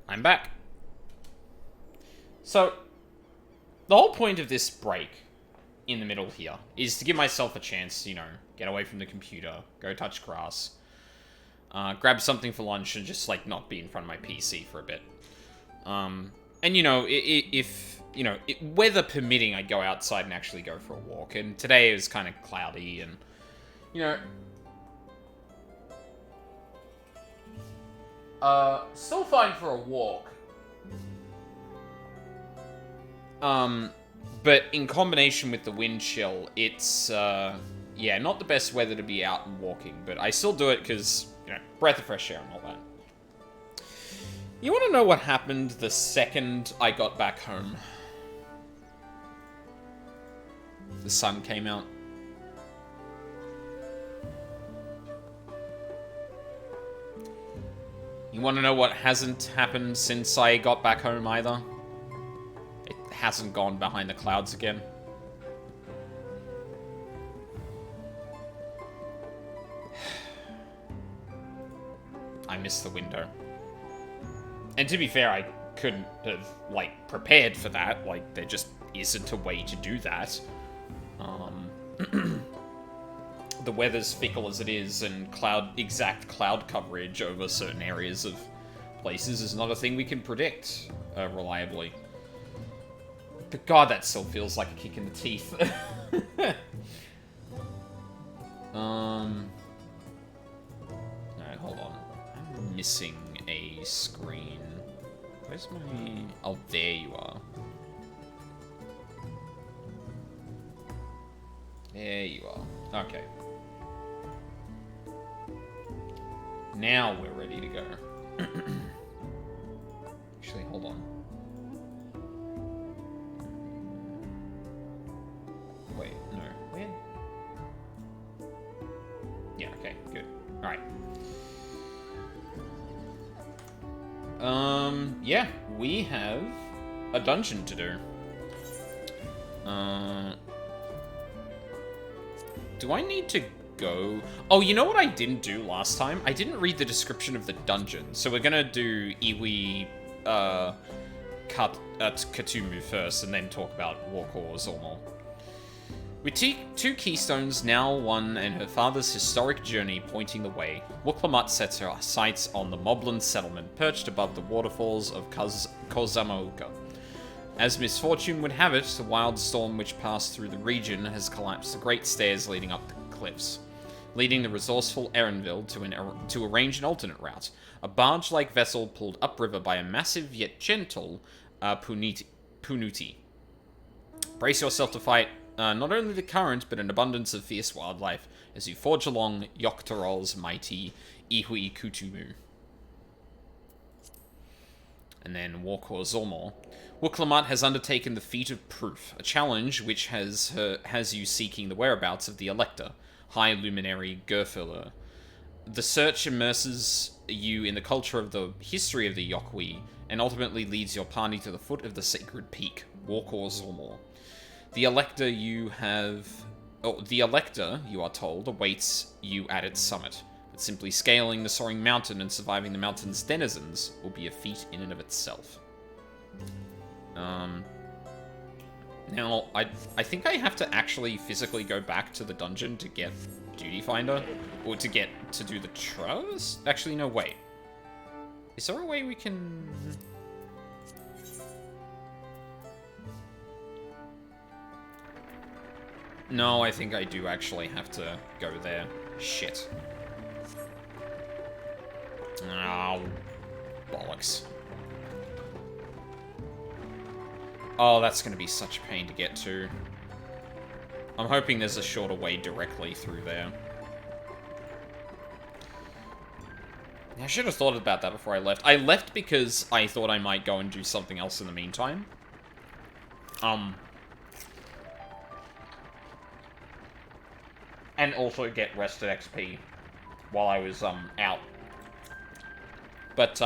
I'm back. So, the whole point of this break in the middle here is to give myself a chance, you know, get away from the computer, go touch grass, grab something for lunch, and just, like, not be in front of my PC for a bit. And, you know, if you know, weather permitting, I'd go outside and actually go for a walk. And today it was kind of cloudy and, you know, still fine for a walk. But in combination with the wind chill, it's, yeah, not the best weather to be out and walking. But I still do it because, you know, breath of fresh air and all that. You want to know what happened the second I got back home? The sun came out. You want to know what hasn't happened since I got back home either? It hasn't gone behind the clouds again. I missed the window. And to be fair, I couldn't have, like, prepared for that. Like, there just isn't a way to do that. The weather's fickle as it is, and exact cloud coverage over certain areas of places is not a thing we can predict reliably. But god, that still feels like a kick in the teeth. Alright, hold on. I'm missing a screen. Where's my... Oh, there you are. There you are. Okay. Now we're ready to go. Actually, hold on. Wait, no. Where? Yeah, okay, good. Alright. Yeah, we have a dungeon to do. Do I need to go? Oh, you know what I didn't do last time? I didn't read the description of the dungeon. So we're gonna do Iwi, Katumu first, and then talk about Warcore Zormal. With two keystones, now one and her father's historic journey pointing the way, Wuklamut sets her sights on the Moblin settlement perched above the waterfalls of Kozamaoka. As misfortune would have it, the wild storm which passed through the region has collapsed the great stairs leading up the cliffs, leading the resourceful Erenville to arrange an alternate route. A barge-like vessel pulled upriver by a massive yet gentle Punuti. Brace yourself to fight not only the current, but an abundance of fierce wildlife as you forge along Yoktarol's mighty Ihui Kutumu. And then Warcore Zormal. Wuklamut has undertaken the feat of proof, a challenge which has you seeking the whereabouts of the Elector, High Luminary Gerfurler. The search immerses you in the culture of the history of the Yokwi, and ultimately leads your party to the foot of the sacred peak, Warcore Zormal. The Elector, you are told, awaits you at its summit. But simply scaling the soaring mountain and surviving the mountain's denizens will be a feat in and of itself. Now, I think I have to actually physically go back to the dungeon to get Duty Finder, or to do the trust? Actually, no, wait. Is there a way we can... No, I think I do actually have to go there. Shit. Oh, bollocks. Oh, that's going to be such a pain to get to. I'm hoping there's a shorter way directly through there. I should have thought about that before I left. I left because I thought I might go and do something else in the meantime. And also get rested XP while I was, out. But,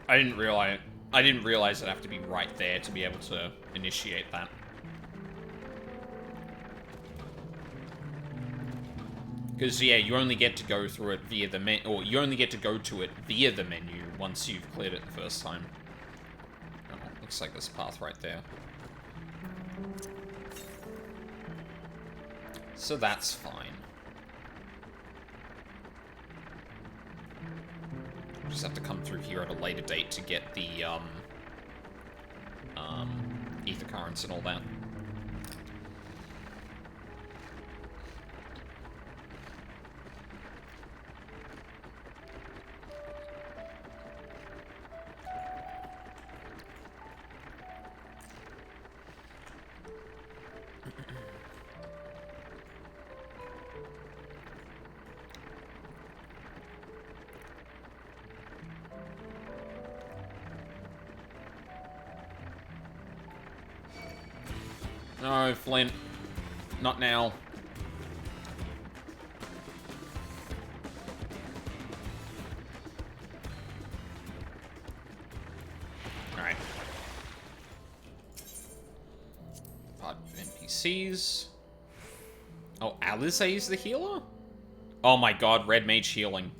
I didn't realize I'd have to be right there to be able to initiate that. Because, yeah, you only get to go through it via the or you only get to go to it via the menu once you've cleared it the first time. Oh, looks like this path right there. So that's fine. Just have to come through here at a later date to get the, ether currents and all that. No, Flint. Not now. Alright. Part of NPCs. Oh, Alize is the healer? Oh my god, Red Mage healing.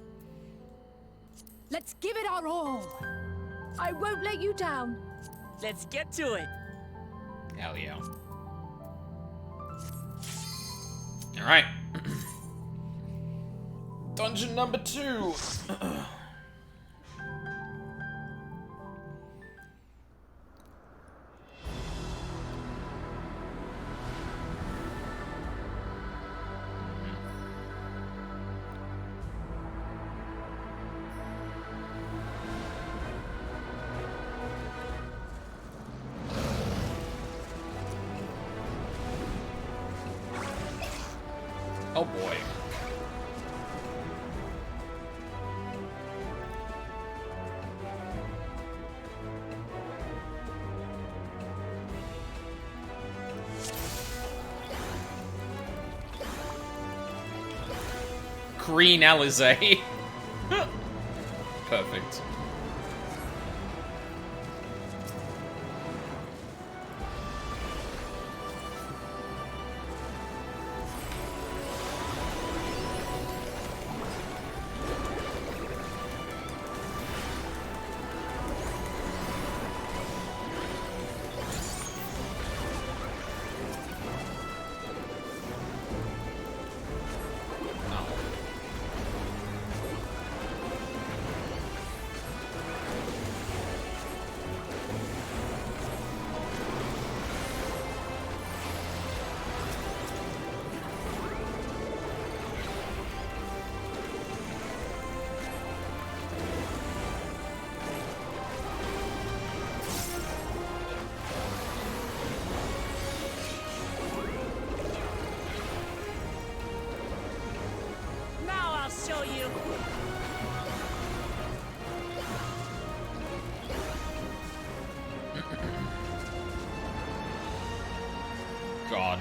Let's give it our all. I won't let you down. Let's get to it. Hell yeah. Alright. Dungeon number 2. Oh boy. Green Alize. Perfect. Now I'll show you. God.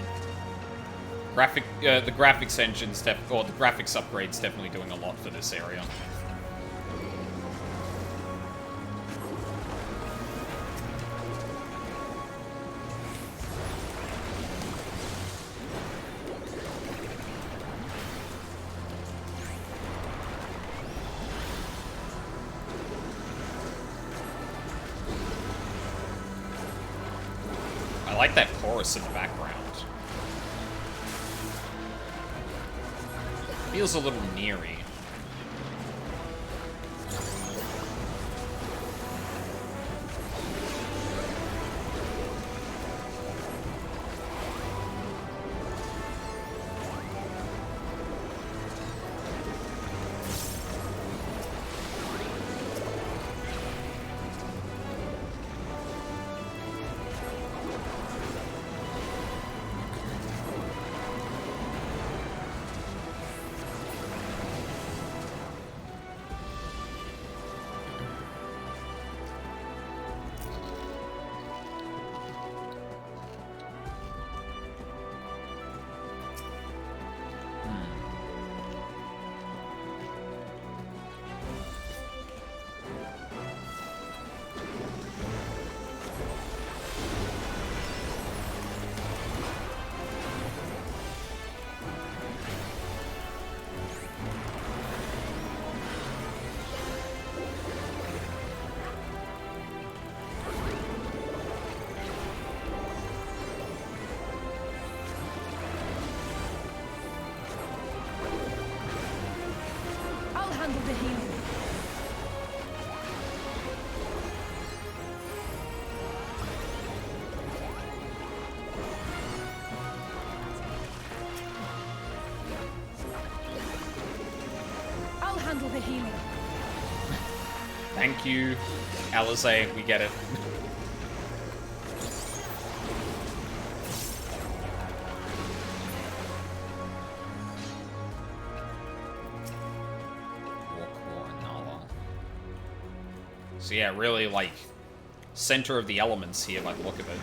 The graphics engine's the graphics upgrade's definitely doing a lot for this area. I like that chorus in the background. Feels a little neary. the healing. Thank you, Alizé. We get it. So yeah, really, like, center of the elements here, by the look of it.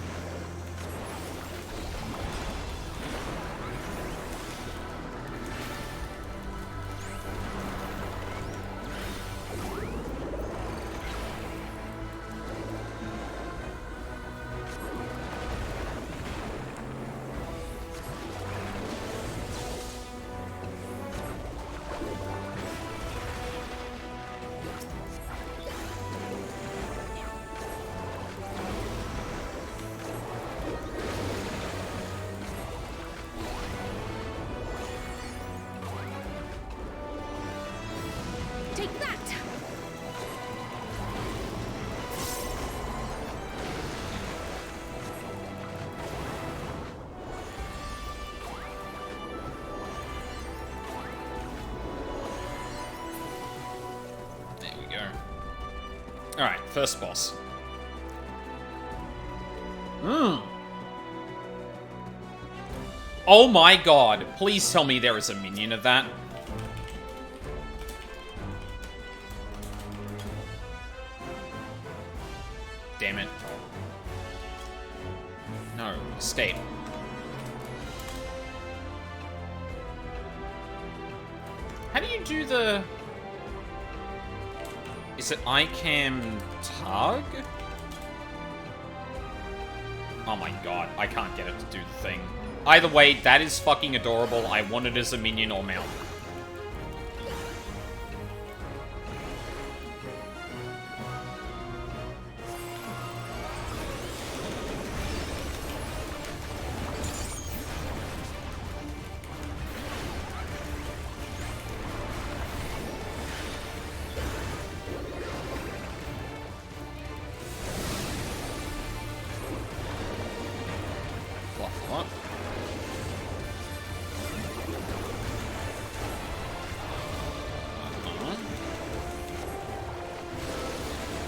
Take that! There we go. Alright, first boss. Oh my god, please tell me there is a minion of that. Damn it. No, escape. How do you do the... Is it ICAM tug? Oh my god, I can't get it to do the thing. Either way, that is fucking adorable. I want it as a minion or mount. What?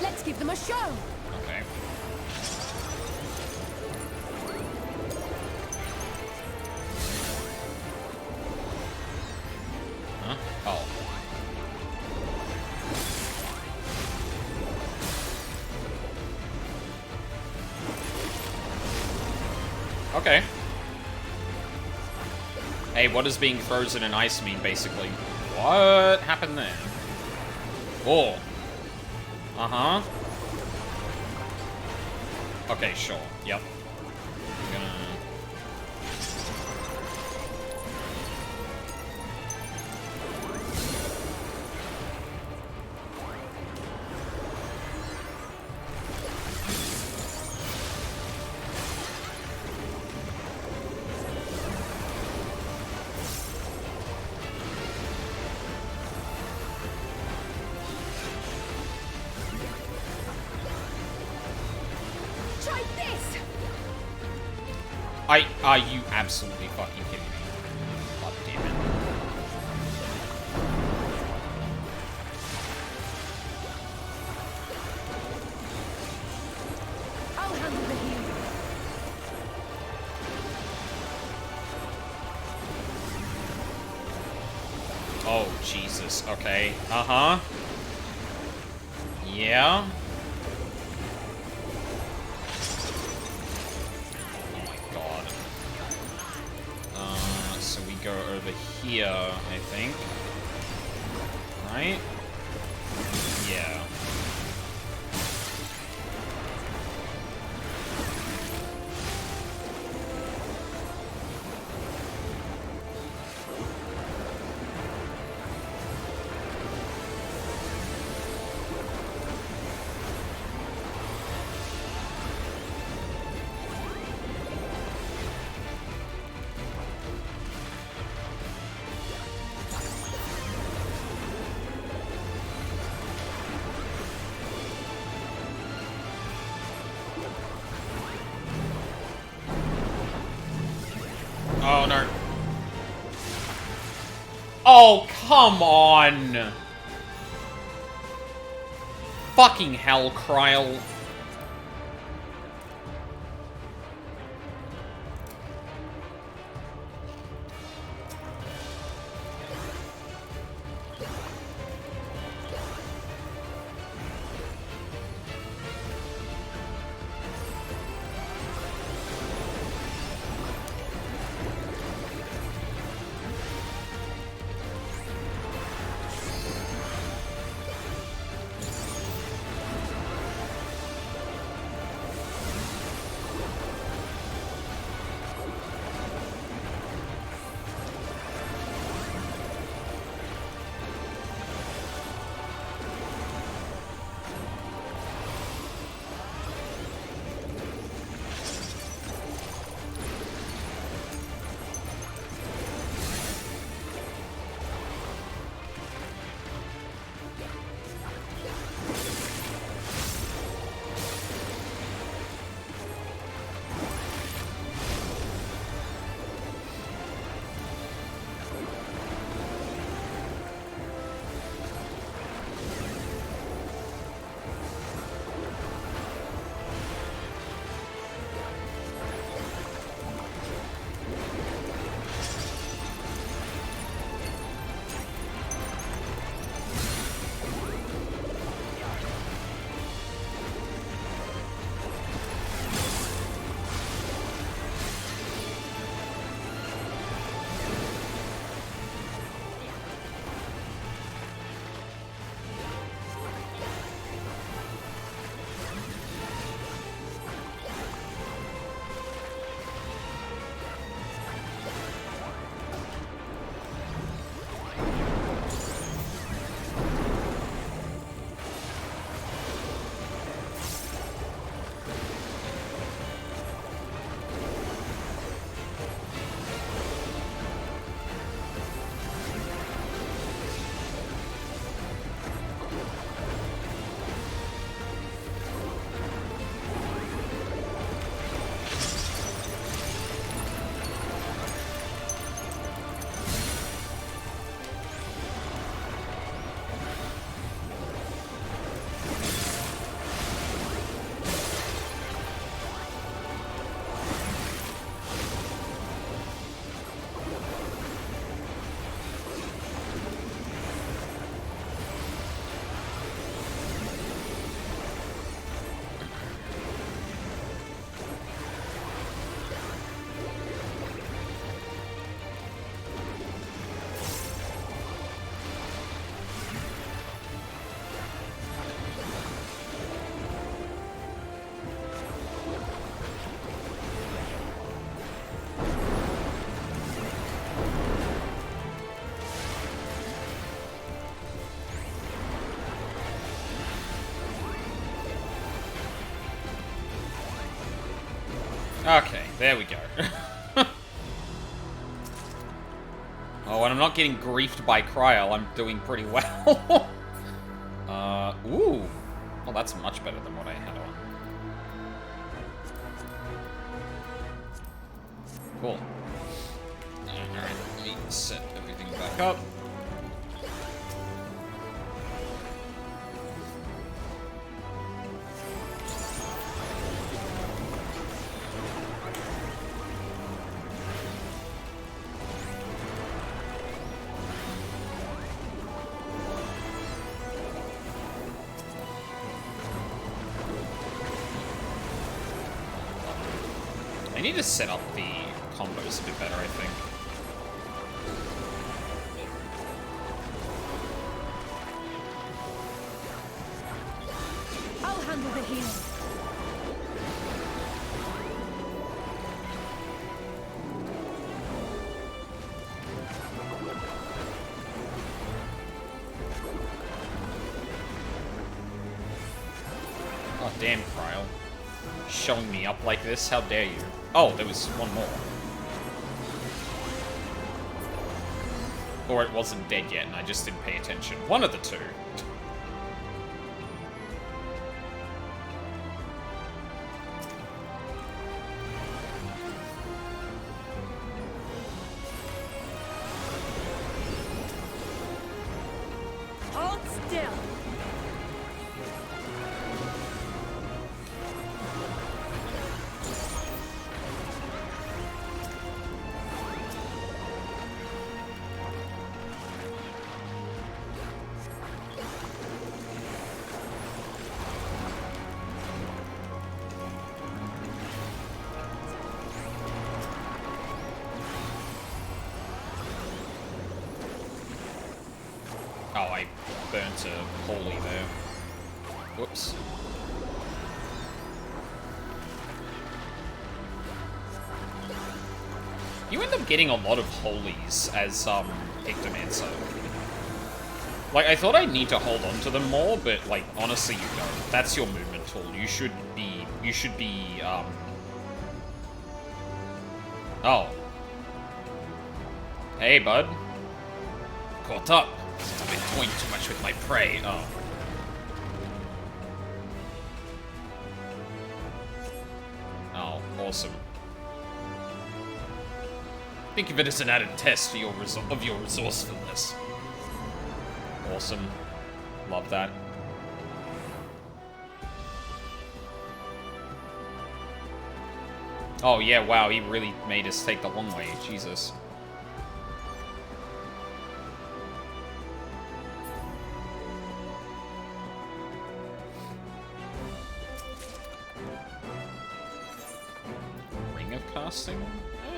Let's give them a show! Okay. Huh? Oh. Okay. Hey, what does being frozen in ice mean, basically? What happened there? Oh. Uh-huh. Okay, sure. Yep. I'm gonna... Try this! Are you absolutely fucking kidding me? God damn it. I'll handle the healing. Oh, Jesus. Okay. Uh-huh. Yeah. Oh my god. So we go over here, I think. Right? Yeah. Oh, no. Oh, come on! Fucking hell, Kryl. Okay, there we go. Oh, and I'm not getting griefed by Kryl. I'm doing pretty well. Ooh. Well, that's much better than what I had on. Cool. Alright, let me set everything back up. I need to set up the combos a bit better, I think. I'll handle the healing. Oh, damn, Kryl. Showing me up like this? How dare you? Oh, there was one more. Or it wasn't dead yet and I just didn't pay attention. One of the two. Hold still. I burnt a holy there. Whoops. You end up getting a lot of holies as, Ectomancer. Like, I thought I'd need to hold on to them more, but, like, honestly, you don't. That's your movement tool. You should be, Oh. Hey, bud. Caught up. I've been toying too much with my prey. Oh. Oh, awesome. Think of it as an added test for your resourcefulness. Awesome. Love that. Oh yeah, wow, he really made us take the long way. Jesus. Ring of casting?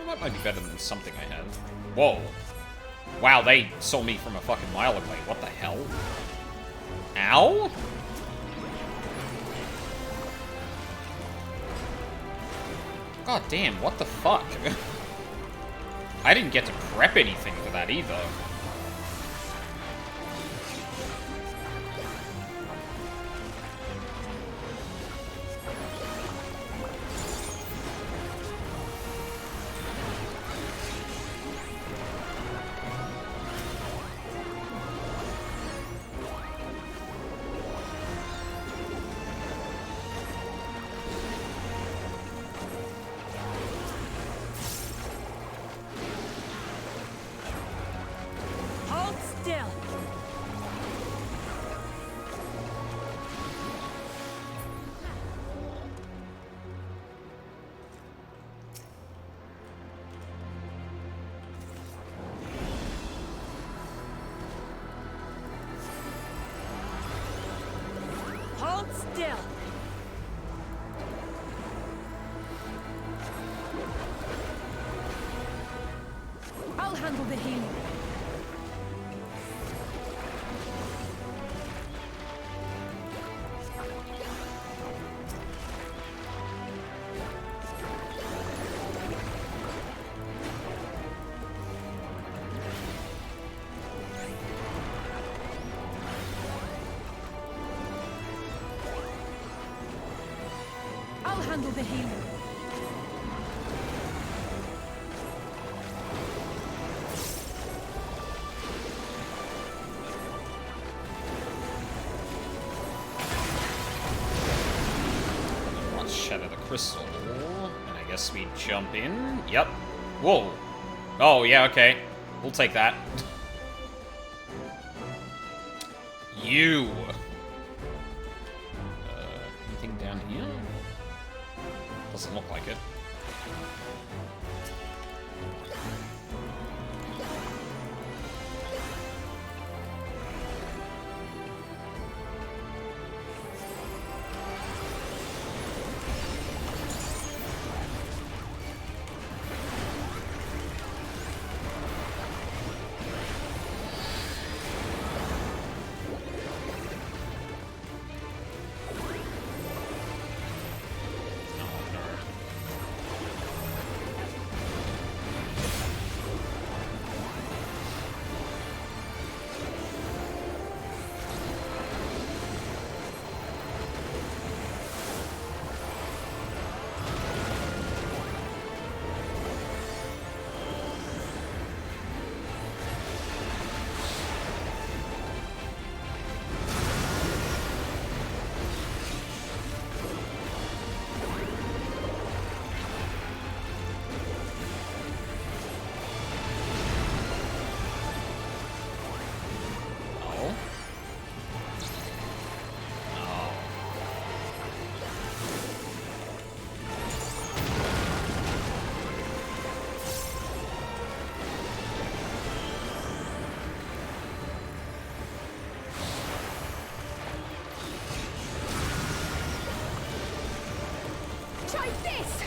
That might be better than something I have. Whoa. Wow, they saw me from a fucking mile away. What the hell? Ow? God damn, what the fuck? I didn't get to prep anything for that either. Still. I'll handle the healing. I'll handle the healing. Let's shatter the crystal. And I guess we jump in. Yep. Whoa. Oh, yeah, okay. We'll take that. You. Anything down here? Doesn't look like it. Try this!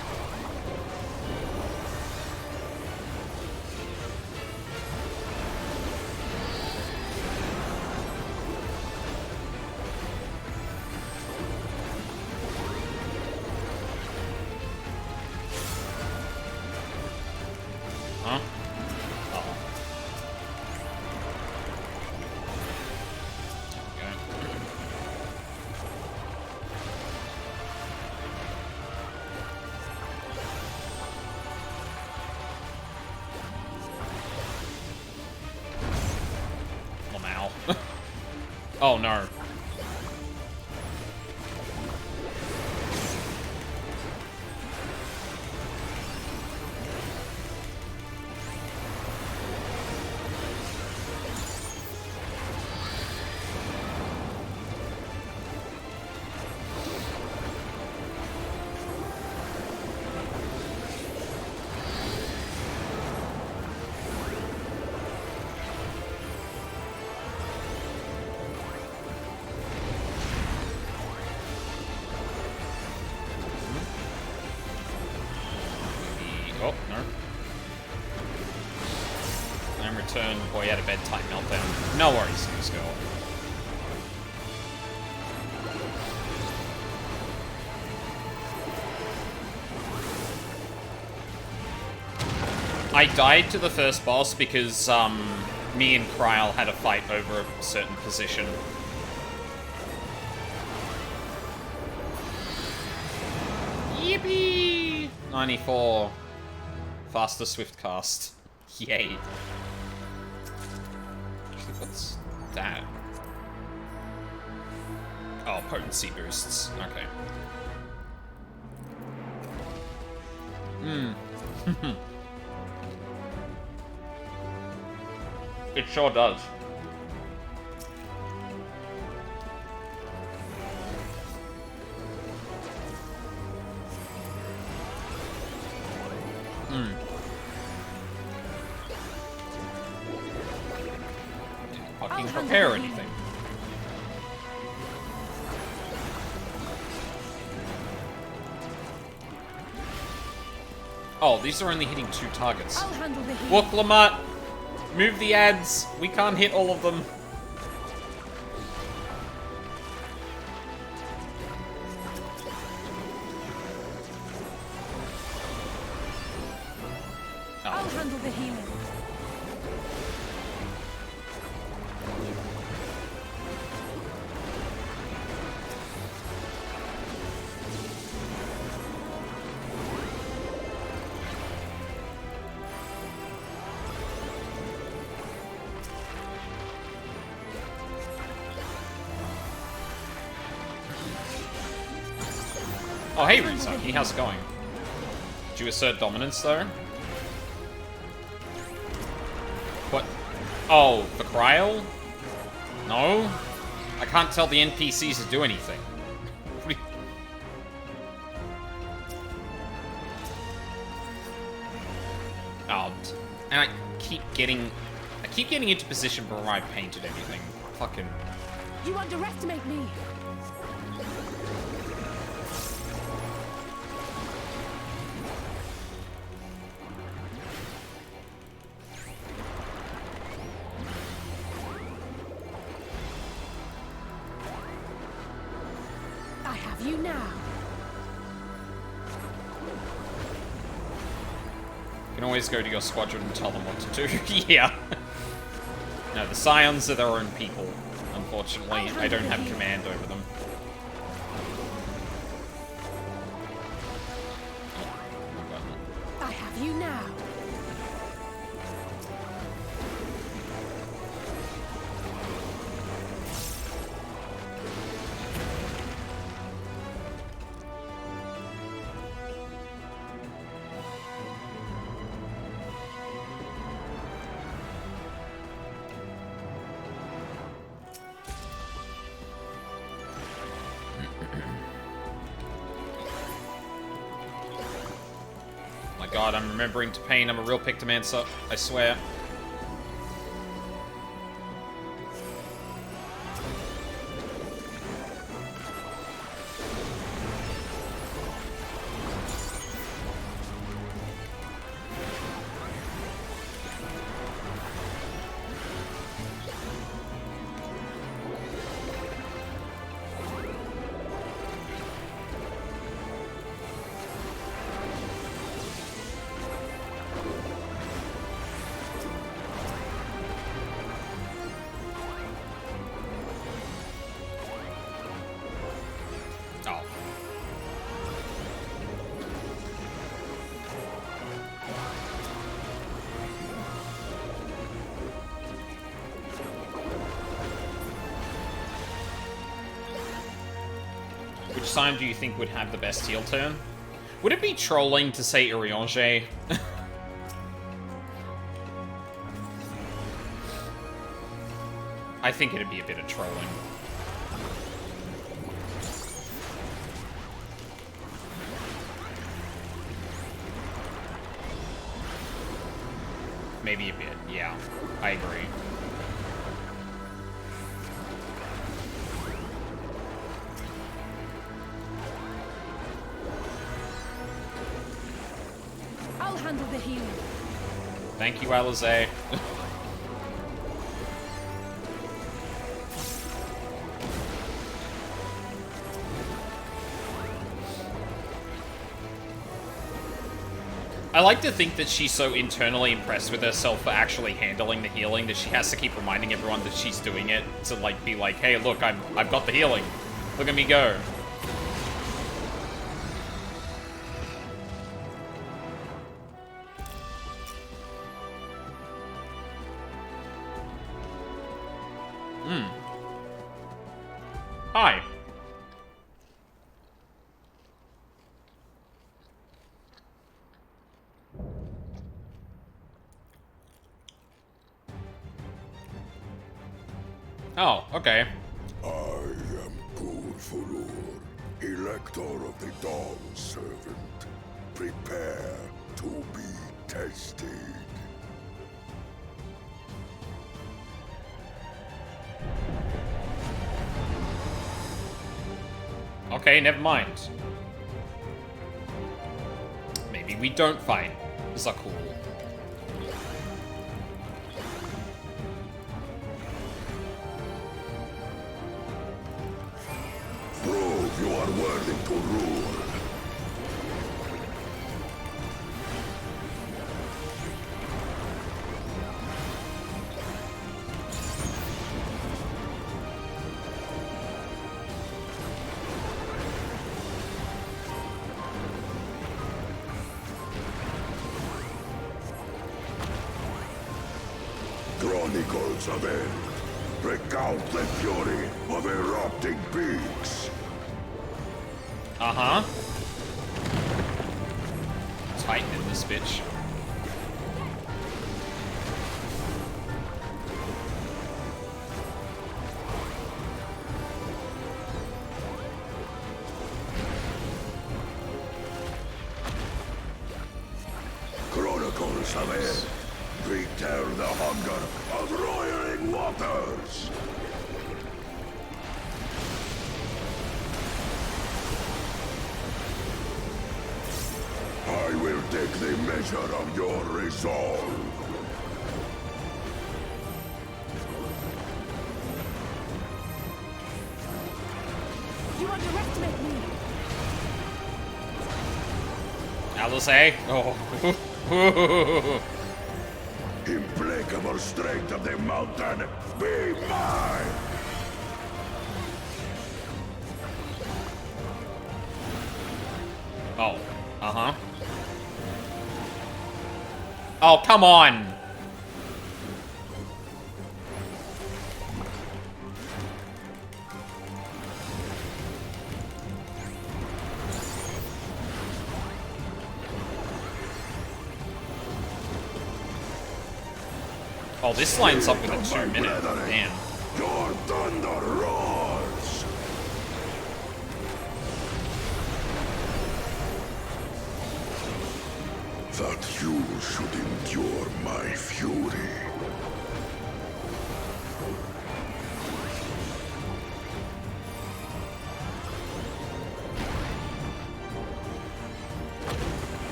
Huh? Oh. There we go. Lamau. Oh no. Oh, no. And return. Boy, he had a bedtime meltdown. No worries, let's go. I died to the first boss because, me and Kryl had a fight over a certain position. Yippee! 94. Faster swift cast. Yay. Actually, what's that? Oh, potency boosts. Okay. It sure does. Didn't fucking prepare anything. Oh, these are only hitting 2 targets. I'll handle the heat. Look, Lamont! Move the ads! We can't hit all of them. I'll handle the healing. Oh, hey, Rizaki, how's it going? Did you assert dominance, though? What? Oh, the Kryl? No? I can't tell the NPCs to do anything. Oh, and I keep getting into position before I painted anything. Fucking... You underestimate me. I have you now. You can always go to your squadron and tell them what to do. Yeah. No, the Scions are their own people. Unfortunately, I don't have command over them. I have you now. God, I'm remembering to paint. I'm a real Pictomancer, I swear. sign do you think would have the best heal turn? Would it be trolling to say Urianger? I think it'd be a bit of trolling. Maybe a bit, yeah. I agree. I'll handle the healing. Thank you, Alize. I like to think that she's so internally impressed with herself for actually handling the healing that she has to keep reminding everyone that she's doing it to like be like, hey, look, I've got the healing. Look at me go. Hi. Oh, okay. I am Gulfurur, Elector of the Dawn Servant. Prepare to be tested. Okay, never mind. Maybe we don't fight Zakul. Prove you are worthy to rule. Chronicles of End. Recount the fury of erupting peaks. Uh-huh. Titan in this bitch. Chronicles of End. Retell the hunger of roiling waters. I will take the measure of your resolve. You underestimate me. Alize? Oh. Implacable strength of the mountain, be mine! Oh. Uh-huh. Oh, come on! Oh, this lines up with a 2-minute. Damn. Your thunder roars! That you should endure my fury.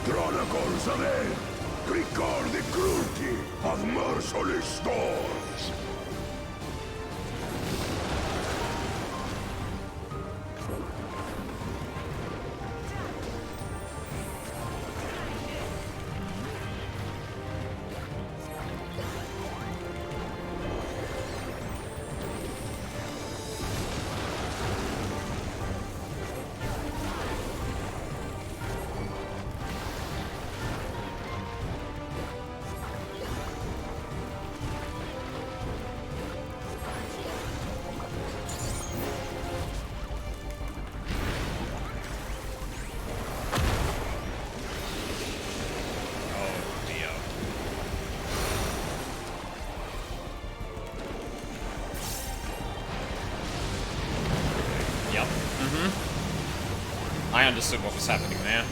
Chronicles of End. Record the cruelty of merciless storms. understood what was happening there.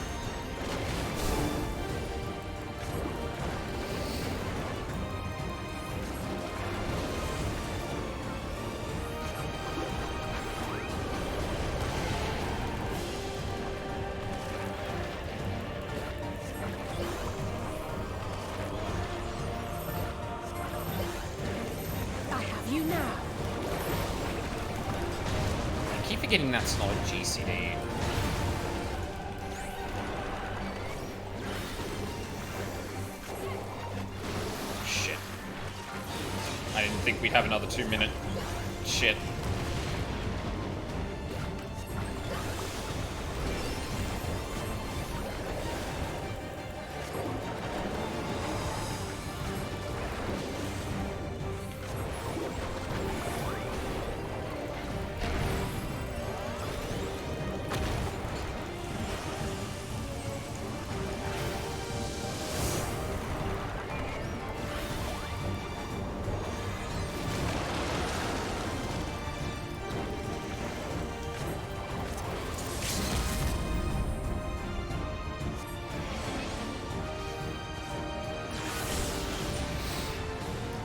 I have you now. I keep forgetting that's not a GCD. Shit. I didn't think we'd have another 2-minute. Shit.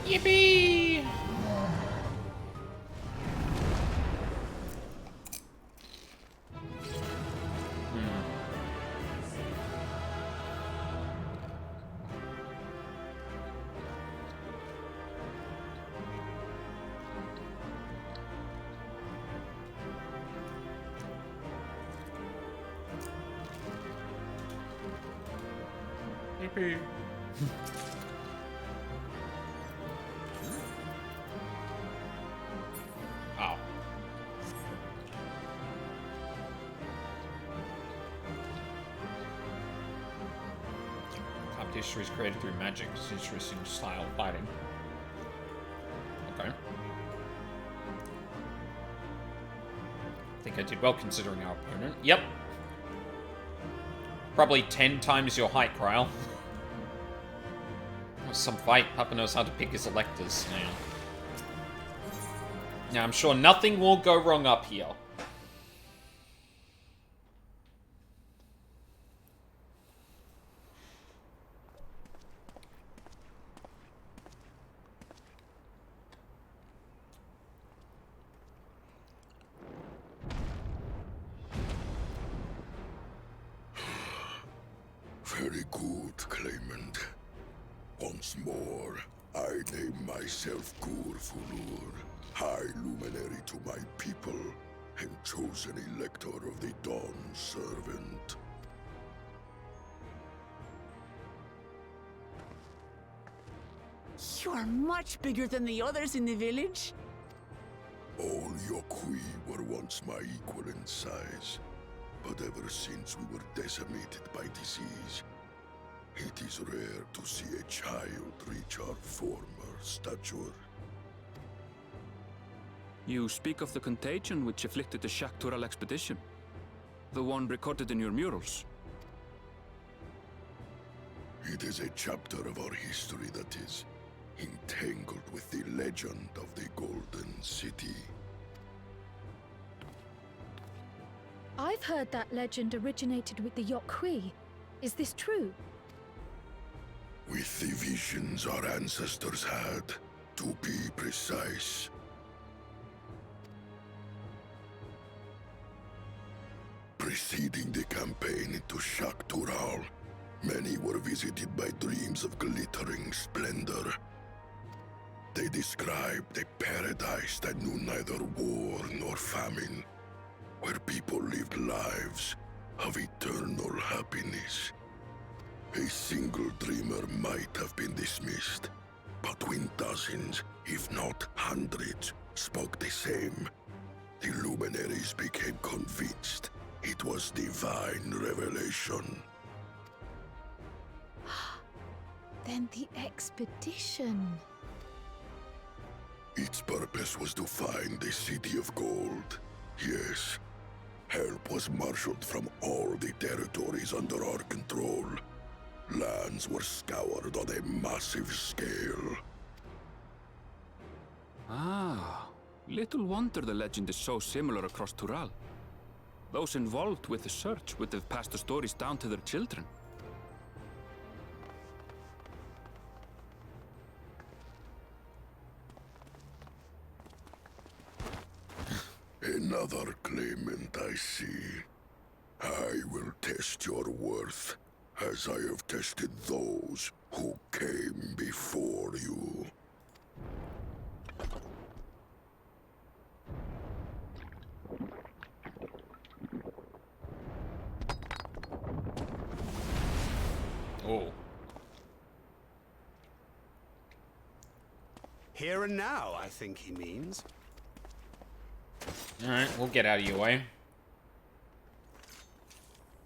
Yippee! Yippee! Oh. Top history is created through magic. It's an interesting style of fighting. Okay. I think I did well considering our opponent. Yep. Probably 10 times your height, Kryle. Some fight. Papa knows how to pick his electors. Yeah. Now, I'm sure nothing will go wrong up here. Very good, Claimant. Once more, I name myself Gurfulur, High Luminary to my people, and chosen Elector of the Dawn Servant. You are much bigger than the others in the village. All Yokui were once my equal in size, but ever since we were decimated by disease, it is rare to see a child reach our former stature. You speak of the contagion which afflicted the Shaktural expedition? The one recorded in your murals? It is a chapter of our history that is entangled with the legend of the Golden City. I've heard that legend originated with the Yokui. Is this true? With the visions our ancestors had, to be precise. Preceding the campaign into Shaktural, many were visited by dreams of glittering splendor. They described a paradise that knew neither war nor famine, where people lived lives of eternal happiness. A single dreamer might have been dismissed, but when dozens, if not hundreds, spoke the same, the luminaries became convinced it was divine revelation. Then the expedition. Its purpose was to find the City of Gold. Yes, help was marshaled from all the territories under our control. Lands were scoured on a massive scale. Ah, little wonder the legend is so similar across Tural. Those involved with the search would have passed the stories down to their children. Another claimant, I see. I will test your worth, as I have tested those who came before you. Oh. Here and now, I think he means. Alright, we'll get out of your way.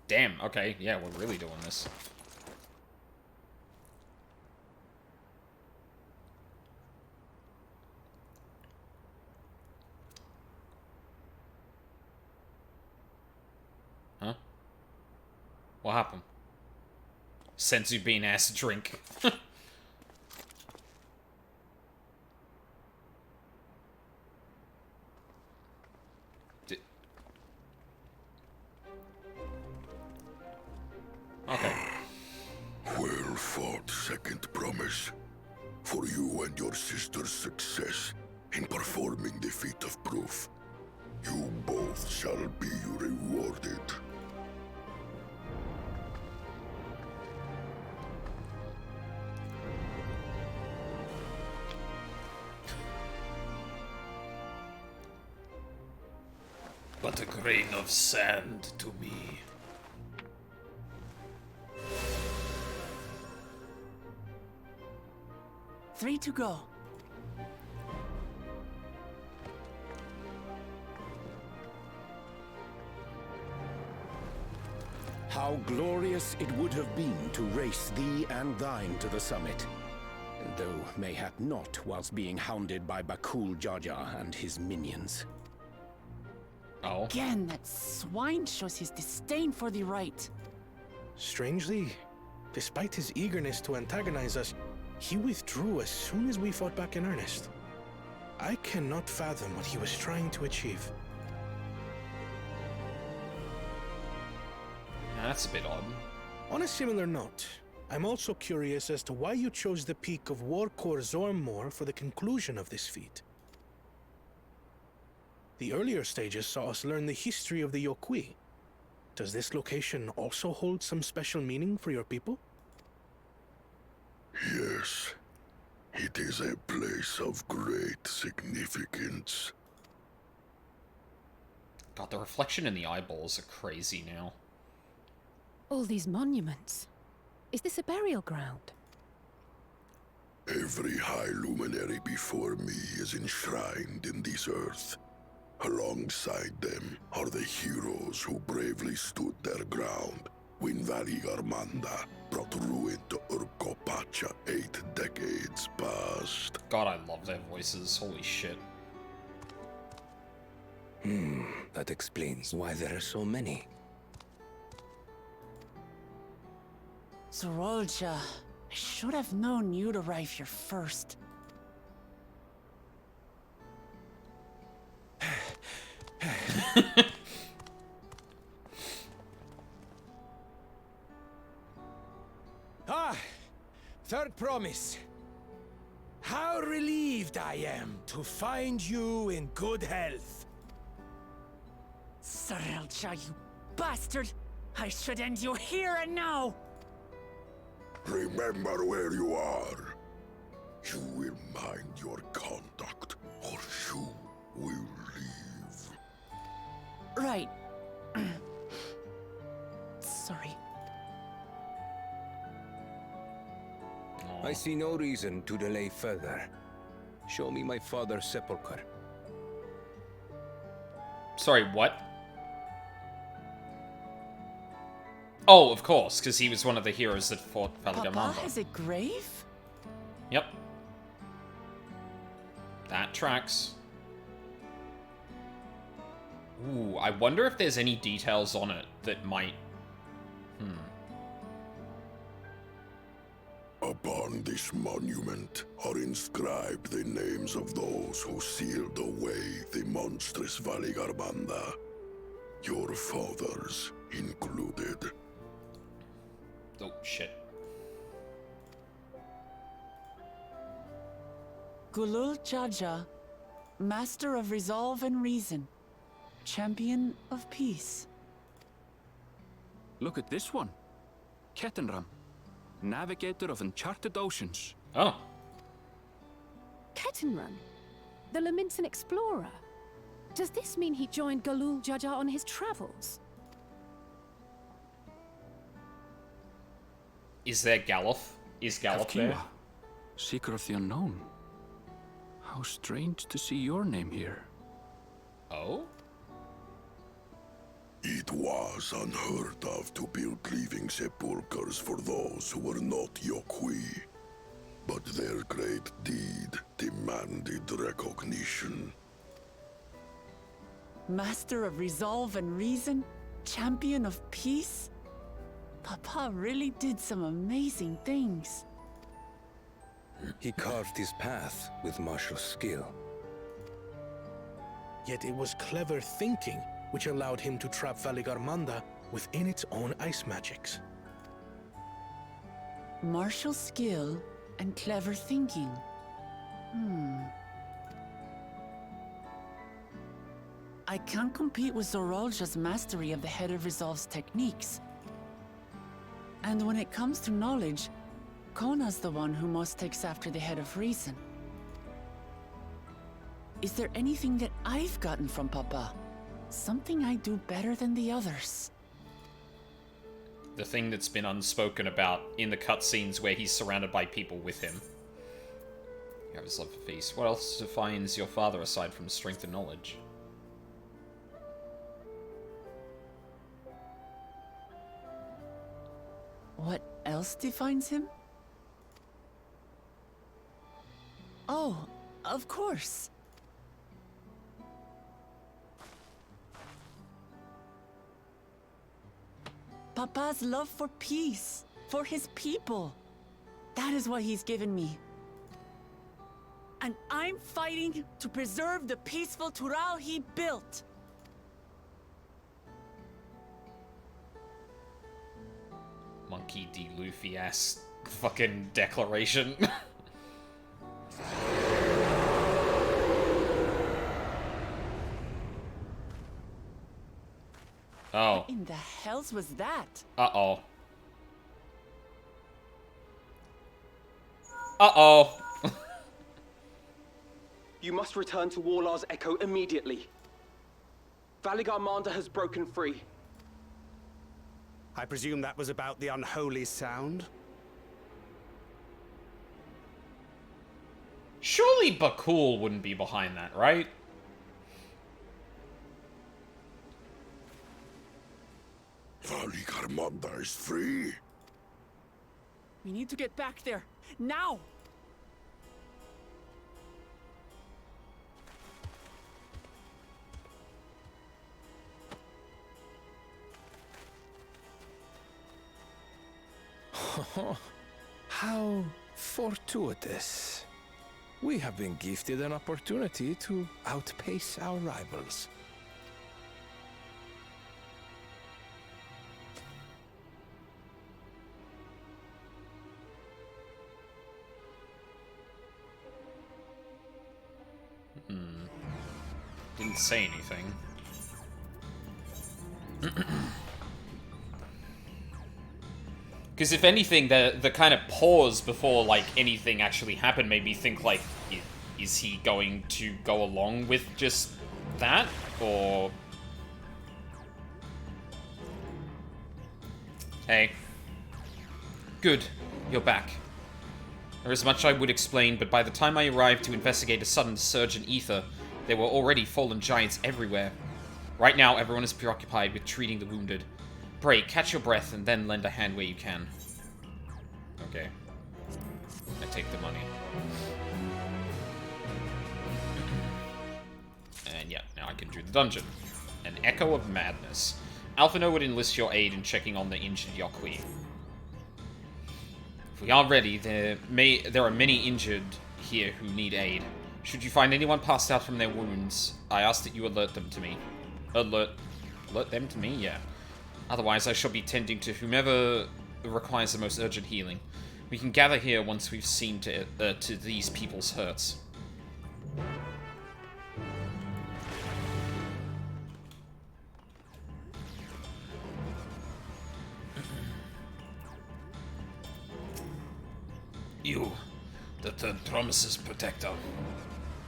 Damn, okay, yeah, we're really doing this. Huh? What happened? Senzu bean ass drink. Okay. Well fought, second promise. For you and your sister's success in performing the feat of proof. You both shall be rewarded. But a grain of sand to me. 3 to go. How glorious it would have been to race thee and thine to the summit. Though mayhap not whilst being hounded by Bakul Jaja and his minions. Oh. Again, that swine shows his disdain for the right. Strangely, despite his eagerness to antagonize us, he withdrew as soon as we fought back in earnest. I cannot fathom what he was trying to achieve. That's a bit odd. On a similar note, I'm also curious as to why you chose the peak of Warkor Zormor for the conclusion of this feat. The earlier stages saw us learn the history of the Yokui. Does this location also hold some special meaning for your people? Yes, it is a place of great significance. God, the reflection in the eyeballs are crazy now. All these monuments. Is this a burial ground? Every high luminary before me is enshrined in this earth. Alongside them are the heroes who bravely stood their ground when Valigarmanda brought ruin to Urkopacha 8 decades past. God, I love their voices. Holy shit. That explains why there are so many. Zorolja, I should have known you'd arrive here first. Third promise. How relieved I am to find you in good health. Zorolja, you bastard! I should end you here and now! Remember where you are. You will mind your conduct, or you will leave. Right. Sorry. I see no reason to delay further. Show me my father's sepulchre. Sorry, what? Oh, of course, because he was one of the heroes that fought Papa Valigarmanda. has a grave? Yep. That tracks. Ooh, I wonder if there's any details on it that might... Upon this monument are inscribed the names of those who sealed away the monstrous Valigarmanda. Your fathers included. Oh, shit. Gulul Jaja, Master of Resolve and Reason, Champion of Peace. Look at this one. Kettenram, Navigator of Uncharted Oceans. Oh. Kettenrun, the Laminsan explorer. Does this mean he joined Galul Jaja on his travels? Is there Gallof? Is Gallof there? Avkiwa, Seeker of the Unknown. How strange to see your name here. Oh? It was unheard of to build living sepulchres for those who were not Yokwi. But their great deed demanded recognition. Master of Resolve and Reason, Champion of Peace? Papa really did some amazing things. He carved his path with martial skill. Yet it was clever thinking which allowed him to trap Valigarmanda within its own ice magics. Martial skill and clever thinking. I can't compete with Zorolja's mastery of the Head of Resolve's techniques. And when it comes to knowledge, Kona's the one who most takes after the Head of Reason. Is there anything that I've gotten from Papa? Something I do better than the others? The thing that's been unspoken about in the cutscenes where he's surrounded by people with him. You have his love for peace. What else defines your father aside from strength and knowledge? What else defines him? Oh, of course. Papa's love for peace, for his people. That is what he's given me. And I'm fighting to preserve the peaceful Tural he built. Monkey D. Luffy-ass fucking declaration. Oh. What in the hells was that? Uh-oh. Uh-oh. You must return to Warlar's Echo immediately. Valigarmanda has broken free. I presume that was about the unholy sound? Surely Bakul wouldn't be behind that, right? Valigarmanda is free. We need to get back there, now! How fortuitous. We have been gifted an opportunity to outpace our rivals. Didn't say anything. Because if anything, the kind of pause before, like, anything actually happened made me think, like, is he going to go along with just that? Or... Hey. Good. You're back. There is much I would explain, but by the time I arrived to investigate a sudden surge in ether, there were already fallen giants everywhere. Right now, everyone is preoccupied with treating the wounded. Pray, catch your breath, and then lend a hand where you can. Okay. I take the money. And yeah, now I can do the dungeon. An Echo of Madness. Alphino would enlist your aid in checking on the injured Yokwi. If we are ready, there are many injured here who need aid. Should you find anyone passed out from their wounds, I ask that you alert them to me. Alert Alert them to me? Yeah. Otherwise, I shall be tending to whomever requires the most urgent healing. We can gather here once we've seen to these people's hurts. You, the third promise's protector.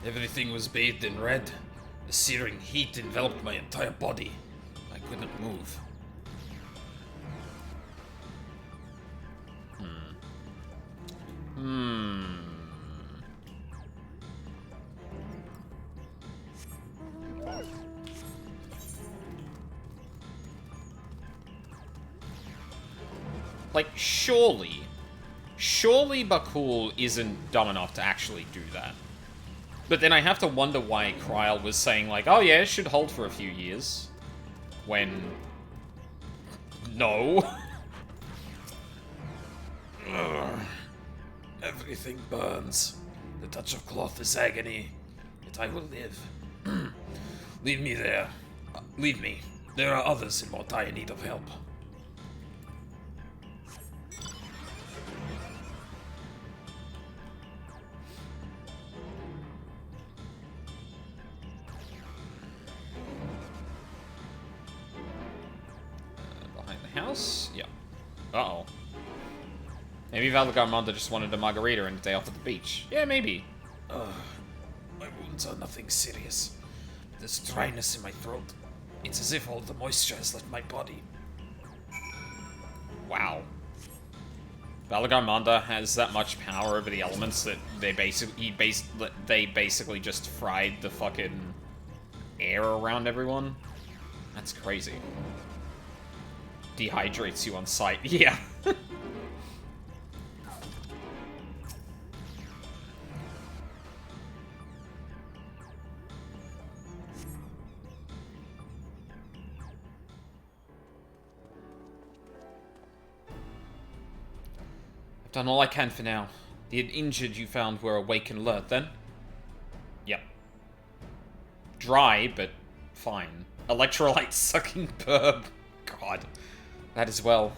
Everything was bathed in red. The searing heat enveloped my entire body. I couldn't move. Like, surely Bakul isn't dumb enough to actually do that. But then I have to wonder why Kryl was saying, like, oh yeah, it should hold for a few years. When... No. Everything burns. The touch of cloth is agony. Yet I will live. Leave me there. Leave me. There are others in more dire need of help. Behind the house? Yeah. Uh-oh. Maybe Valigarmanda just wanted a margarita and a day off at the beach. Yeah, maybe. My wounds are nothing serious. There's dryness in my throat. It's as if all the moisture has left my body. Wow. Valigarmanda has that much power over the elements that they basically just fried the fucking air around everyone. That's crazy. Dehydrates you on sight. Yeah. Done all I can for now. The injured you found were awake and alert, then? Yep. Dry, but fine. Electrolyte-sucking burb. God. That as well.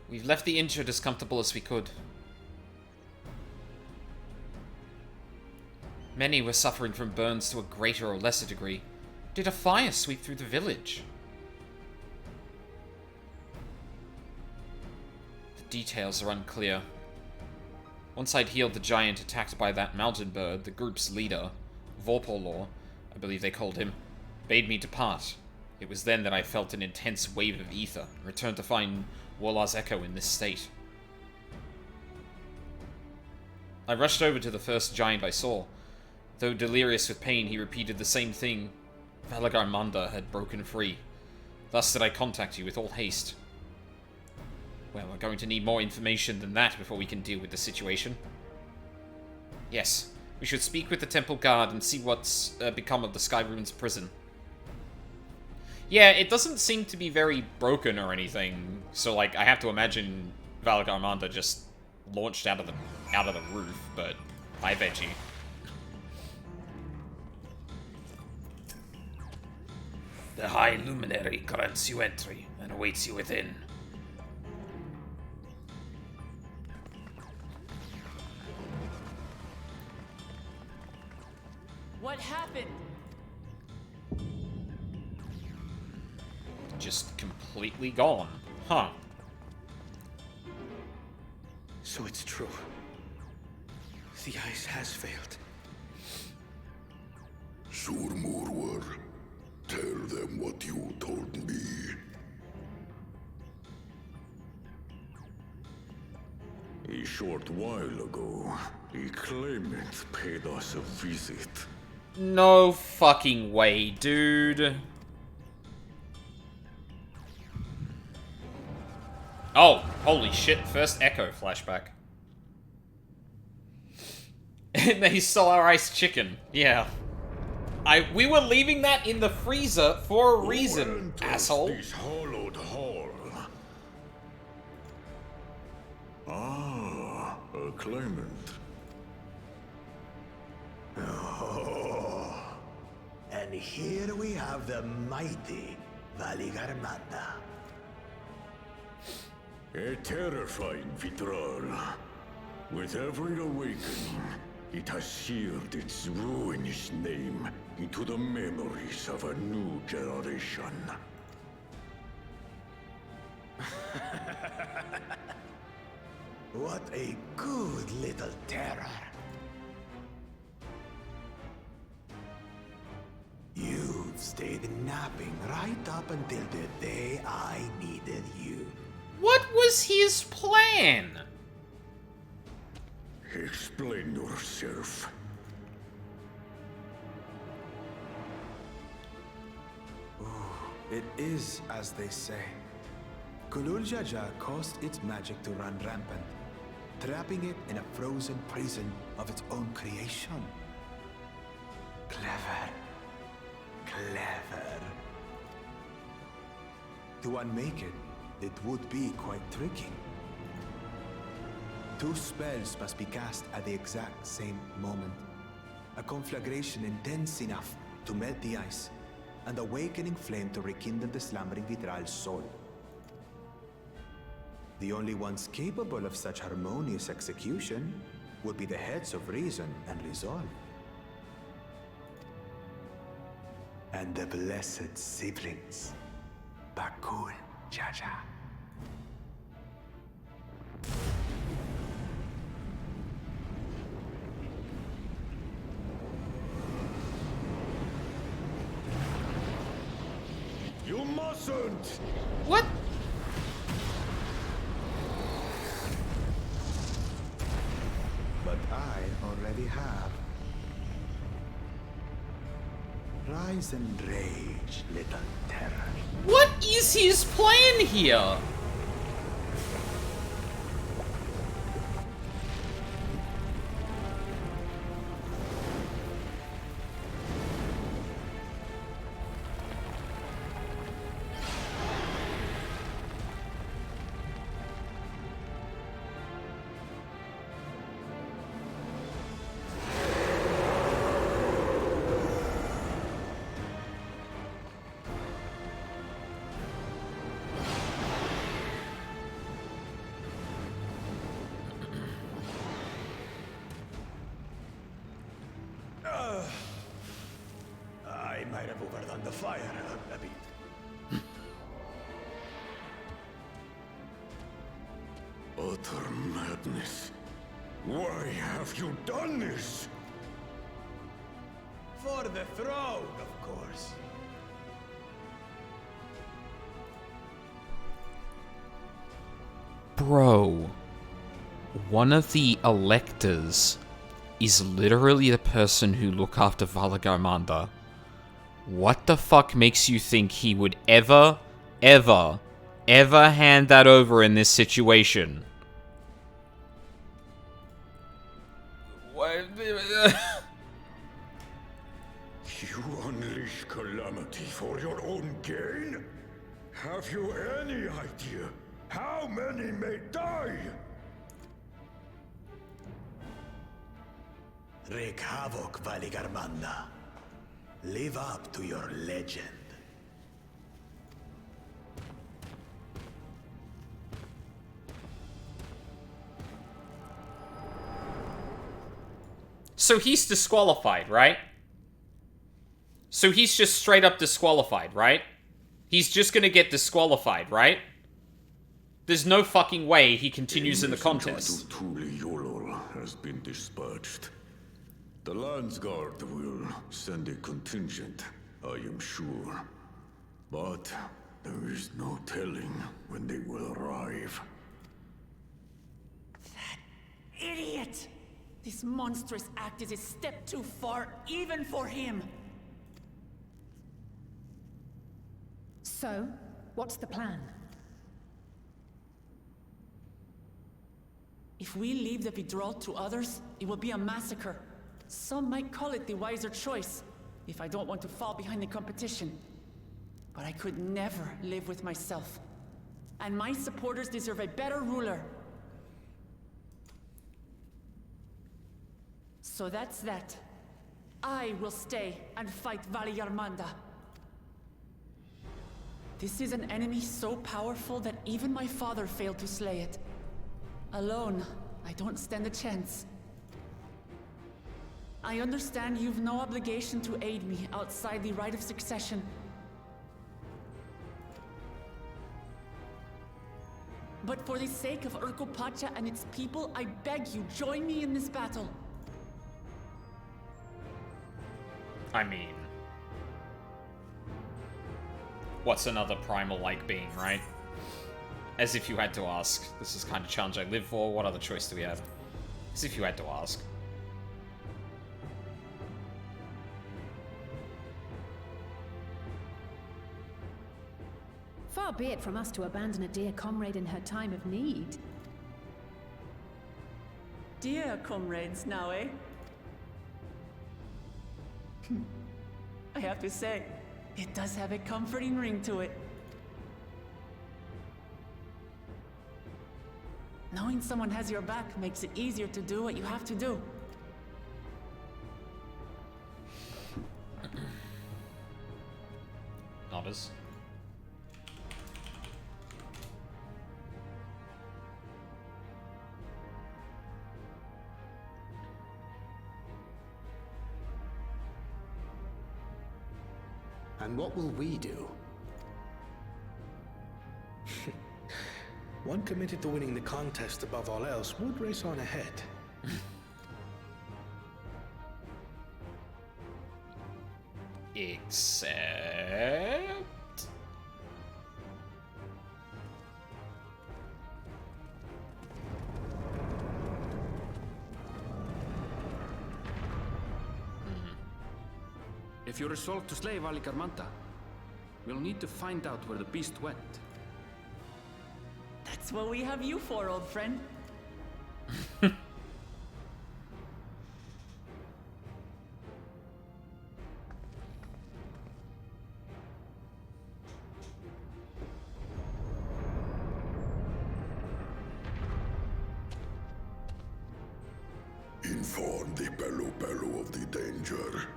We've left the injured as comfortable as we could. Many were suffering from burns to a greater or lesser degree. Did a fire sweep through the village? The details are unclear. Once I'd healed the giant attacked by that mountain bird, the group's leader, Vorpolor, I believe they called him, bade me depart. It was then that I felt an intense wave of ether, and returned to find Warlar's Echo in this state. I rushed over to the first giant I saw. Though delirious with pain, he repeated the same thing. Valigarmanda had broken free. Thus did I contact you with all haste. Well, we're going to need more information than that before we can deal with the situation. Yes, we should speak with the temple guard and see what's become of the Skyrune's prison. Yeah, it doesn't seem to be very broken or anything, so like I have to imagine Valigarmanda just launched out of the roof, but hi Veggie. The High Luminary grants you entry and awaits you within. What happened? Just completely gone. Huh. So it's true. The ice has failed. Surmurwar, tell them what you told me. A short while ago, a claimant paid us a visit. No fucking way, dude. Oh, holy shit, first Echo flashback. And they stole our iced chicken. Yeah. We were leaving that in the freezer for a reason, asshole. This hollowed hall. Ah, a claimant. Oh. And here we have the mighty Valigarmanda. A terrifying Vidral. With every awakening, it has seared its ruinous name into the memories of a new generation. What a good little terror. You've stayed napping right up until the day I needed you. What was his plan? Explain yourself. It is as they say. Kulul Jaja caused its magic to run rampant, trapping it in a frozen prison of its own creation. Clever. Clever. To unmake it, it would be quite tricky. 2 spells must be cast at the exact same moment. A conflagration intense enough to melt the ice, and awakening flame to rekindle the slumbering Vitral's soul. The only ones capable of such harmonious execution would be the heads of reason and resolve. And the blessed siblings, Bakul Jaja. You mustn't! What? But I already have. Rise and rage, little terror. What is his plan here? I might have overdone the fire a bit. Utter madness. Why have you done this? For the throne, of course. Bro, one of the electors is literally the person who look after Valigarmanda. What the fuck makes you think he would ever hand that over in this situation? You unleash calamity for your own gain? Have you any idea how many may die? Wreak havoc, Valigarmanda. Live up to your legend. So he's disqualified, right? So he's just straight up disqualified, right? He's just gonna get disqualified, right? There's no fucking way he continues in the contest. Has been dispatched. The Landsguard will send a contingent, I am sure. But there is no telling when they will arrive. That idiot! This monstrous act is a step too far, even for him. So, what's the plan? If we leave the Vidral to others, it will be a massacre. Some might call it the wiser choice, if I don't want to fall behind the competition. But I could never live with myself. And my supporters deserve a better ruler. So that's that. I will stay and fight Valigarmanda. This is an enemy so powerful that even my father failed to slay it. Alone, I don't stand a chance. I understand you've no obligation to aid me outside the rite of succession. But for the sake of Urkopacha and its people, I beg you, join me in this battle. I mean... what's another primal-like being, right? As if you had to ask. This is the kind of challenge I live for. What other choice do we have? As if you had to ask. Far be it from us to abandon a dear comrade in her time of need. Dear comrades now, eh? I have to say, it does have a comforting ring to it. Knowing someone has your back makes it easier to do what you have to do. Nodders. And what will we do? One committed to winning the contest above all else would race on ahead. Except... If you resolve to slay Valigarmanda, we'll need to find out where the beast went. That's what we have you for, old friend. Inform the Pelu of the danger.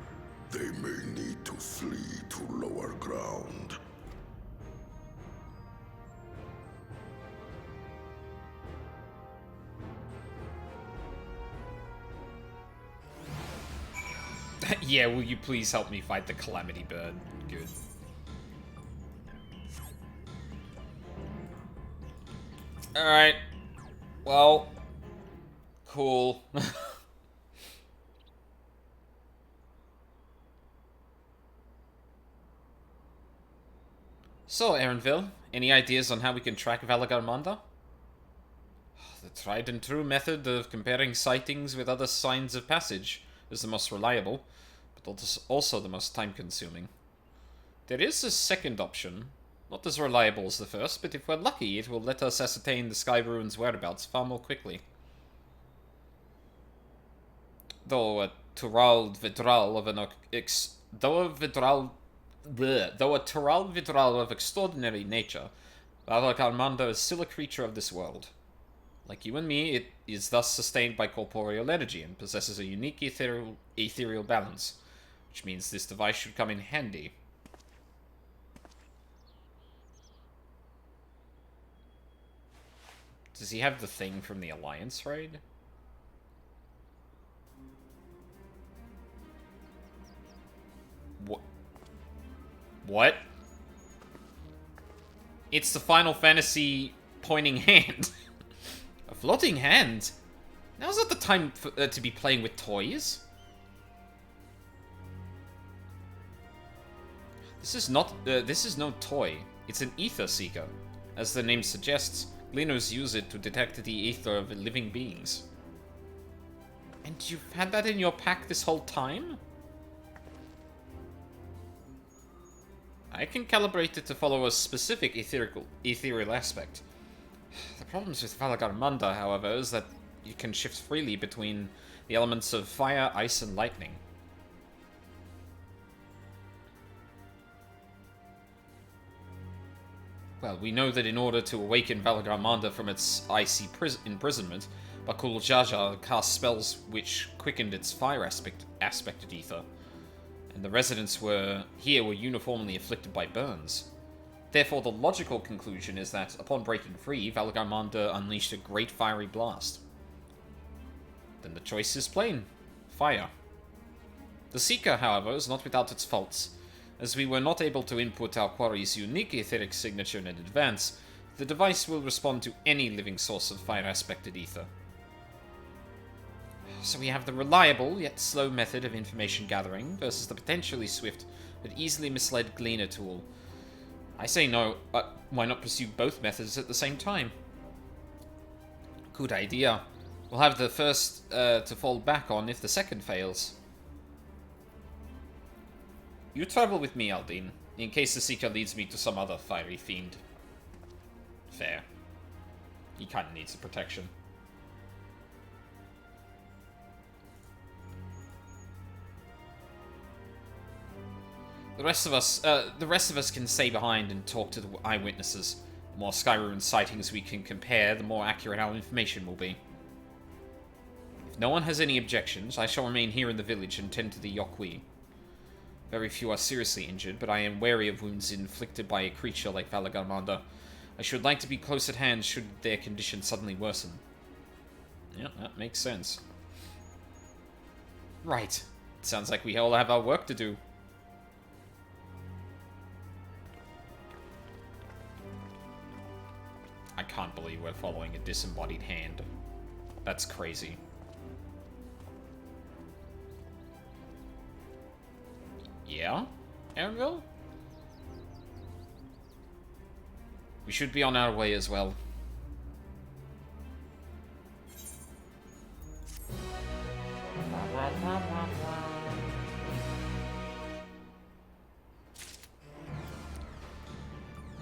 They may need to flee to lower ground. Yeah, will you please help me fight the Calamity Bird? Good. Alright. Well. Cool. So, Aaronville, any ideas on how we can track Valigarmanda? The tried and true method of comparing sightings with other signs of passage is the most reliable, but also the most time-consuming. There is a second option, not as reliable as the first, but if we're lucky, it will let us ascertain the Sky Ruin's whereabouts far more quickly. Though a Tural Vidral of of extraordinary nature, Valigarmanda is still a creature of this world. Like you and me, it is thus sustained by corporeal energy and possesses a unique ethereal balance, which means this device should come in handy. Does he have the thing from the Alliance raid? What? It's the Final Fantasy pointing hand. A floating hand? Now's not the time to be playing with toys. This is no toy. It's an ether seeker. As the name suggests, Gleaners use it to detect the ether of living beings. And you've had that in your pack this whole time? I can calibrate it to follow a specific ethereal aspect. The problems with Valigarmanda, however, is that you can shift freely between the elements of fire, ice, and lightning. Well, we know that in order to awaken Valigarmanda from its icy imprisonment, Bakul Jaja cast spells which quickened its fire aspected ether, and the residents here were uniformly afflicted by burns. Therefore, the logical conclusion is that, upon breaking free, Valigarmanda unleashed a great fiery blast. Then the choice is plain. Fire. The Seeker, however, is not without its faults. As we were not able to input our quarry's unique etheric signature in advance, the device will respond to any living source of fire-aspected ether. So we have the reliable, yet slow method of information gathering versus the potentially swift, but easily misled Gleaner tool. I say no, but why not pursue both methods at the same time? Good idea. We'll have the first to fall back on if the second fails. You travel with me, Aldine, in case the Seeker leads me to some other fiery fiend. Fair. He kinda needs the protection. The rest of us can stay behind and talk to the eyewitnesses. The more Skyruin sightings we can compare, the more accurate our information will be. If no one has any objections, I shall remain here in the village and tend to the Yokwi. Very few are seriously injured, but I am wary of wounds inflicted by a creature like Valigarmanda. I should like to be close at hand should their condition suddenly worsen. Yeah, that makes sense. Right. Sounds like we all have our work to do. I can't believe we're following a disembodied hand. That's crazy. Yeah? Aaronville? We should be on our way as well.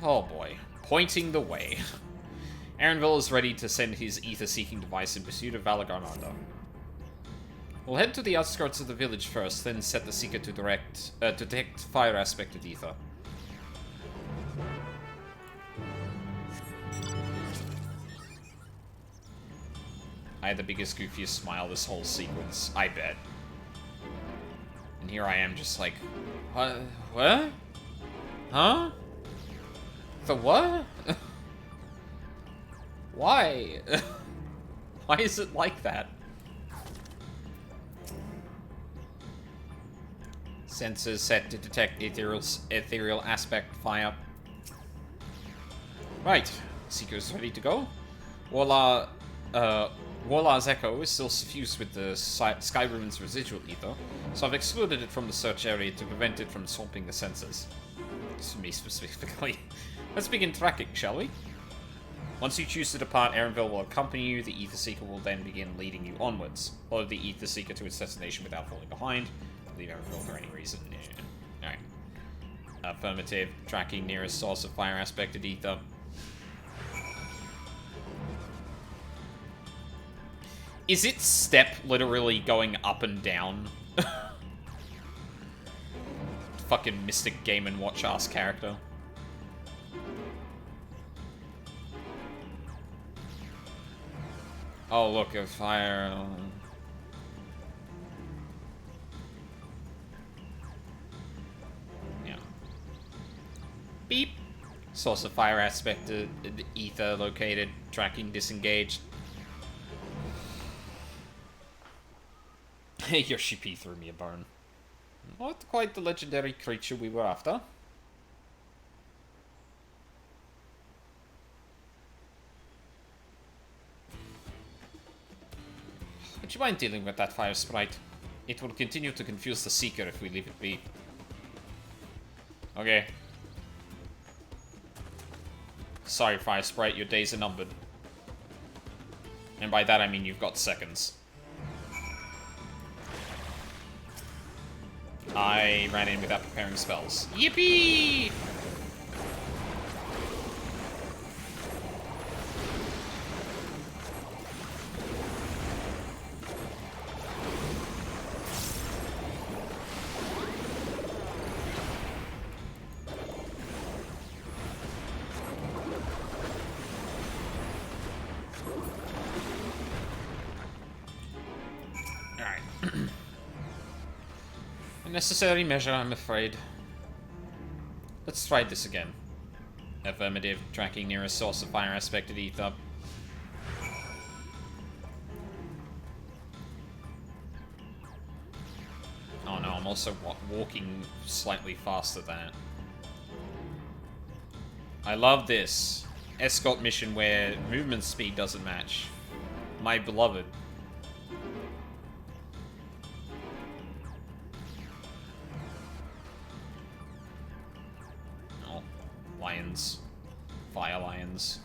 Oh boy. Pointing the way. Aaronville is ready to send his ether-seeking device in pursuit of Valigarmanda. We'll head to the outskirts of the village first, then set the Seeker to detect fire-aspected ether. I had the biggest, goofiest smile this whole sequence, I bet. And here I am just like, what? Huh? The what? Why? Why is it like that? Sensors set to detect ethereal aspect fire. Right, Seeker's ready to go. Warlar's echo is still suffused with the Skyruin's residual ether, so I've excluded it from the search area to prevent it from swamping the sensors. This is me specifically. Let's begin tracking, shall we? Once you choose to depart, Aaronville will accompany you. The Ether Seeker will then begin leading you onwards. Follow the Ether Seeker to its destination without falling behind. Leave Aaronville for any reason. Yeah. Alright. Affirmative. Tracking nearest source of fire aspected ether. Is its step literally going up and down? Fucking Mystic Game & Watch ass character. Oh, look, a fire. Yeah. Beep. Source of fire aspect, ether located, tracking disengaged. Yoshi P threw me a bone. Not quite the legendary creature we were after. Would you mind dealing with that fire sprite? It will continue to confuse the Seeker if we leave it be. Okay. Sorry, fire sprite, your days are numbered. And by that I mean you've got seconds. I ran in without preparing spells. Yippee! Necessary measure, I'm afraid. Let's try this again. Affirmative. Tracking nearest source of fire aspected ether. Oh no, I'm also walking slightly faster than it. I love this. Escort mission where movement speed doesn't match. My beloved. Oh, lions. Fire lions.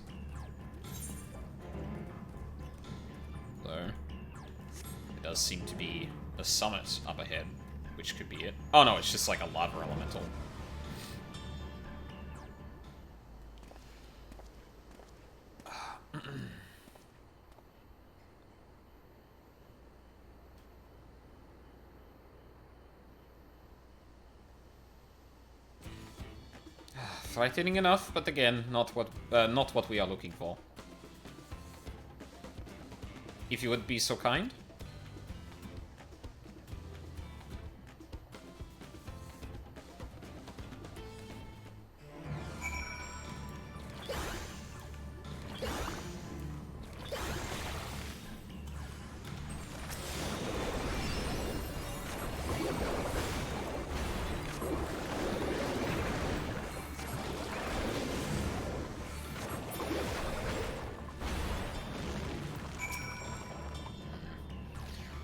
Though, it does seem to be a summit up ahead, which could be it. Oh no, it's just like a lava elemental. Frightening enough, but again, not what we are looking for. If you would be so kind.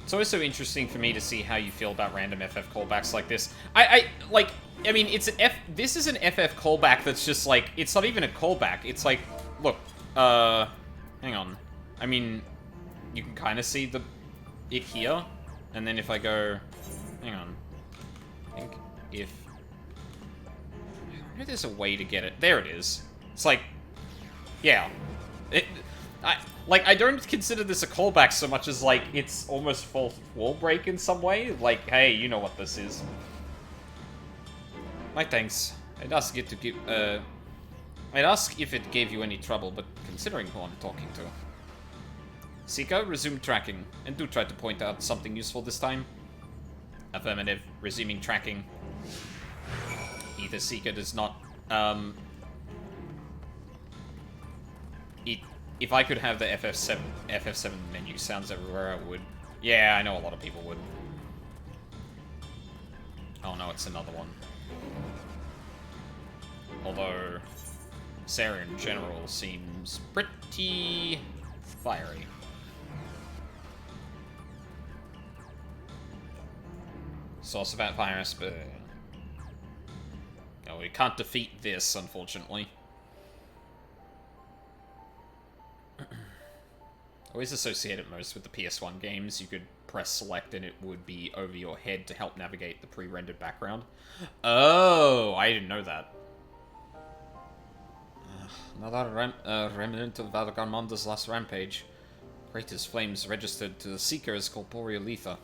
It's always so interesting for me to see how you feel about random FF callbacks like this. I mean, this is an FF callback that's just like, it's not even a callback. It's like, look, hang on. I mean, you can kind of see it here. And then if I go, hang on. I think if, I know there's a way to get it. There it is. It's like, yeah. I don't consider this a callback so much as, like, it's almost fourth wall break in some way. Like, hey, you know what this is. My thanks. I'd ask if it gave you any trouble, but considering who I'm talking to. Seeker, resume tracking, and do try to point out something useful this time. Affirmative. Resuming tracking. Either Seeker does not, If I could have the FF7 menu sounds everywhere, I would. Yeah, I know a lot of people would. Oh no, it's another one. Although, Sarah in general seems pretty fiery. Source about fire aspect. Oh, we can't defeat this, unfortunately. Always associate it most with the PS1 games. You could press select and it would be over your head to help navigate the pre-rendered background. Oh, I didn't know that. Another remnant of Valigarmanda's last rampage. Greatest flames registered to the Seeker as corporeal ether.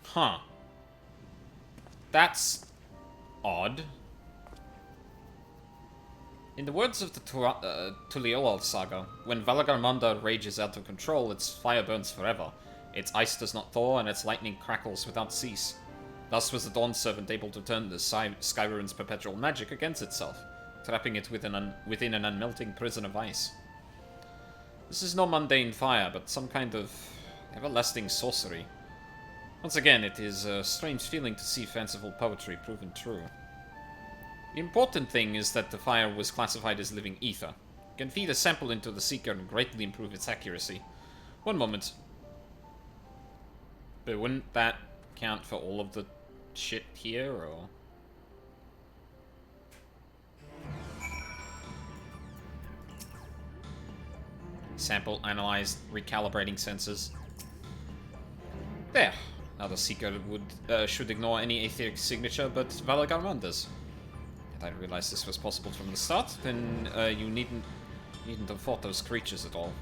Huh. That's odd. In the words of the Tuliolal saga, when Valigarmanda rages out of control, its fire burns forever. Its ice does not thaw, and its lightning crackles without cease. Thus was the Dawn Servant able to turn the Skyrune's perpetual magic against itself, trapping it within an unmelting prison of ice. This is no mundane fire, but some kind of everlasting sorcery. Once again, it is a strange feeling to see fanciful poetry proven true. The important thing is that the fire was classified as living ether. You can feed a sample into the Seeker and greatly improve its accuracy. One moment. But wouldn't that count for all of the shit here, or...? Sample analyzed, recalibrating sensors. There. Now the Seeker should ignore any aetheric signature but Valigarmanda's. Had I realized this was possible from the start, then you needn't have fought those creatures at all.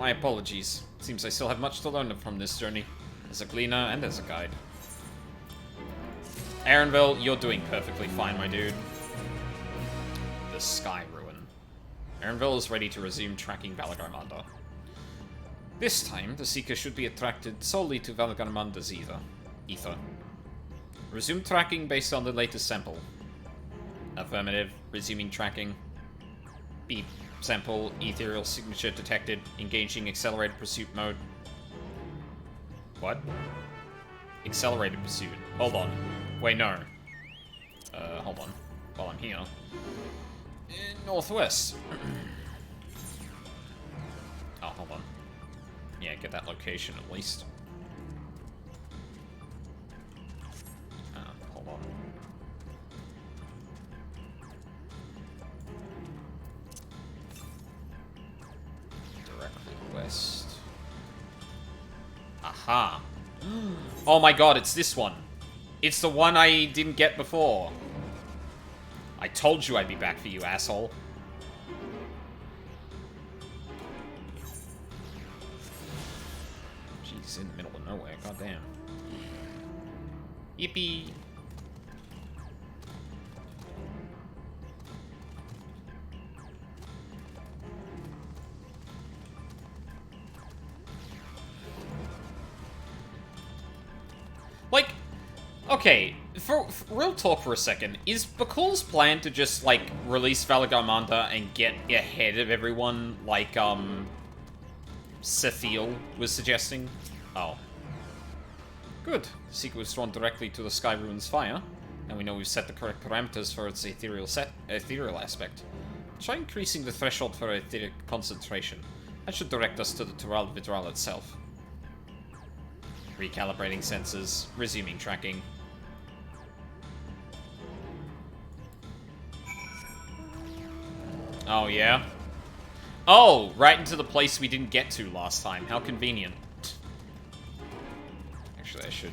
My apologies. Seems I still have much to learn from this journey, as a gleaner and as a guide. Arenville, you're doing perfectly fine, my dude. The Sky Ruin. Arenville is ready to resume tracking Valigarmanda. This time, the Seeker should be attracted solely to Valigarmanda's ether. Ether. Resume tracking based on the latest sample. Affirmative. Resuming tracking. Beep. Sample. Ethereal signature detected. Engaging accelerated pursuit mode. What? Accelerated pursuit. Hold on. Wait, no. Hold on. While I'm here. Northwest. Oh, hold on. Yeah, get that location at least. Hold on. Directly west. Aha. Oh my god, it's this one. It's the one I didn't get before. I told you I'd be back for you, asshole. Jeez, in the middle of nowhere, goddamn. Yippee. Like, okay, for real talk for a second, is Bakul's plan to just, like, release Valigarmanda and get ahead of everyone, like, Sethiel was suggesting? Oh. Good. The secret was drawn directly to the Sky Ruin's fire, and we know we've set the correct parameters for its ethereal aspect. Try increasing the threshold for etheric concentration. That should direct us to the Tural Vidral itself. Recalibrating sensors, resuming tracking. Oh, yeah? Oh, right into the place we didn't get to last time. How convenient. Actually, I should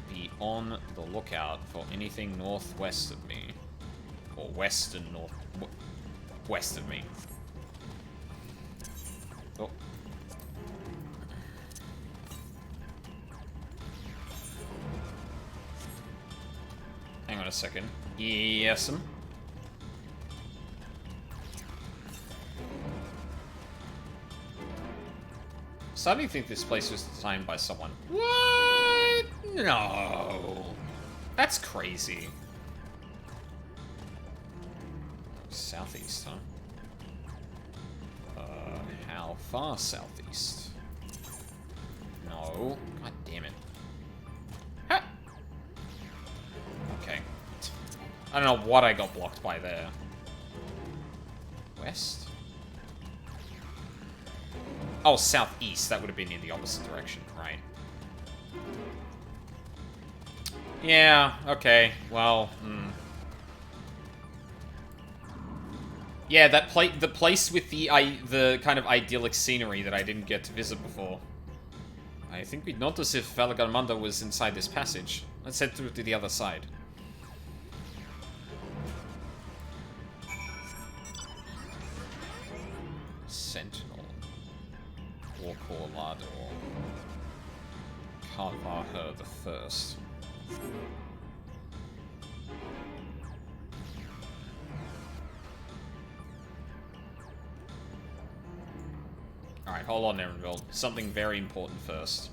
be on the lookout for anything northwest of me. Or west and west of me. Oh. Hang on a second. Yes'm. Starting to think this place was designed by someone. What? No. That's crazy. Southeast, huh? How far southeast? No. God damn it. Ha! Okay. I don't know what I got blocked by there. West? Oh, southeast. That would have been in the opposite direction, right? Yeah, okay. Well, yeah, the place with the kind of idyllic scenery that I didn't get to visit before. I think we'd notice if Valigarmanda was inside this passage. Let's head through to the other side. Sentinel. Warcore Lador. Karvaher the First. Alright, hold on, Erenville. Something very important first.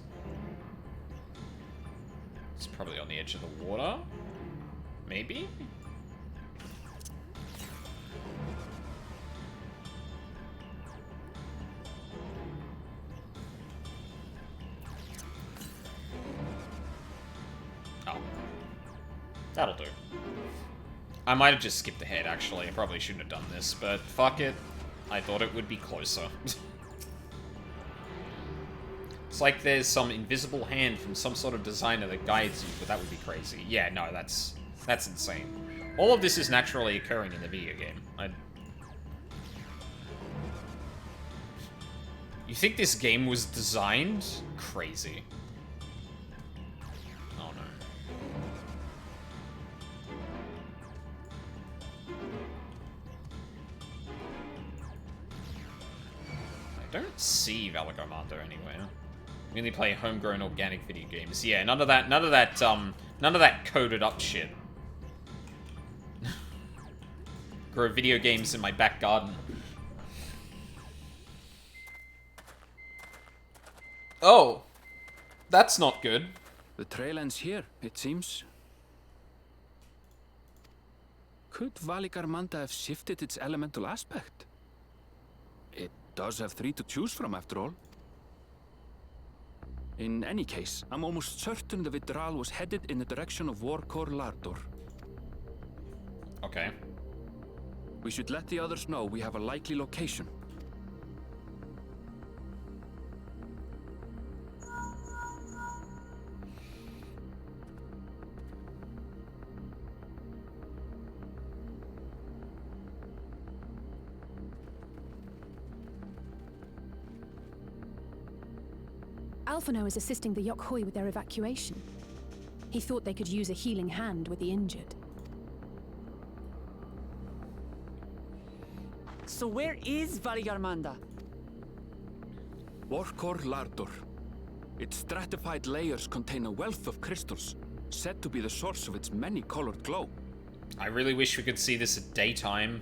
It's probably on the edge of the water? Maybe? Oh. That'll do. I might have just skipped ahead, actually. I probably shouldn't have done this, but fuck it. I thought it would be closer. It's like there's some invisible hand from some sort of designer that guides you, but that would be crazy. Yeah, no, that's insane. All of this is naturally occurring in the video game. You think this game was designed? Crazy. Oh no. I don't see Valigarmanda anywhere. We only play homegrown organic video games. Yeah, none of that coded up shit. Grow video games in my back garden. Oh! That's not good. The trail ends here, it seems. Could Valigarmanda have shifted its elemental aspect? It does have 3 to choose from, after all. In any case, I'm almost certain the Vidral was headed in the direction of Warkor Lardor. Okay. We should let the others know we have a likely location. Alphino is assisting the Yokhoi with their evacuation. He thought they could use a healing hand with the injured. So where is Valigarmanda? Warkor Lardor. Its stratified layers contain a wealth of crystals, said to be the source of its many-colored glow. I really wish we could see this at daytime.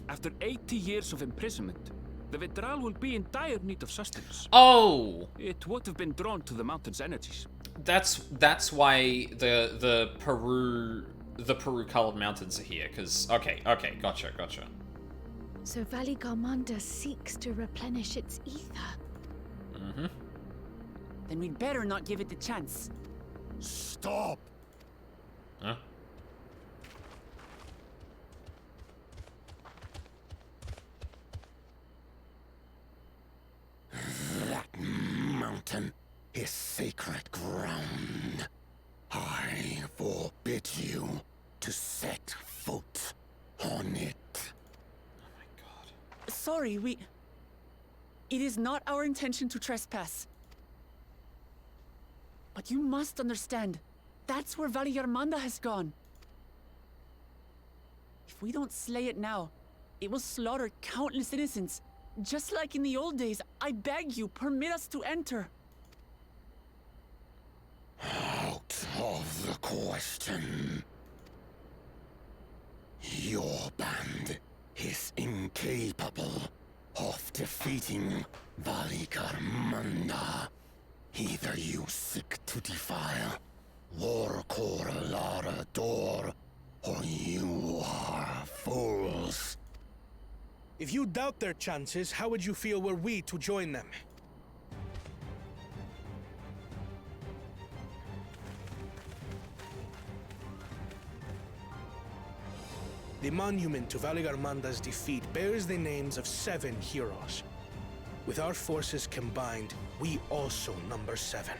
After 80 years of imprisonment, the Vidral will be in dire need of sustenance. Oh! It would have been drawn to the mountain's energies. That's why the Peru colored mountains are here, because okay, gotcha. So Valigarmanda seeks to replenish its ether. Mm-hmm. Then we'd better not give it the chance. Stop! Huh? That mountain is sacred ground. I forbid you to set foot on it. Sorry, It is not our intention to trespass. But you must understand, that's where Valigarmanda has gone. If we don't slay it now, it will slaughter countless innocents. Just like in the old days, I beg you, permit us to enter. Out of the question. Your band is incapable of defeating Valigarmanda. Either you seek to defile Warkor Lardor, or you are fools. If you doubt their chances, how would you feel were we to join them? The monument to Valigarmanda's defeat bears the names of 7 heroes. With our forces combined, we also number 7.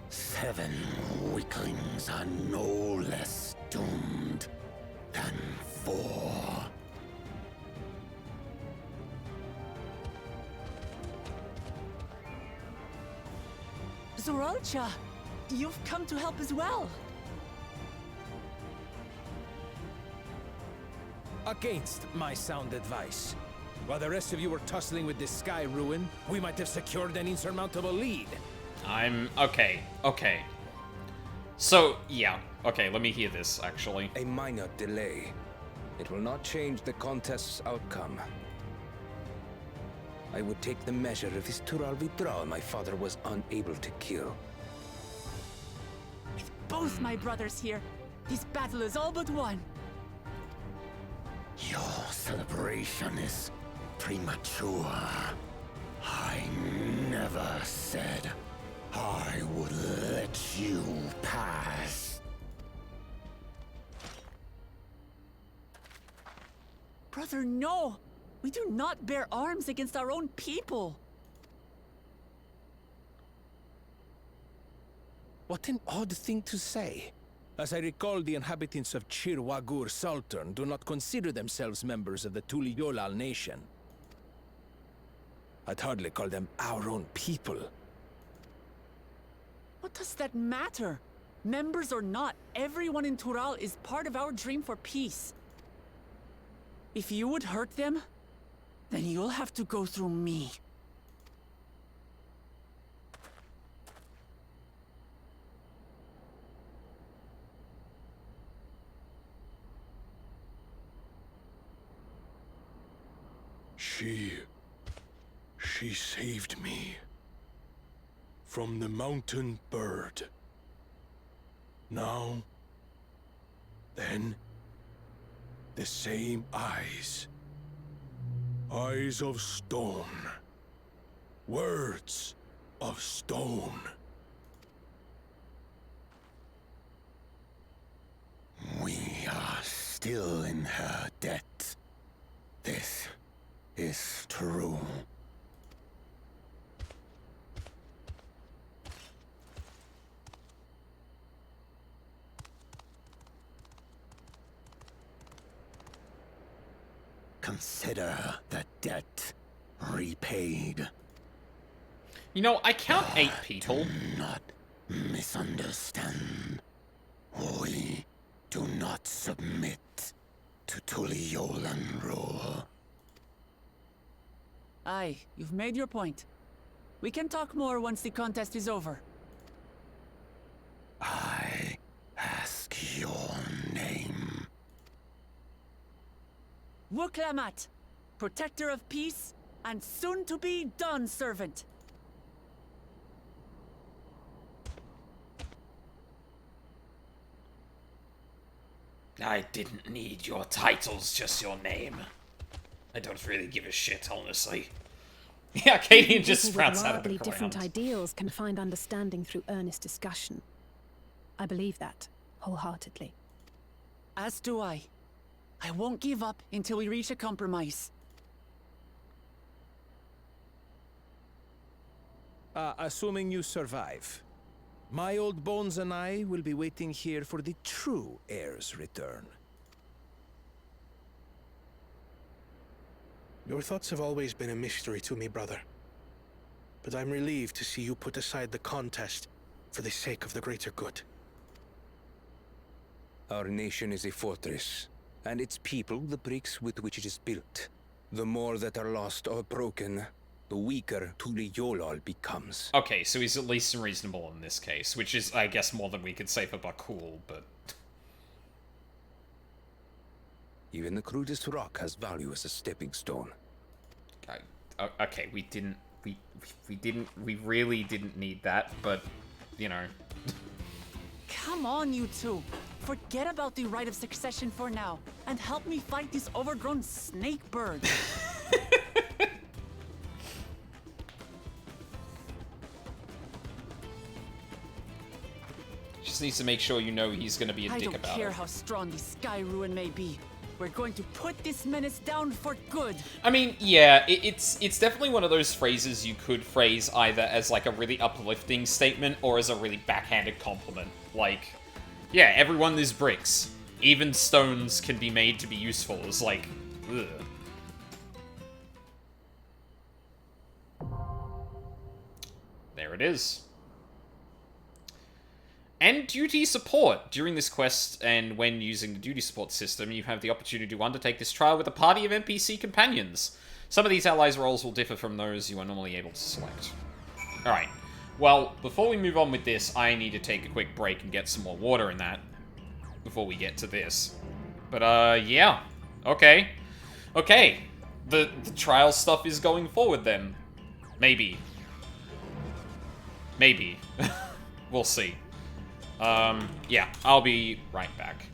Seven weaklings are no less doomed than 4. Zoralcha, you've come to help as well. Against my sound advice. While the rest of you were tussling with this sky ruin, we might have secured an insurmountable lead. Okay. So, yeah. Okay, let me hear this, actually. A minor delay. It will not change the contest's outcome. I would take the measure of this Tural Vidral my father was unable to kill. With both my brothers here, this battle is all but won. Your celebration is premature. I never said I would let you pass. Brother, no! We do not bear arms against our own people. What an odd thing to say. As I recall, the inhabitants of Chirwagur Sultan do not consider themselves members of the Tuliyolal nation. I'd hardly call them our own people. What does that matter? Members or not, everyone in Tural is part of our dream for peace. If you would hurt them, then you'll have to go through me. Shh. She saved me. From the mountain bird. Now, then, the same eyes. Eyes of stone. Words of stone. We are still in her debt. This is true. Consider the debt repaid. You know, I count 8 people. Do not misunderstand. We do not submit to Tuliolan rule. Aye, you've made your point. We can talk more once the contest is over. I ask your name. Wuklamat, protector of peace, and soon-to-be Dawn servant. I didn't need your titles, just your name. I don't really give a shit, honestly. Yeah, Cadian just People sprouts with out of the wildly different ground. ideals can find understanding through earnest discussion. I believe that, wholeheartedly. As do I. I won't give up until we reach a compromise. Assuming you survive, my old bones and I will be waiting here for the true heir's return. Your thoughts have always been a mystery to me, brother. But I'm relieved to see you put aside the contest for the sake of the greater good. Our nation is a fortress, and its people the bricks with which it is built. The more that are lost or broken, the weaker Tuliyolal becomes. Okay, so he's at least reasonable in this case, which is, I guess, more than we could say for Bakul, but... Even the crudest rock has value as a stepping stone. Okay, we really didn't need that, but, you know. Come on, you two. Forget about the right of succession for now, and help me fight this overgrown snake bird. Just needs to make sure you know he's gonna be a dick about it. I don't care how strong the Sky Ruin may be. We're going to put this menace down for good. I mean, yeah, it's definitely one of those phrases you could phrase either as like a really uplifting statement or as a really backhanded compliment. Like, yeah, everyone is bricks. Even stones can be made to be useful. It's like, ugh. There it is. And duty support. During this quest, and when using the duty support system, you have the opportunity to undertake this trial with a party of NPC companions. Some of these allies' roles will differ from those you are normally able to select. Alright. Well, before we move on with this, I need to take a quick break and get some more water in that before we get to this. But, yeah. Okay. Okay. The trial stuff is going forward then. Maybe. Maybe. We'll see. Yeah, I'll be right back.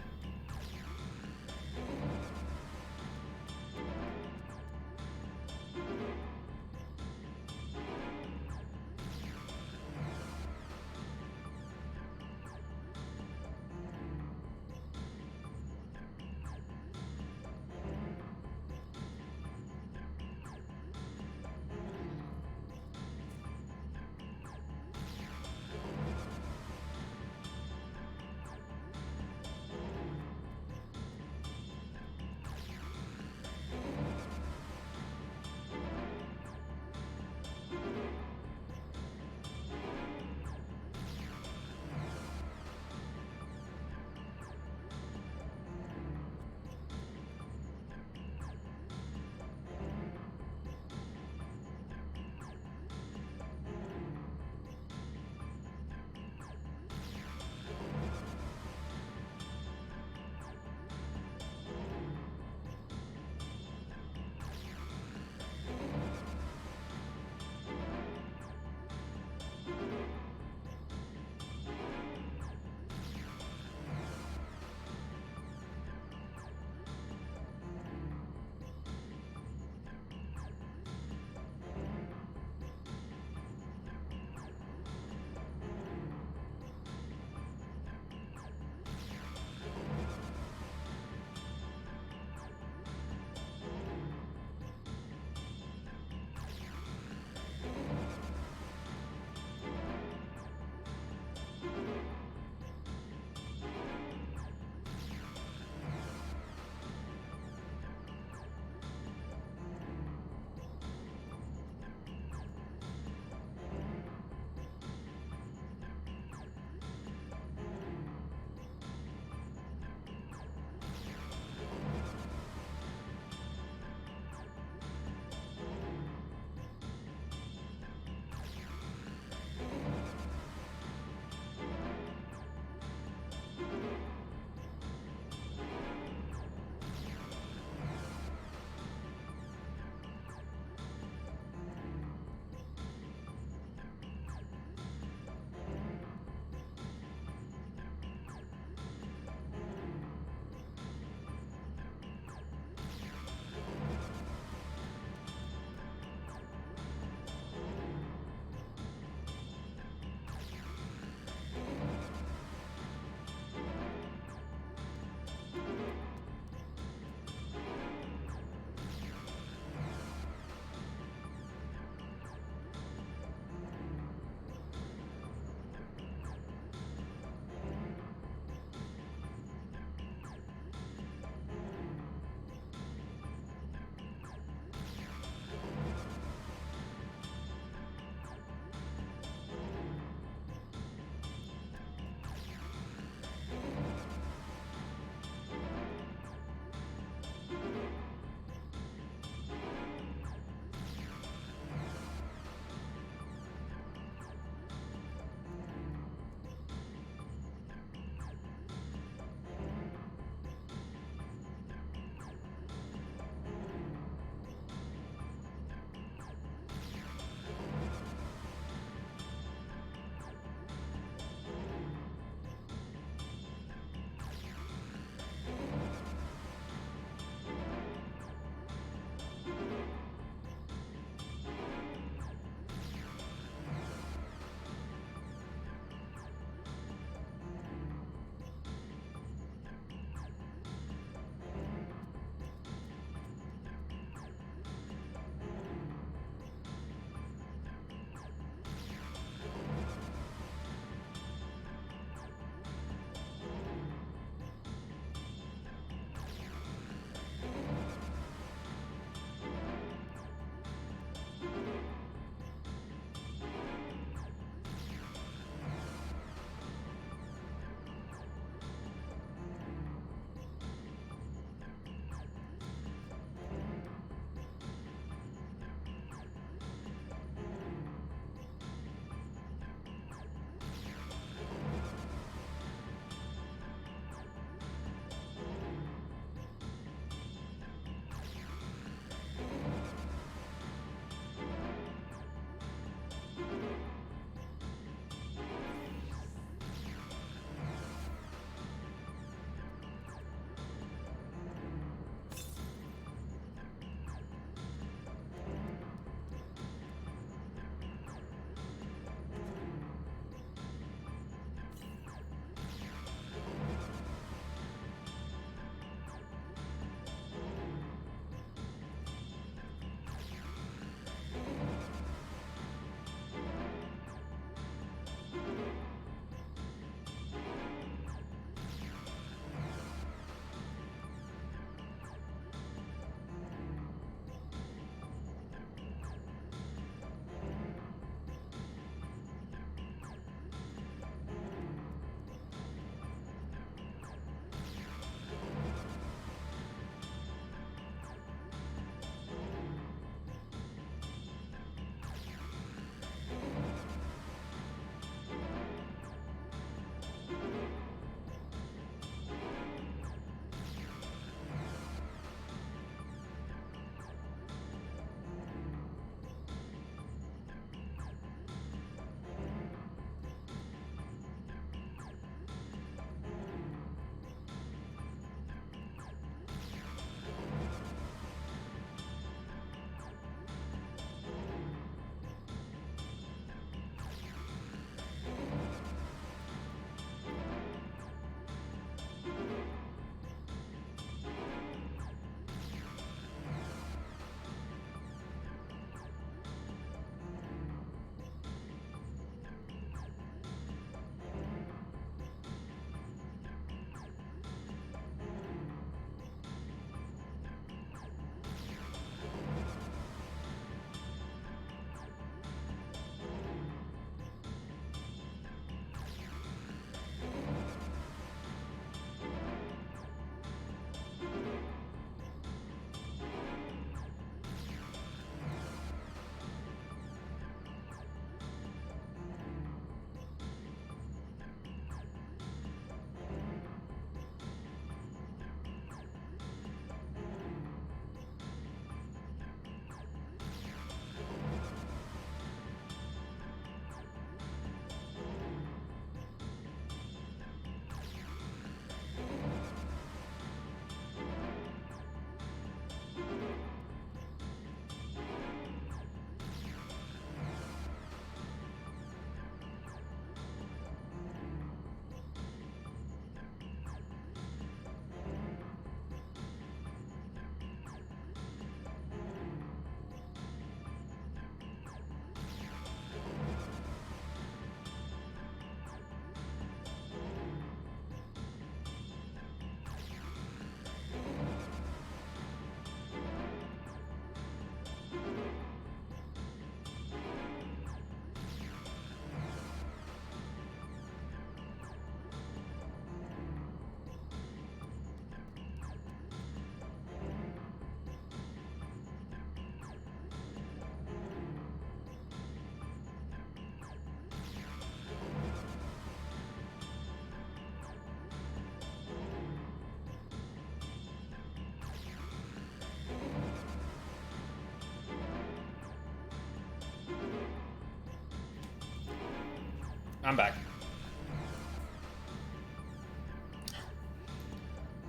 I'm back.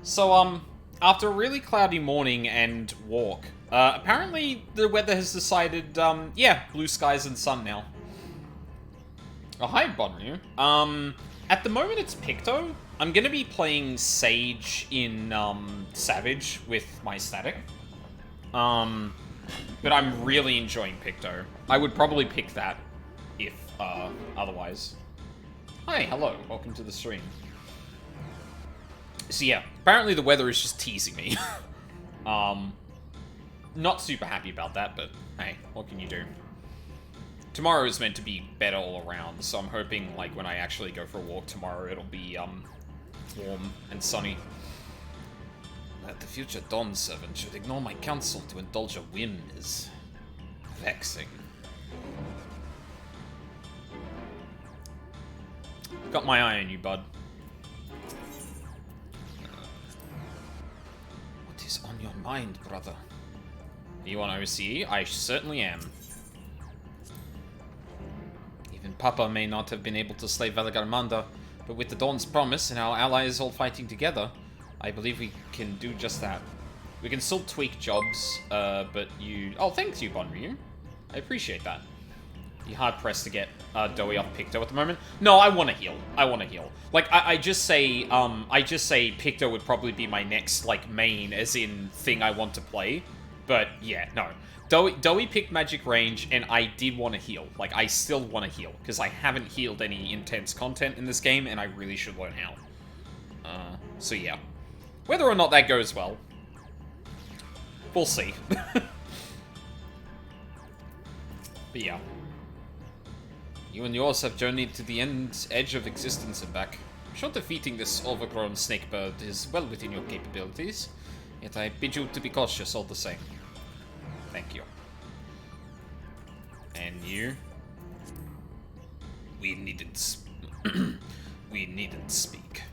So, after a really cloudy morning and walk, apparently the weather has decided, yeah, blue skies and sun now. Oh, hi, Bonru. At the moment it's Picto. I'm gonna be playing Sage in, Savage with my static. But I'm really enjoying Picto. I would probably pick that if, otherwise. Hi, hello, welcome to the stream. So yeah, apparently the weather is just teasing me. Not super happy about that, but hey, what can you do? Tomorrow is meant to be better all around, so I'm hoping, like, when I actually go for a walk tomorrow, it'll be, warm and sunny. That the future Dawn servant should ignore my counsel to indulge a whim is vexing. Got my eye on you, bud. What is on your mind, brother? Are you on OCE? I certainly am. Even Papa may not have been able to slay Valigarmanda, but with the Dawn's promise and our allies all fighting together, I believe we can do just that. We can still tweak jobs, but you... Oh, thanks you, Bonryu. I appreciate that. You're hard-pressed to get Doey off Picto at the moment. No, I want to heal. I want to heal. Like, I just say Picto would probably be my next, like, main, as in, thing I want to play. But, yeah, no. Doey picked Magic Range, and I did want to heal. Like, I still want to heal, because I haven't healed any intense content in this game, and I really should learn how. So yeah. Whether or not that goes well, we'll see. But yeah. You and yours have journeyed to the edge of existence and back. I'm sure defeating this overgrown snakebird is well within your capabilities, yet I bid you to be cautious all the same. Thank you. And you? We needn't speak.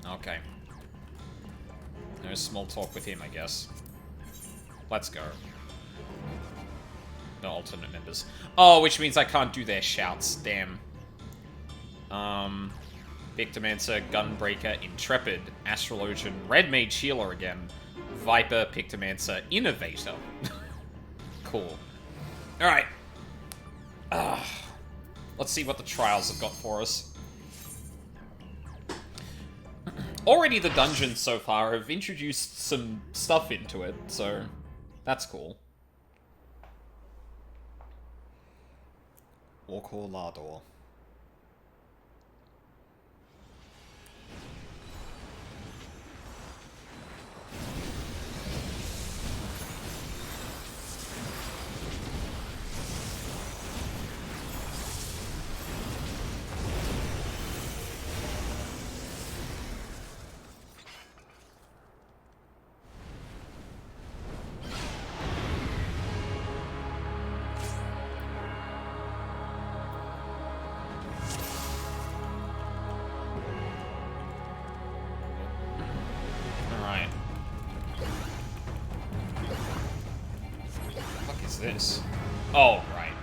Okay. No small talk with him, I guess. Let's go. No alternate members. Oh, which means I can't do their shouts. Damn. Pictomancer, Gunbreaker, Intrepid, Astrologian, Red Mage Healer again, Viper, Pictomancer, Innovator. Cool. Alright. Let's see what the trials have got for us. Already the dungeons so far have introduced some stuff into it, so that's cool. Orko Lador. This? Oh, right.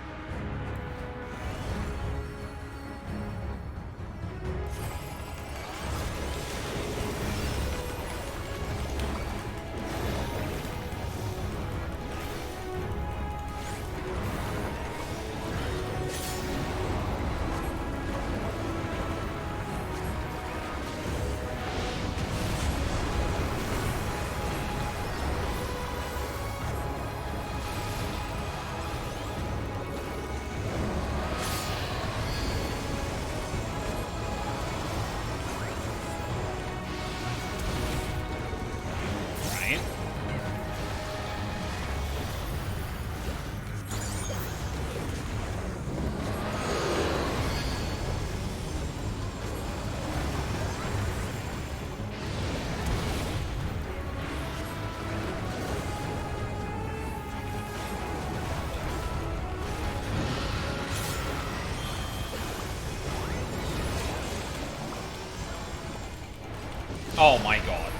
Oh my god.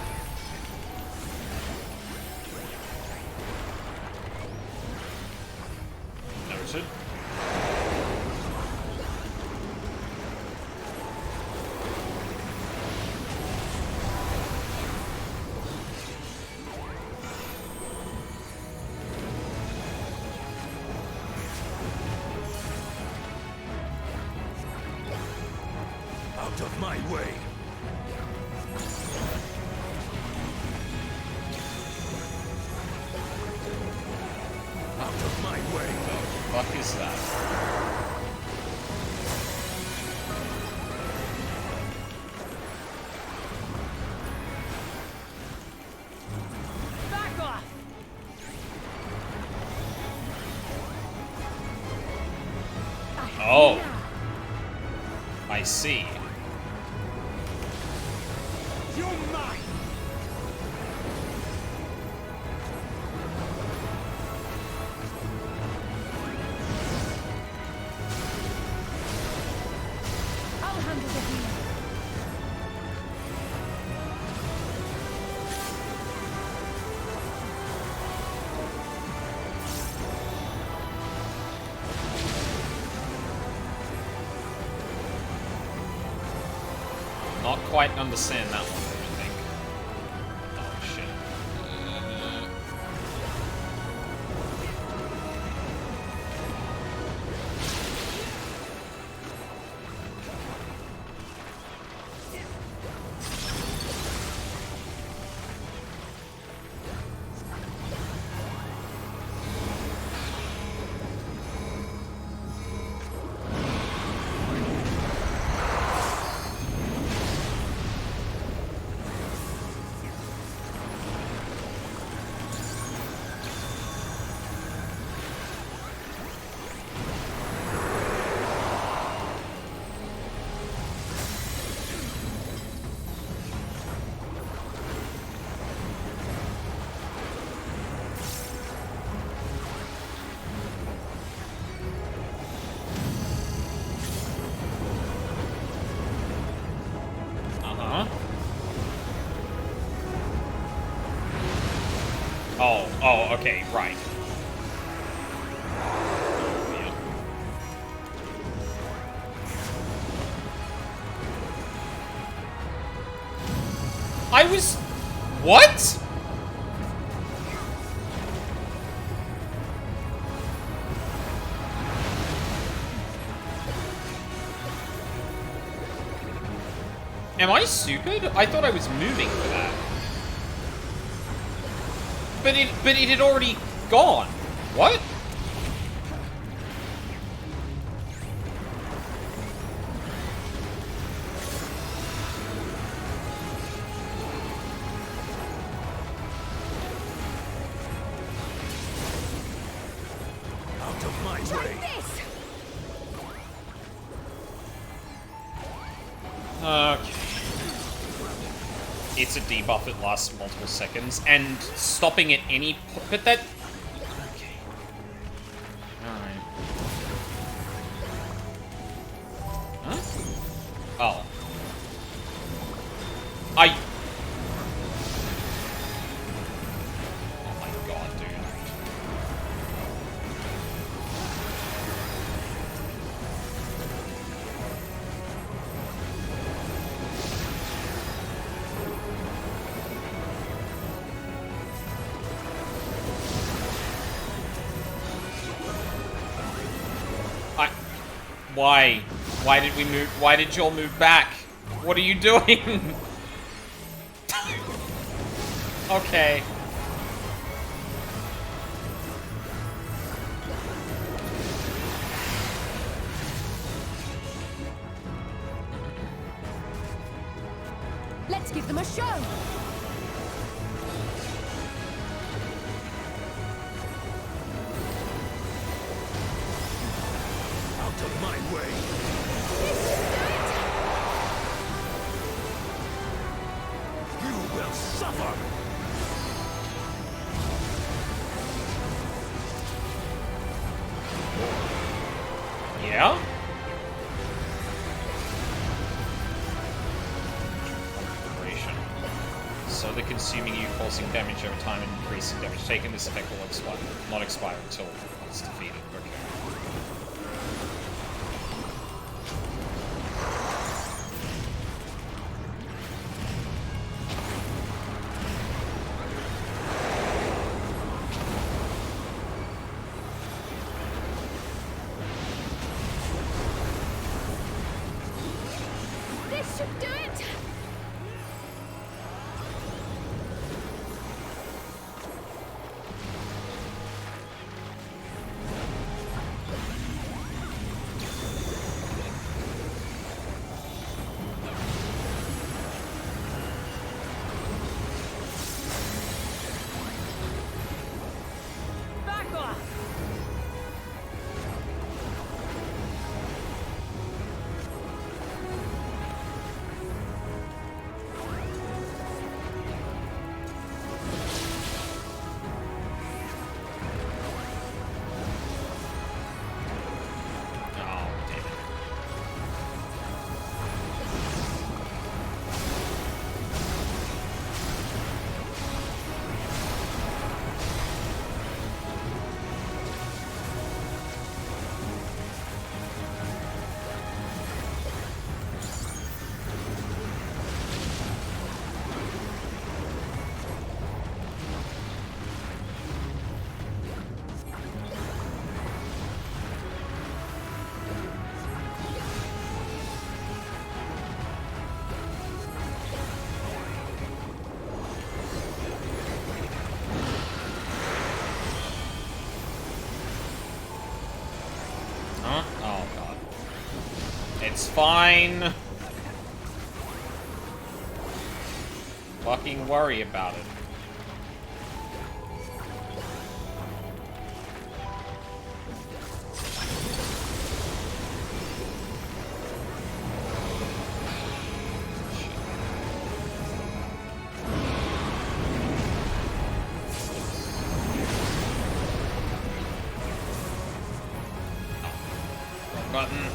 Noted. Out of my way! Out of my way! What the fuck is that? Back off! Oh. I see. You're mine! I'll handle the healing. Not quite understand that one, I think. Oh shit. Oh, okay, right. Yeah. I was... What? Am I stupid? I thought I was moving for that. But it had already gone. What? Out of my way! Okay. It's a debuff, it lasts multiple seconds, and stopping at any but that... Okay. Alright. Huh? Oh. Oh my god, dude. Why? Why did we move? Why did y'all move back? What are you doing? Okay. Let's give them a show. Out of my way! You will suffer! Yeah? So they're consuming you, causing damage over time and increasing damage taken. This effect will not expire until it's defeated. Okay. This should do it! Back off! Oh, damn it. Huh? Oh, God. It's fine. Fucking worry about it. Button.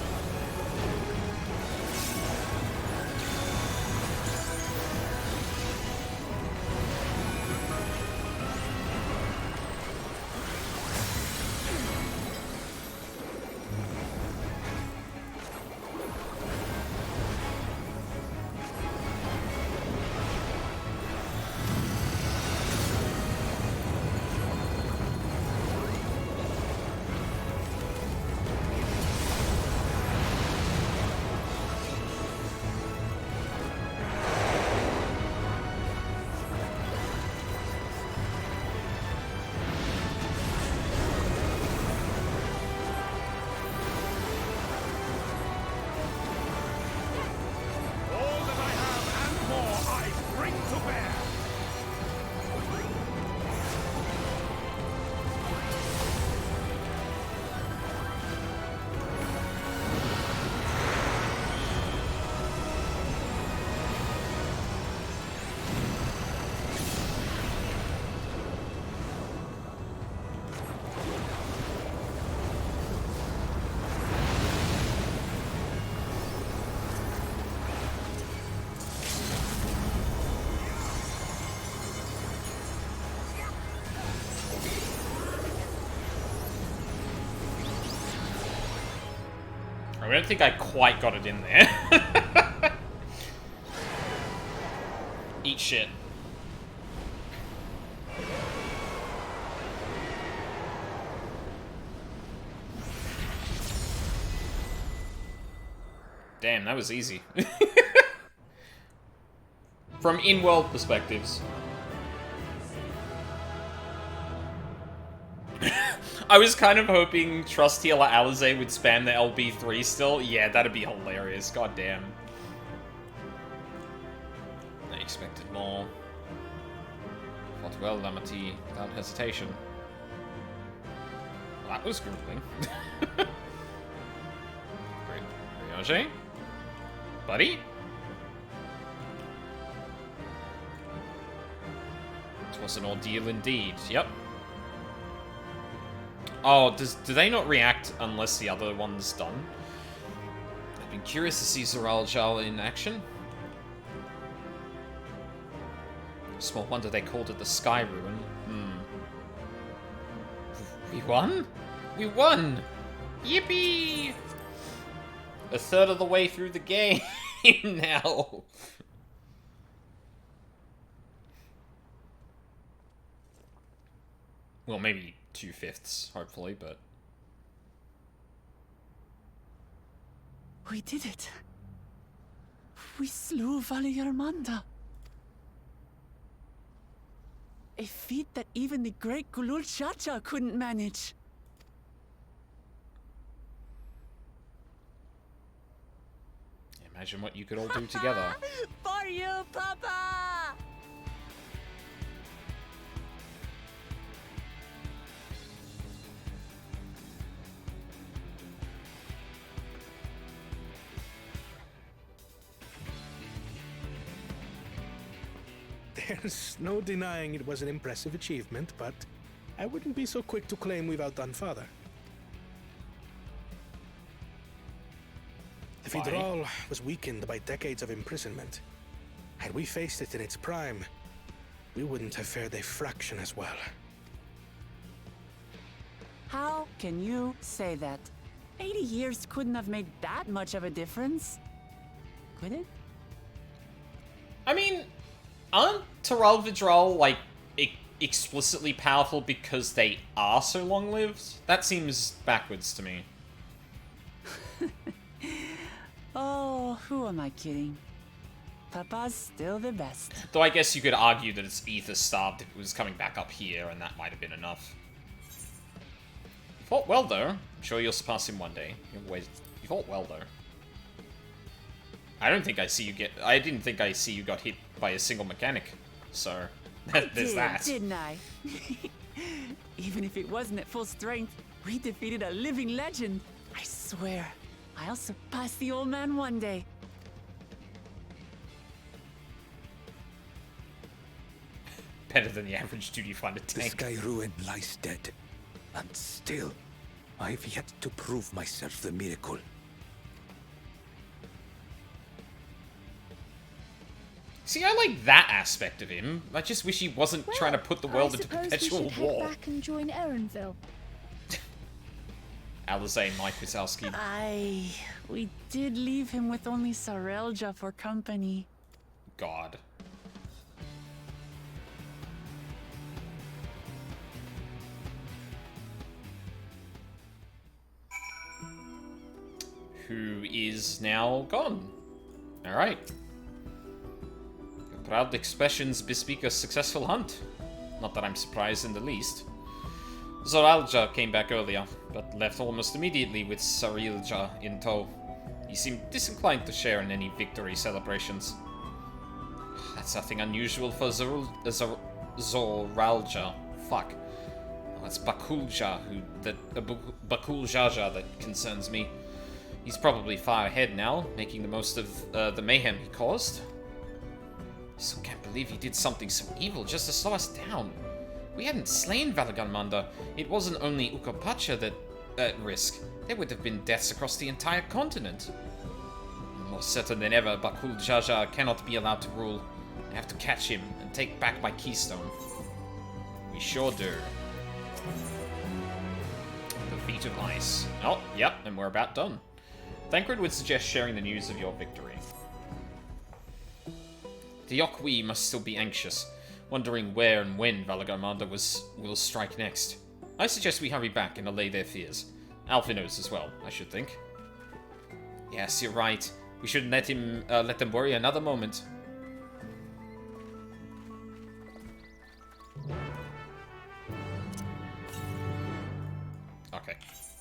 All that I have and more I bring to bear. I don't think I quite got it in there. Eat shit. Damn, that was easy. From in-world perspectives. I was kind of hoping Trust Healer Alize would spam the LB3 still. Yeah, that'd be hilarious. God damn. I expected more. Fought well, Lamati, without hesitation. Well, that was grueling. Great. Riage? Buddy? It was an ordeal indeed. Yep. Oh, do they not react unless the other one's done? I've been curious to see Zoraljal in action. Small wonder they called it the Sky Ruin. We won? We won! Yippee! A third of the way through the game now. Well, maybe 2/5, hopefully, but... We did it. We slew Valigarmanda. A feat that even the great Gulul Chacha couldn't manage. Imagine what you could all do together. For you, Papa! There's no denying it was an impressive achievement, but I wouldn't be so quick to claim we've outdone Father. The Federal was weakened by decades of imprisonment. Had we faced it in its prime, we wouldn't have fared a fraction as well. How can you say that? 80 years couldn't have made that much of a difference. Could it? I mean, aren't Tural Vidral, like, explicitly powerful because they are so long-lived? That seems backwards to me. Oh, who am I kidding? Papa's still the best. Though I guess you could argue that it's ether-starved if it was coming back up here, and that might have been enough. You fought well, though. I'm sure you'll surpass him one day. You fought well, though. I didn't think I see you got hit by a single mechanic. So, there's that. Didn't I? Even if it wasn't at full strength, we defeated a living legend. I swear, I'll surpass the old man one day. Better than the average duty finder tank. The Sky Ruin lies dead. And still, I've yet to prove myself the miracle. See, I like that aspect of him. I just wish he wasn't trying to put the world into perpetual we should war. head back and join Erenville. Alizé Mike Wazowski. We did leave him with only Sarelja for company. God. Who is now gone. Alright. Your proud expressions bespeak a successful hunt. Not that I'm surprised in the least. Zoralja came back earlier, but left almost immediately with Sarilja in tow. He seemed disinclined to share in any victory celebrations. That's nothing unusual for Zoralja. Fuck. Oh, it's Bakulja Bakuljaja that concerns me. He's probably far ahead now, making the most of the mayhem he caused. I still can't believe he did something so evil just to slow us down. We hadn't slain Valigarmanda. It wasn't only Ukapacha that at risk. There would have been deaths across the entire continent. More certain than ever, Bakul Jaja cannot be allowed to rule. I have to catch him and take back my keystone. We sure do. The feet of ice. Oh, yep, and we're about done. Thancred would suggest sharing the news of your victory. The Yokwi must still be anxious, wondering where and when Valigarmanda will strike next. I suggest we hurry back and allay their fears. Alpha knows as well, I should think. Yes, you're right. We shouldn't let them worry another moment. Okay,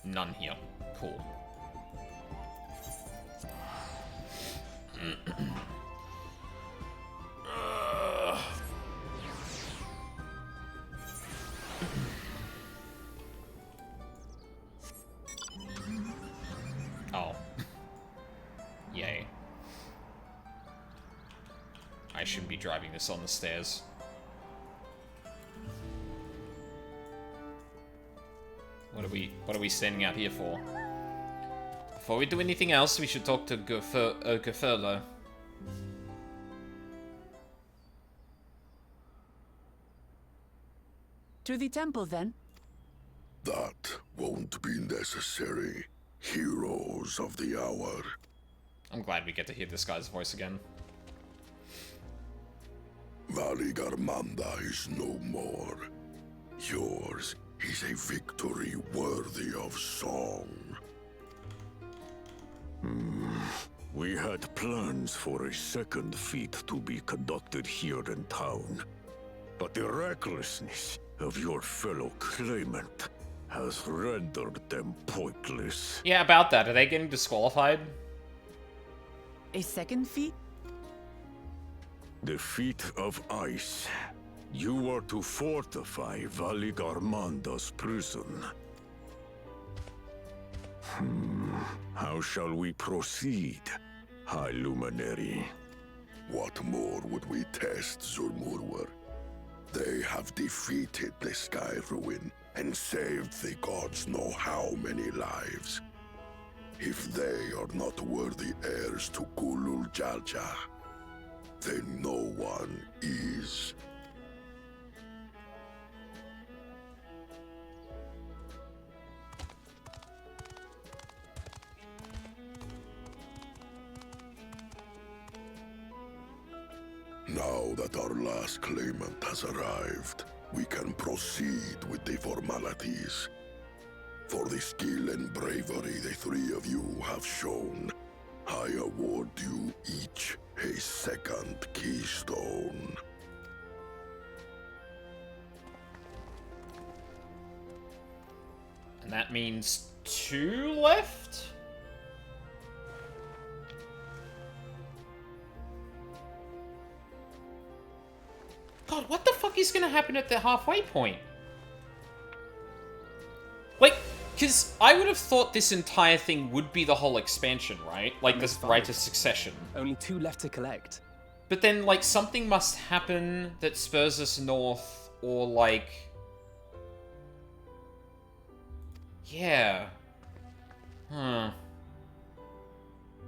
none here. Cool. Oh. Yay. I shouldn't be driving this on the stairs. What are we standing out here for? Before we do anything else, we should talk to Geferla. To the temple, then? That won't be necessary. Heroes of the hour. I'm glad we get to hear this guy's voice again. Valigarmanda is no more. Yours is a victory worthy of song. We had plans for a second feat to be conducted here in town. But the recklessness of your fellow claimant has rendered them pointless. Yeah, about that. Are they getting disqualified? A second feat? The feat of ice. You are to fortify Valigarmanda's prison. How shall we proceed, High Luminary? What more would we test, Zurmurwer? They have defeated the Sky Ruin and saved the gods know how many lives. If they are not worthy heirs to Kulul Jalja, then no one is. Now that our last claimant has arrived, we can proceed with the formalities. For the skill and bravery the three of you have shown, I award you each a second keystone. And that means 2 left? God, what the fuck is gonna happen at the halfway point? Like, because I would have thought this entire thing would be the whole expansion, right? Like, this Rite of Succession. Only 2 left to collect. But then, like, something must happen that spurs us north, or, like... Yeah.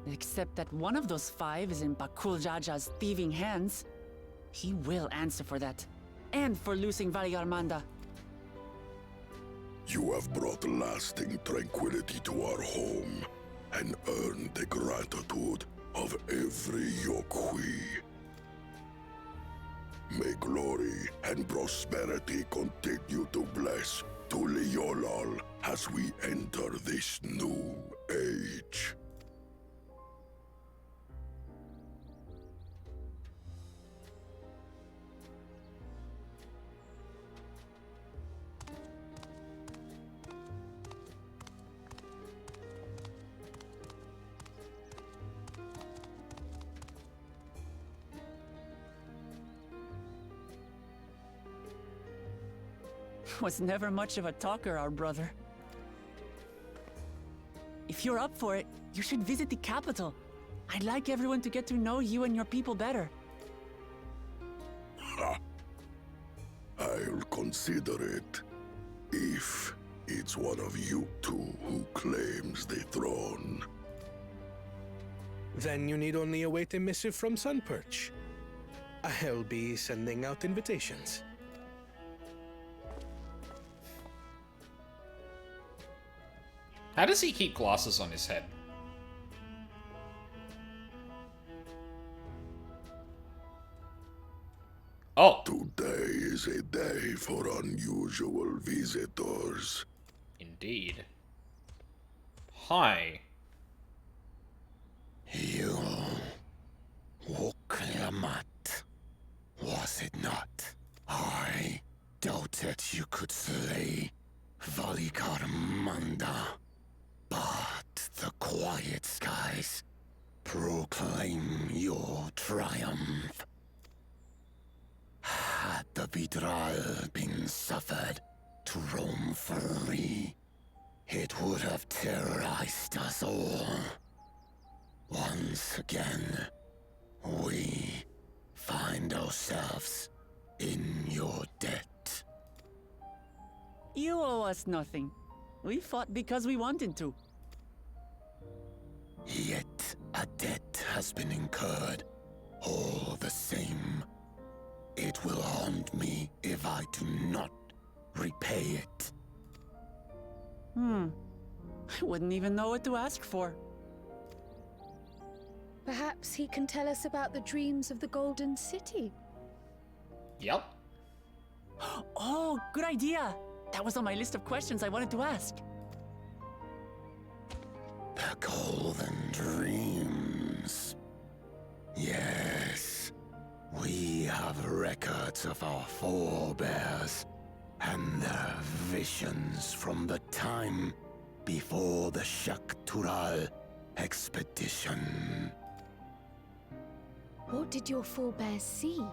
Except that one of those 5 is in Bakul Jaja's thieving hands. He will answer for that. And for losing Valigarmanda. You have brought lasting tranquility to our home and earned the gratitude of every Yokwi. May glory and prosperity continue to bless Tuliolol as we enter this new age. Was never much of a talker, our brother. If you're up for it, you should visit the capital. I'd like everyone to get to know you and your people better. Ha! I'll consider it. If it's one of you two who claims the throne. Then you need only await a missive from Sunperch. I'll be sending out invitations. How does he keep glasses on his head? Oh. Today is a day for unusual visitors. Indeed. Hi. You... Woklamat, was it not? I doubted you could slay Valigarmanda. But the quiet skies proclaim your triumph. Had the Vidral been suffered to roam free, it would have terrorized us all. Once again, we find ourselves in your debt. You owe us nothing. We fought because we wanted to. Yet a debt has been incurred. All the same, it will haunt me if I do not repay it. I wouldn't even know what to ask for. Perhaps he can tell us about the dreams of the Golden City. Yep. Oh, good idea! That was on my list of questions I wanted to ask. The Golden Dreams. have records of our forebears and their visions from the time before the Shaktural expedition. What did your forebears see?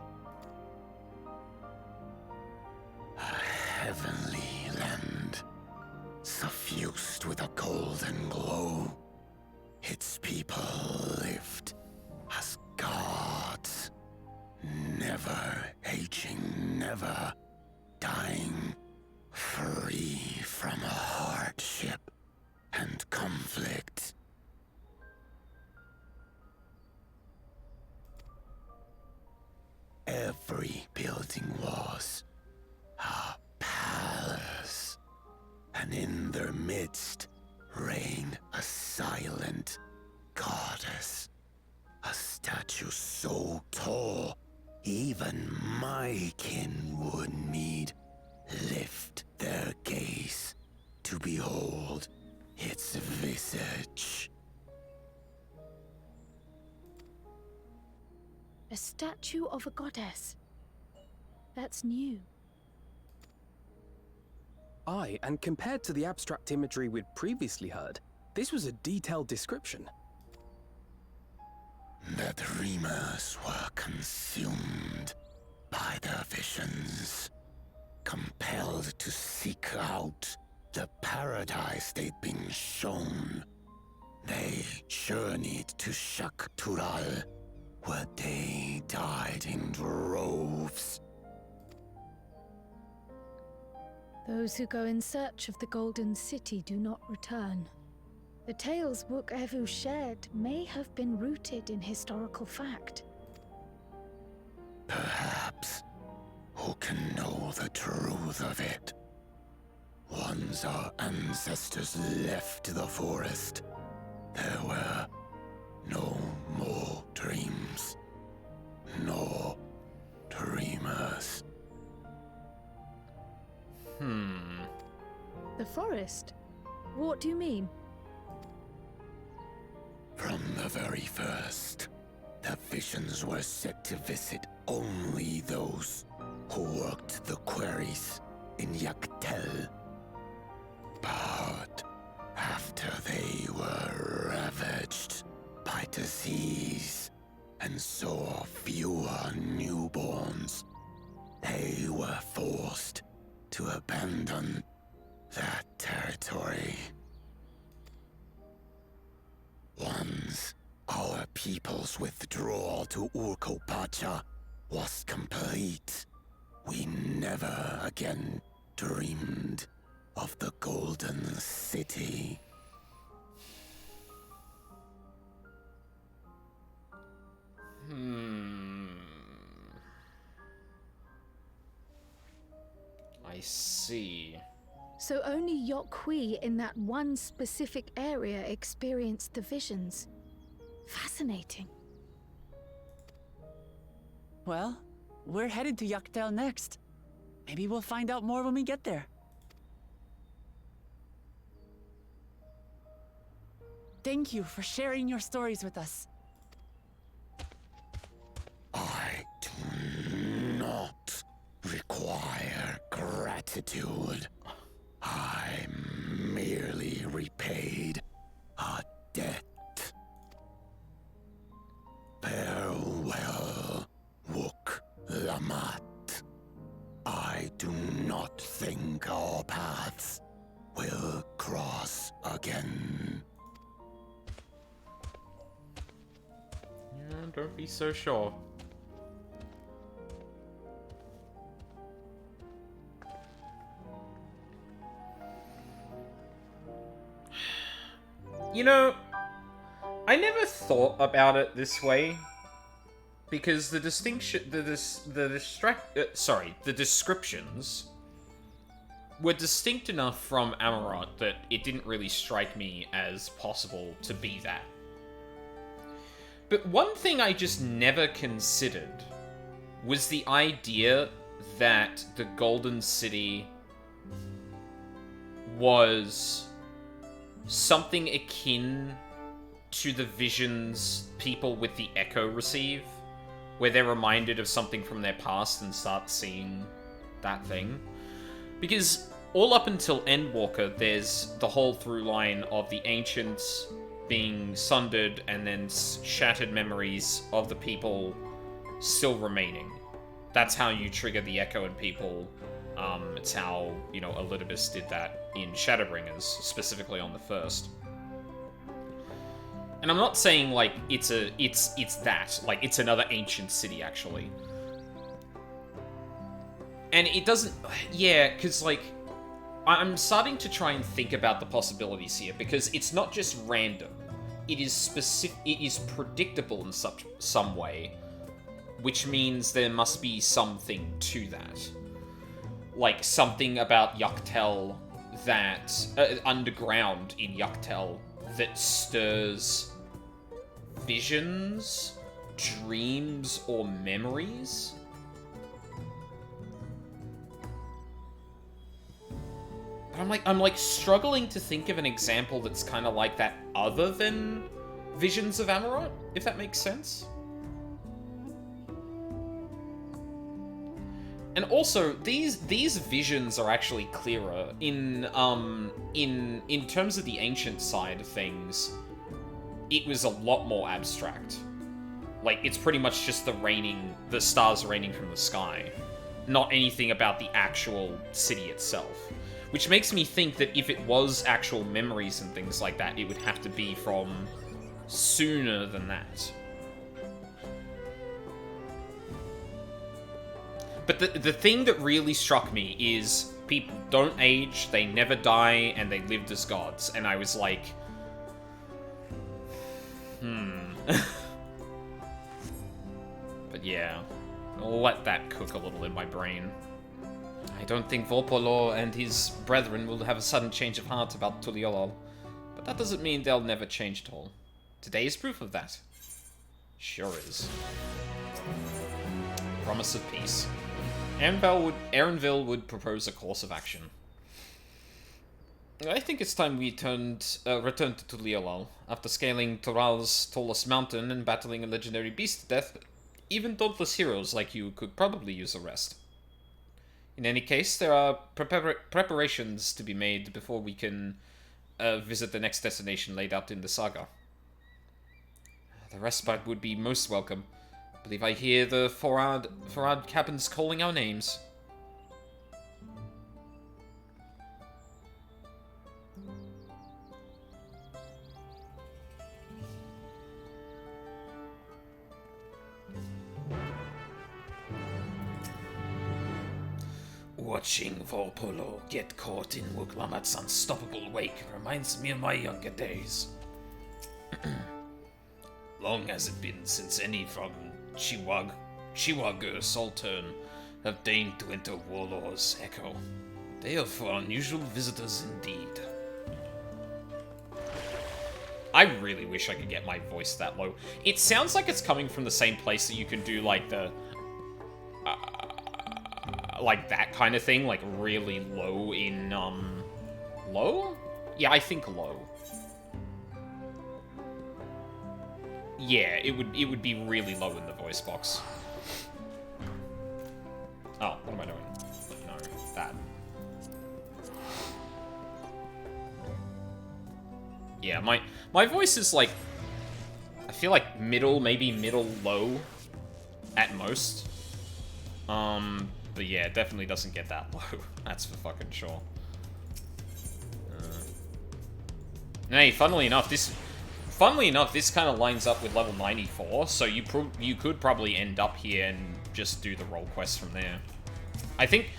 A heavenly land, suffused with a golden glow. Its people lived as gods, never aging, never dying, free from hardship and conflict. Every building was a palace, and in their midst reigned a silent goddess, a statue so tall even my kin would need lift their gaze to behold its visage. A statue of a goddess. That's new. Aye, and compared to the abstract imagery we'd previously heard, this was a detailed description. The dreamers were consumed by their visions, compelled to seek out the paradise they'd been shown. They journeyed to Shaktural, where they died in droves. Those who go in search of the Golden City do not return. The tales Book Evu shared may have been rooted in historical fact. Perhaps. Who can know the truth of it? Once our ancestors left the forest, there were no more dreams, no dreamers. The forest? What do you mean? From the very first, the visions were set to visit only those who worked the quarries in Yaktel. But after they were ravaged by disease and saw fewer newborns, they were forced to abandon that territory. Once our people's withdrawal to Urkopacha was complete, we never again dreamed of the Golden City. I see. So only Yokhui in that one specific area experienced the visions. Fascinating. Well, we're headed to Yaktel next. Maybe we'll find out more when we get there. Thank you for sharing your stories with us. I do not require gratitude. I merely repaid a debt. Farewell, Wook Lamat. I do not think our paths will cross again. Yeah, don't be so sure. You know, I never thought about it this way, because the descriptions were distinct enough from Amarant that it didn't really strike me as possible to be that. But one thing I just never considered was the idea that the Golden City was something akin to the visions people with the Echo receive. where they're reminded of something from their past and start seeing that thing. Because all up until Endwalker, there's the whole through line of the Ancients being sundered and then shattered memories of the people still remaining. That's how you trigger the Echo in people. It's how, you know, Elidibus did that in Shadowbringers, specifically on the first. And I'm not saying, like, it's that. Like, it's another ancient city, actually. And it doesn't... Yeah, because, like, I'm starting to try and think about the possibilities here, because it's not just random. It is specific. It is predictable in some way, which means there must be something to that. Like, something about Yuctel that... underground in Yuctel that stirs visions, dreams, or memories? But I'm like struggling to think of an example that's kind of like that other than Visions of Amarot, if that makes sense. And also, these visions are actually clearer in terms of the ancient side of things. It was a lot more abstract. Like, it's pretty much just the stars raining from the sky, not anything about the actual city itself. Which makes me think that if it was actual memories and things like that, it would have to be from sooner than that. But the thing that really struck me is people don't age, they never die, and they lived as gods. And I was like... But yeah, I'll let that cook a little in my brain. I don't think Volpolo and his brethren will have a sudden change of heart about Tuliolol. But that doesn't mean they'll never change at all. Today is proof of that. Sure is. Promise of peace. Erenville would propose a course of action. I think it's time we returned to Tuliolol. After scaling Toral's tallest mountain and battling a legendary beast to death, even dauntless heroes like you could probably use a rest. In any case, there are preparations to be made before we can visit the next destination laid out in the saga. The respite would be most welcome. I believe I hear the Farad cabins calling our names. Watching Volpolo get caught in Wuklamat's unstoppable wake reminds me of my younger days. Long has it been since any from Chiwager Sultan have deigned to enter Warlord's Echo. They are for unusual visitors indeed. I really wish I could get my voice that low. It sounds like it's coming from the same place that you can do, like, the... like that kind of thing, like really low in, low? Yeah, I think low. Yeah, it would be really low in the voice box. Oh, what am I doing? No, that. Yeah, my voice is like, I feel like middle, maybe middle-low at most. But yeah, it definitely doesn't get that low. That's for fucking sure. Hey, funnily enough, this kind of lines up with level 94, so you could probably end up here and just do the role quests from there. I think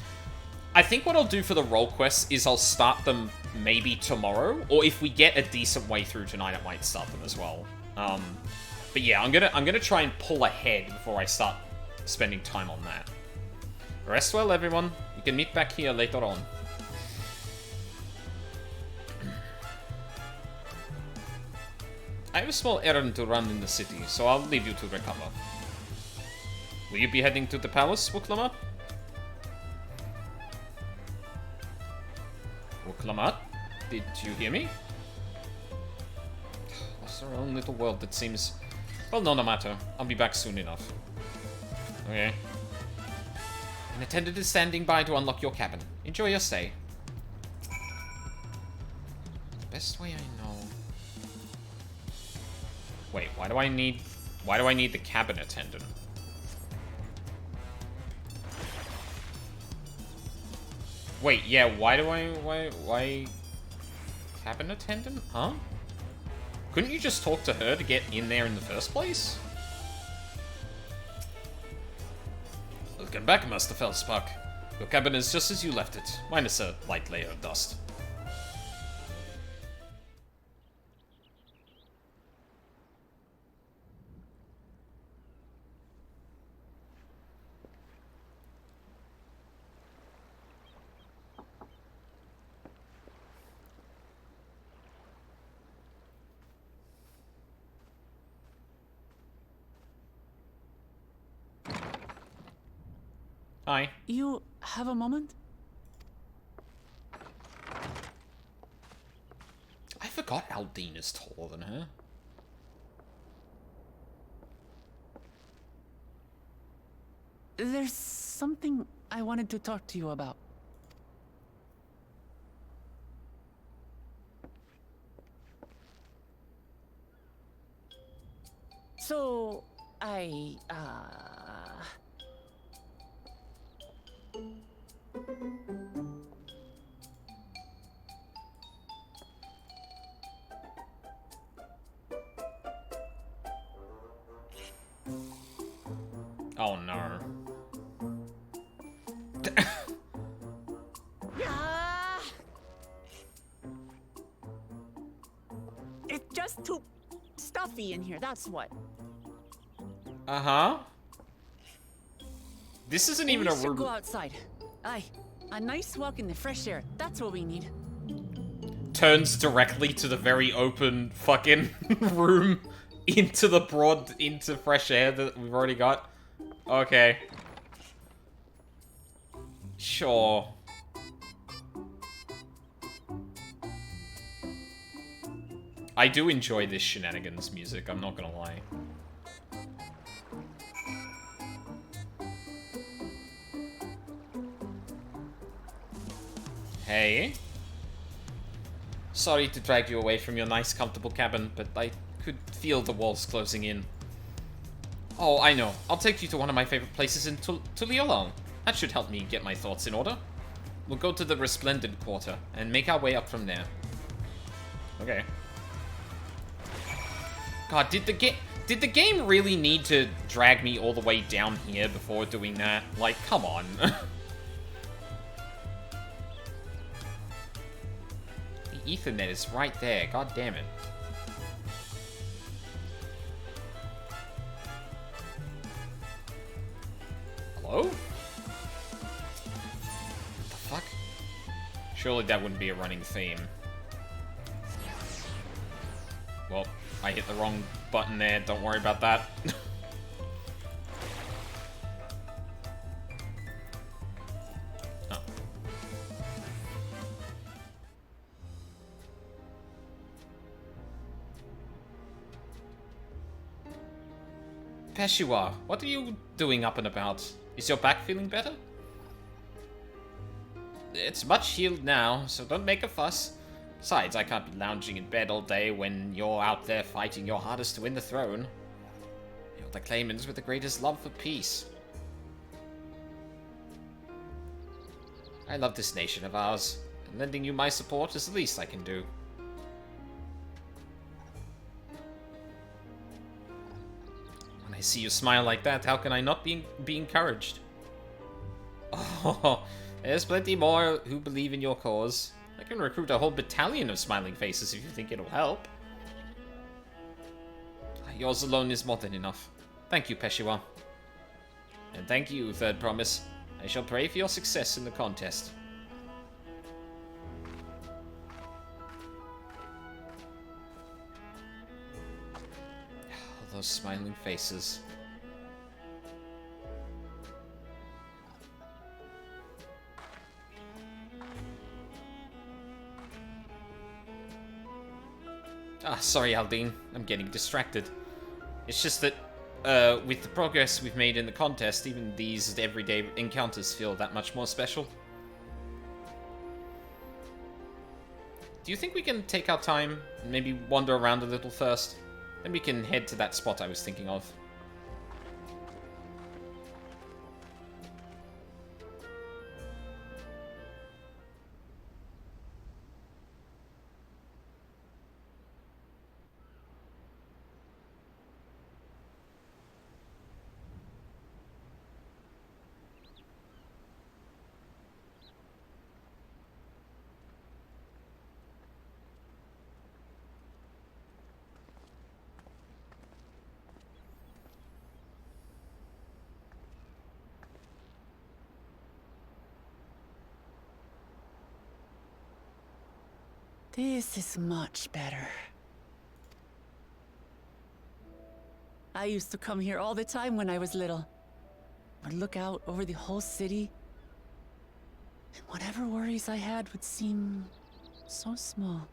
what I'll do for the role quests is I'll start them maybe tomorrow, or if we get a decent way through tonight, I might start them as well. But yeah, I'm gonna try and pull ahead before I start spending time on that. Rest well, everyone. We can meet back here later on. I have a small errand to run in the city, so I'll leave you to recover. Will you be heading to the palace, Wuklamat? Wuklamat? Did you hear me? Lost our own little world that seems... Well, no matter. I'll be back soon enough. Okay. An attendant is standing by to unlock your cabin. Enjoy your stay. Best way I know. Wait, why do I need the cabin attendant? Wait, yeah, why cabin attendant? Huh? Couldn't you just talk to her to get in there in the first place? Welcome back, Master Feldspark. Your cabin is just as you left it, minus a light layer of dust. Hi. You have a moment? I forgot Aldine is taller than her. There's something I wanted to talk to you about. So, Oh no. It's just too stuffy in here, that's what. Uh-huh. This isn't even a We should room. go outside. Aye, a nice walk in the fresh air, that's what we need. Turns directly to the very open fucking room into fresh air that we've already got. Okay. Sure. I do enjoy this shenanigans music, I'm not gonna lie. Hey. Sorry to drag you away from your nice, comfortable cabin, but I could feel the walls closing in. Oh, I know. I'll take you to one of my favorite places in Tuliolong. That should help me get my thoughts in order. We'll go to the Resplendent Quarter and make our way up from there. Okay. God, did the game really need to drag me all the way down here before doing that? Like, come on. The Ethernet is right there. God damn it. Hello? What the fuck? Surely that wouldn't be a running theme. Well, I hit the wrong button there. Don't worry about that. Oh. Peshua, what are you doing up and about? Is your back feeling better? It's much healed now, so don't make a fuss. Besides, I can't be lounging in bed all day when you're out there fighting your hardest to win the throne. You're the claimants with the greatest love for peace. I love this nation of ours, and lending you my support is the least I can do. When I see you smile like that, how can I not be encouraged? Oh, there's plenty more who believe in your cause. I can recruit a whole battalion of smiling faces if you think it'll help. Yours alone is more than enough. Thank you, Peshua. And thank you, Third Promise. I shall pray for your success in the contest. Those smiling faces. Ah, sorry, Aldine. I'm getting distracted. It's just that with the progress we've made in the contest, even these everyday encounters feel that much more special. Do you think we can take our time and maybe wander around a little first? Then we can head to that spot I was thinking of. This is much better. I used to come here all the time when I was little. I'd look out over the whole city, and whatever worries I had would seem so small.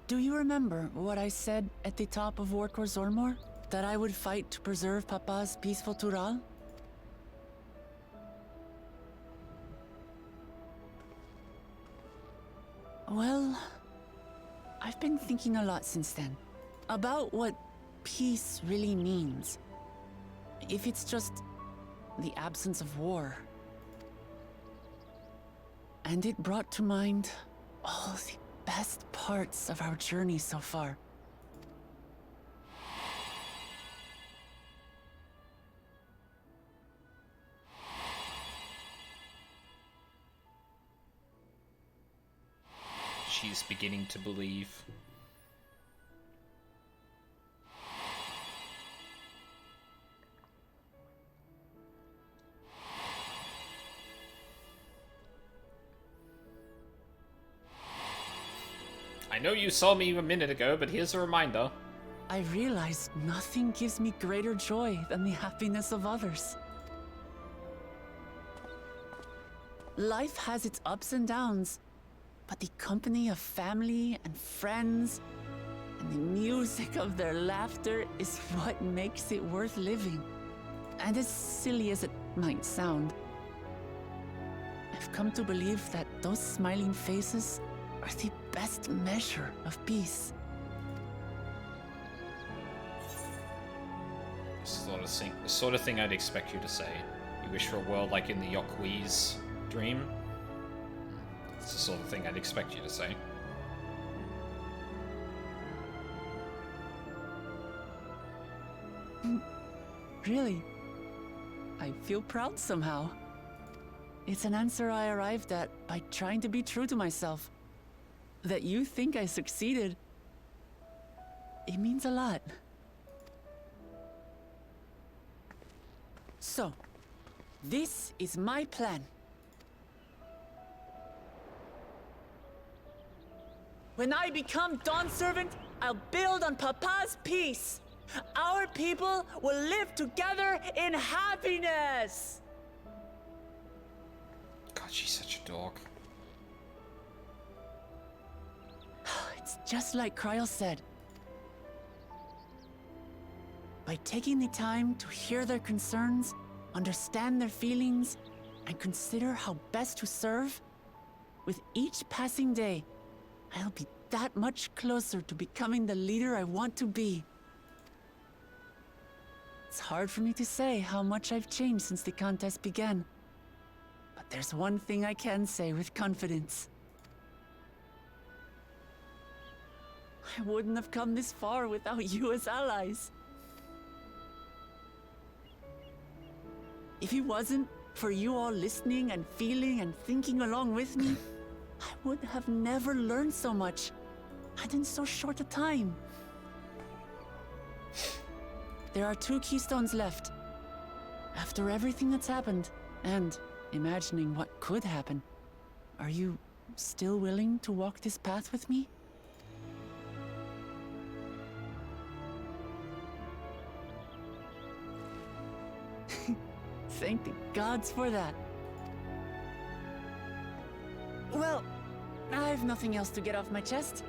Do you remember what I said at the top of Warkor Zormor? That I would fight to preserve Papa's peaceful Tural? Well, I've been thinking a lot since then. About what peace really means. If it's just the absence of war. And it brought to mind all the best parts of our journey so far. She's beginning to believe. I know you saw me a minute ago, but here's a reminder. I realized nothing gives me greater joy than the happiness of others. Life has its ups and downs, but the company of family and friends and the music of their laughter is what makes it worth living. And as silly as it might sound, I've come to believe that those smiling faces are the best measure of peace. The sort of thing I'd expect you to say. You wish for a world like in the Yokwi's dream? It's the sort of thing I'd expect you to say. Really? I feel proud somehow. It's an answer I arrived at by trying to be true to myself. That you think I succeeded, it means a lot. So, this is my plan. When I become Dawn Servant, I'll build on Papa's peace. Our people will live together in happiness. God, she's such a dog. It's just like Kryl said. By taking the time to hear their concerns, understand their feelings, and consider how best to serve, with each passing day, I'll be that much closer to becoming the leader I want to be. It's hard for me to say how much I've changed since the contest began. But there's one thing I can say with confidence. I wouldn't have come this far without you as allies. If it wasn't for you all listening and feeling and thinking along with me, I would have never learned so much, and in so short a time. There are 2 keystones left. After everything that's happened, and imagining what could happen, are you still willing to walk this path with me? Thank the gods for that. Well, I've nothing else to get off my chest.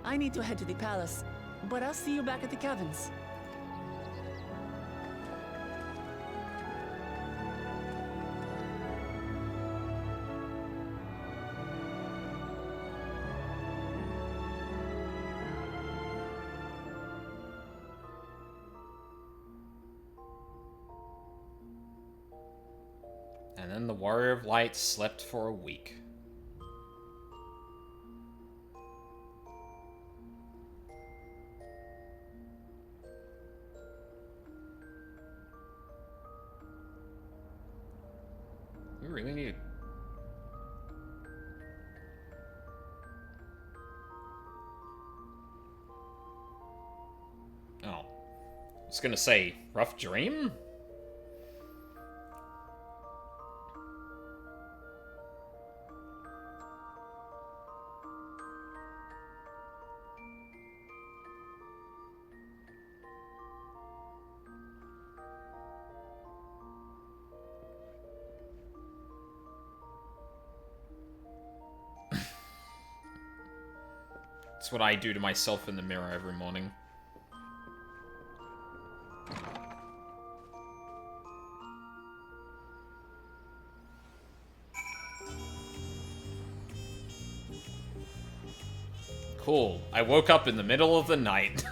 I need to head to the palace, but I'll see you back at the caverns. And then the Warrior of Light slept for a week. We really need... Oh. I was gonna say, rough dream? That's what I do to myself in the mirror every morning. Cool. I woke up in the middle of the night.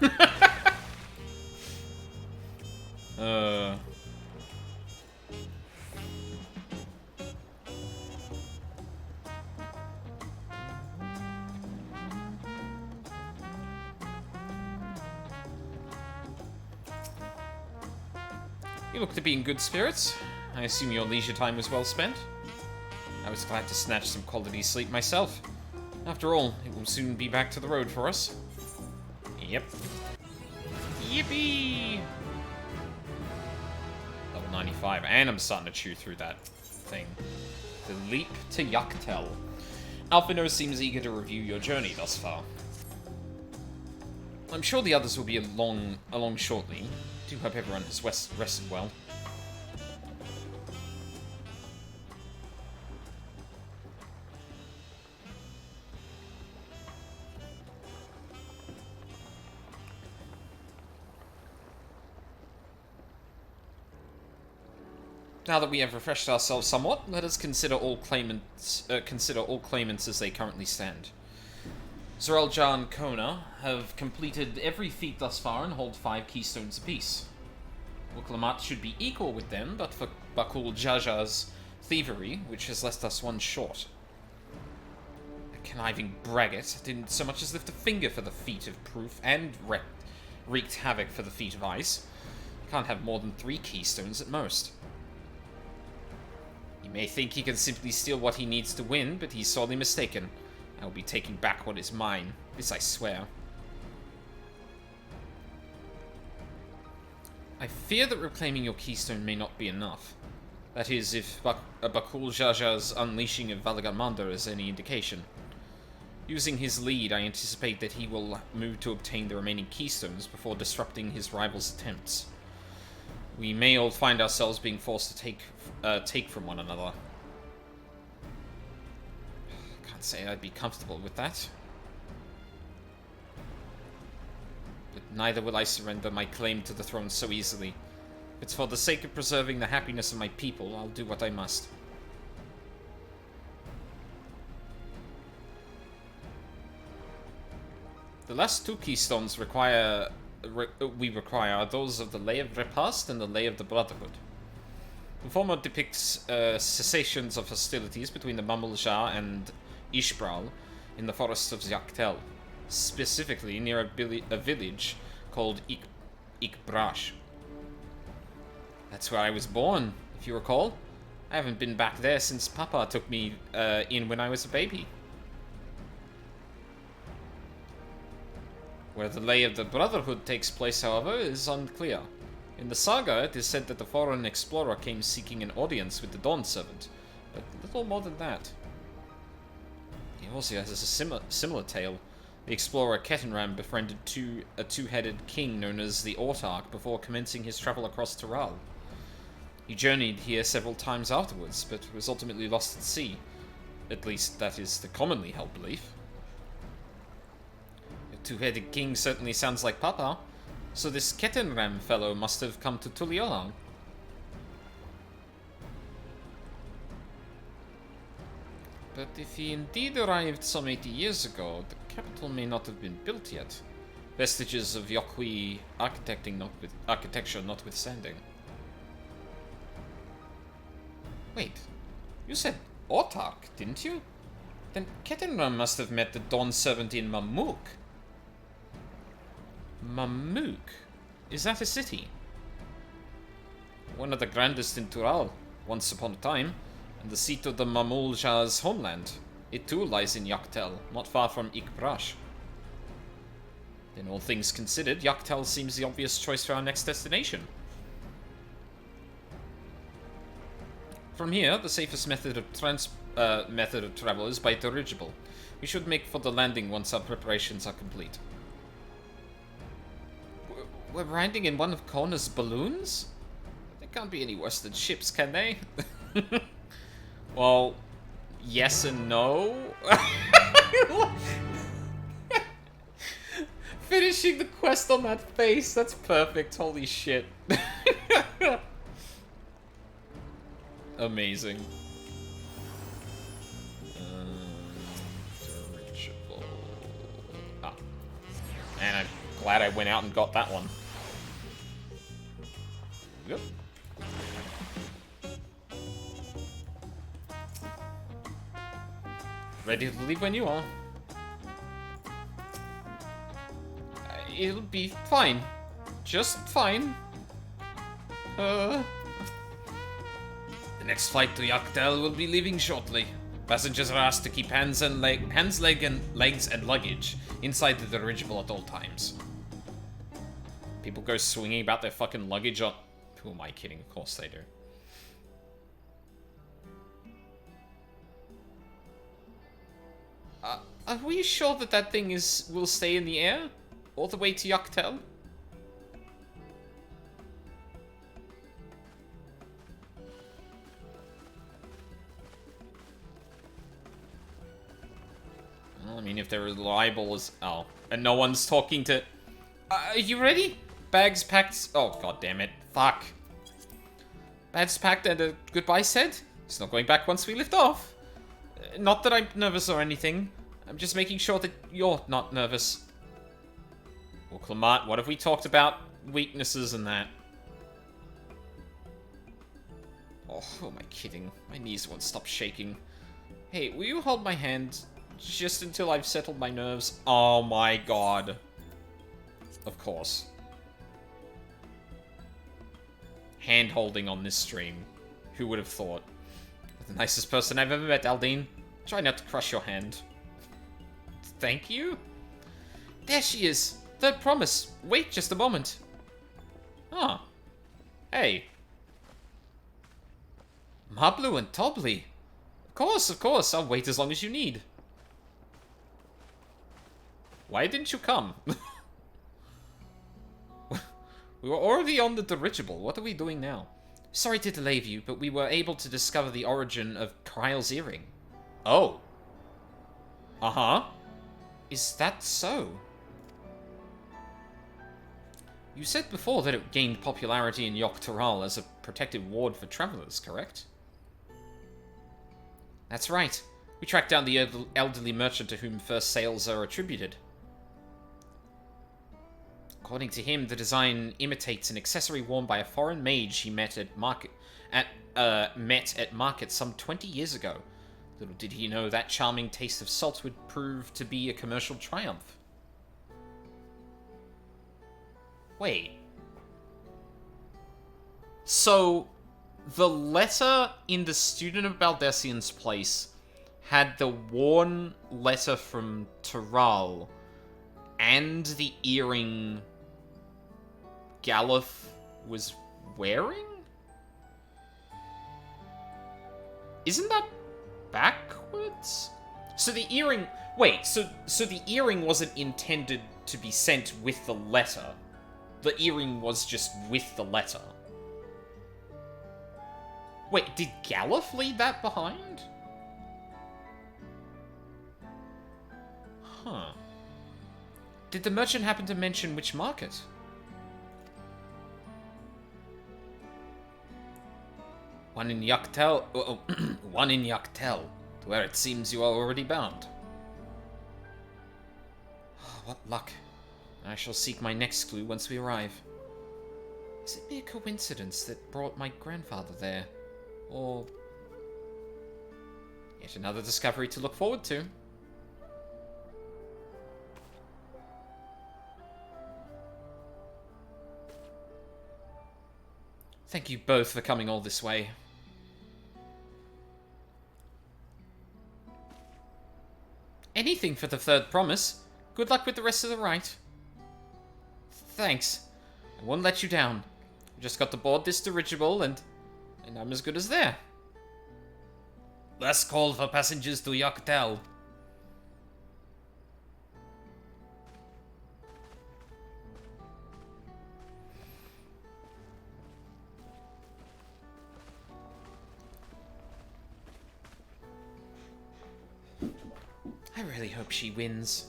You look to be in good spirits. I assume your leisure time was well spent. I was glad to snatch some quality sleep myself. After all, it will soon be back to the road for us. Yep. Yippee! Level 95, and I'm starting to chew through that thing. The leap to Yuktel. Alphino seems eager to review your journey thus far. I'm sure the others will be along shortly. Do hope everyone has rested well. Now that we have refreshed ourselves somewhat, let us consider all claimants as they currently stand. Zorelja and Kona have completed every feat thus far and hold 5 keystones apiece. Wuklamat should be equal with them, but for Bakul Jaja's thievery, which has left us one short. A conniving braggart didn't so much as lift a finger for the feat of proof, and wreaked havoc for the feat of ice. Can't have more than 3 keystones at most. He may think he can simply steal what he needs to win, but he's sorely mistaken. I will be taking back what is mine. This I swear. I fear that reclaiming your keystone may not be enough. That is, if Bakul Jaja's unleashing of Valigarmanda is any indication. Using his lead, I anticipate that he will move to obtain the remaining keystones before disrupting his rival's attempts. We may all find ourselves being forced to take from one another. Can't say I'd be comfortable with that. But neither will I surrender my claim to the throne so easily. If it's for the sake of preserving the happiness of my people, I'll do what I must. The last 2 keystones we require are those of the Lay of Repast and the Lay of the Brotherhood. The former depicts cessations of hostilities between the Mamulja and Ishbral in the forests of Yuktel, specifically near a village called Ikbrash. That's where I was born, if you recall. I haven't been back there since Papa took me in when I was a baby. Where the Lay of the Brotherhood takes place, however, is unclear. In the saga, it is said that the foreign explorer came seeking an audience with the Dawn Servant, but little more than that. He also has a similar tale. The explorer Ketenram befriended a two-headed king known as the Autarch before commencing his travel across Tural. He journeyed here several times afterwards, but was ultimately lost at sea. At least, that is the commonly held belief. two-headed king certainly sounds like Papa. So this Kettenram fellow must have come to Tuliyola. But if he indeed arrived some 80 years ago, the capital may not have been built yet. Vestiges of Yokwi architecture notwithstanding. Wait, you said Otak, didn't you? Then Kettenram must have met the Dawn Servant in Mamuk. Mamuk? Is that a city? One of the grandest in Tural, once upon a time, and the seat of the Mamulja's homeland. It too lies in Yaktel, not far from Ikbrash. In all things considered, Yaktel seems the obvious choice for our next destination. From here, the safest method of travel is by dirigible. We should make for the landing once our preparations are complete. We're riding in one of Kona's balloons? They can't be any worse than ships, can they? Well, yes and no. Finishing the quest on that face, that's perfect, holy shit. Amazing. Dirigible. Ah. And I'm glad I went out and got that one. Yep. Ready to leave when you are. It'll be fine. Just fine. The next flight to Yaktel will be leaving shortly. Passengers are asked to keep legs, and luggage inside the dirigible at all times. People go swinging about their fucking luggage on... Who am I kidding? Of course they do. Are we sure that that thing will stay in the air? All the way to Yaktel? Well, I mean, if they're reliable as... Oh. And no one's talking to... are you ready? Bags packed... Oh, god damn it. Fuck. Bags packed and a goodbye said? It's not going back once we lift off. Not that I'm nervous or anything. I'm just making sure that you're not nervous. Well, Clement, what have we talked about? Weaknesses and that. Oh, who am I kidding? My knees won't stop shaking. Hey, will you hold my hand just until I've settled my nerves? Oh my god. Of course. Hand holding on this stream. Who would have thought? The nicest person I've ever met, Aldine. Try not to crush your hand. Thank you? There she is. Third promise. Wait just a moment. Ah. Hey. Mablu and Tobli. Of course. I'll wait as long as you need. Why didn't you come? We were already on the dirigible. What are we doing now? Sorry to delay you, but we were able to discover the origin of Kryle's earring. Oh. Uh-huh. Is that so? You said before that it gained popularity in Yogg-Toral as a protective ward for travelers, correct? That's right. We tracked down the elderly merchant to whom first sales are attributed. According to him, the design imitates an accessory worn by a foreign mage he met at market some 20 years ago. Little did he know that charming taste of salt would prove to be a commercial triumph. Wait. So, the letter in the Student of Baldessian's place had the worn letter from Toral and the earring Galuf was wearing? Isn't that backwards? So the earring... Wait, so the earring wasn't intended to be sent with the letter. The earring was just with the letter. Wait, did Galuf leave that behind? Huh. Did the merchant happen to mention which market? One in Yaktel, one in Yaktel, to where it seems you are already bound. What luck. I shall seek my next clue once we arrive. Is it mere coincidence that brought my grandfather there? Or yet another discovery to look forward to? Thank you both for coming all this way. Anything for the third promise. Good luck with the rest of the rite. Thanks. I won't let you down. I just got to board this dirigible and I'm as good as there. Last call for passengers to Yaktel. I really hope she wins.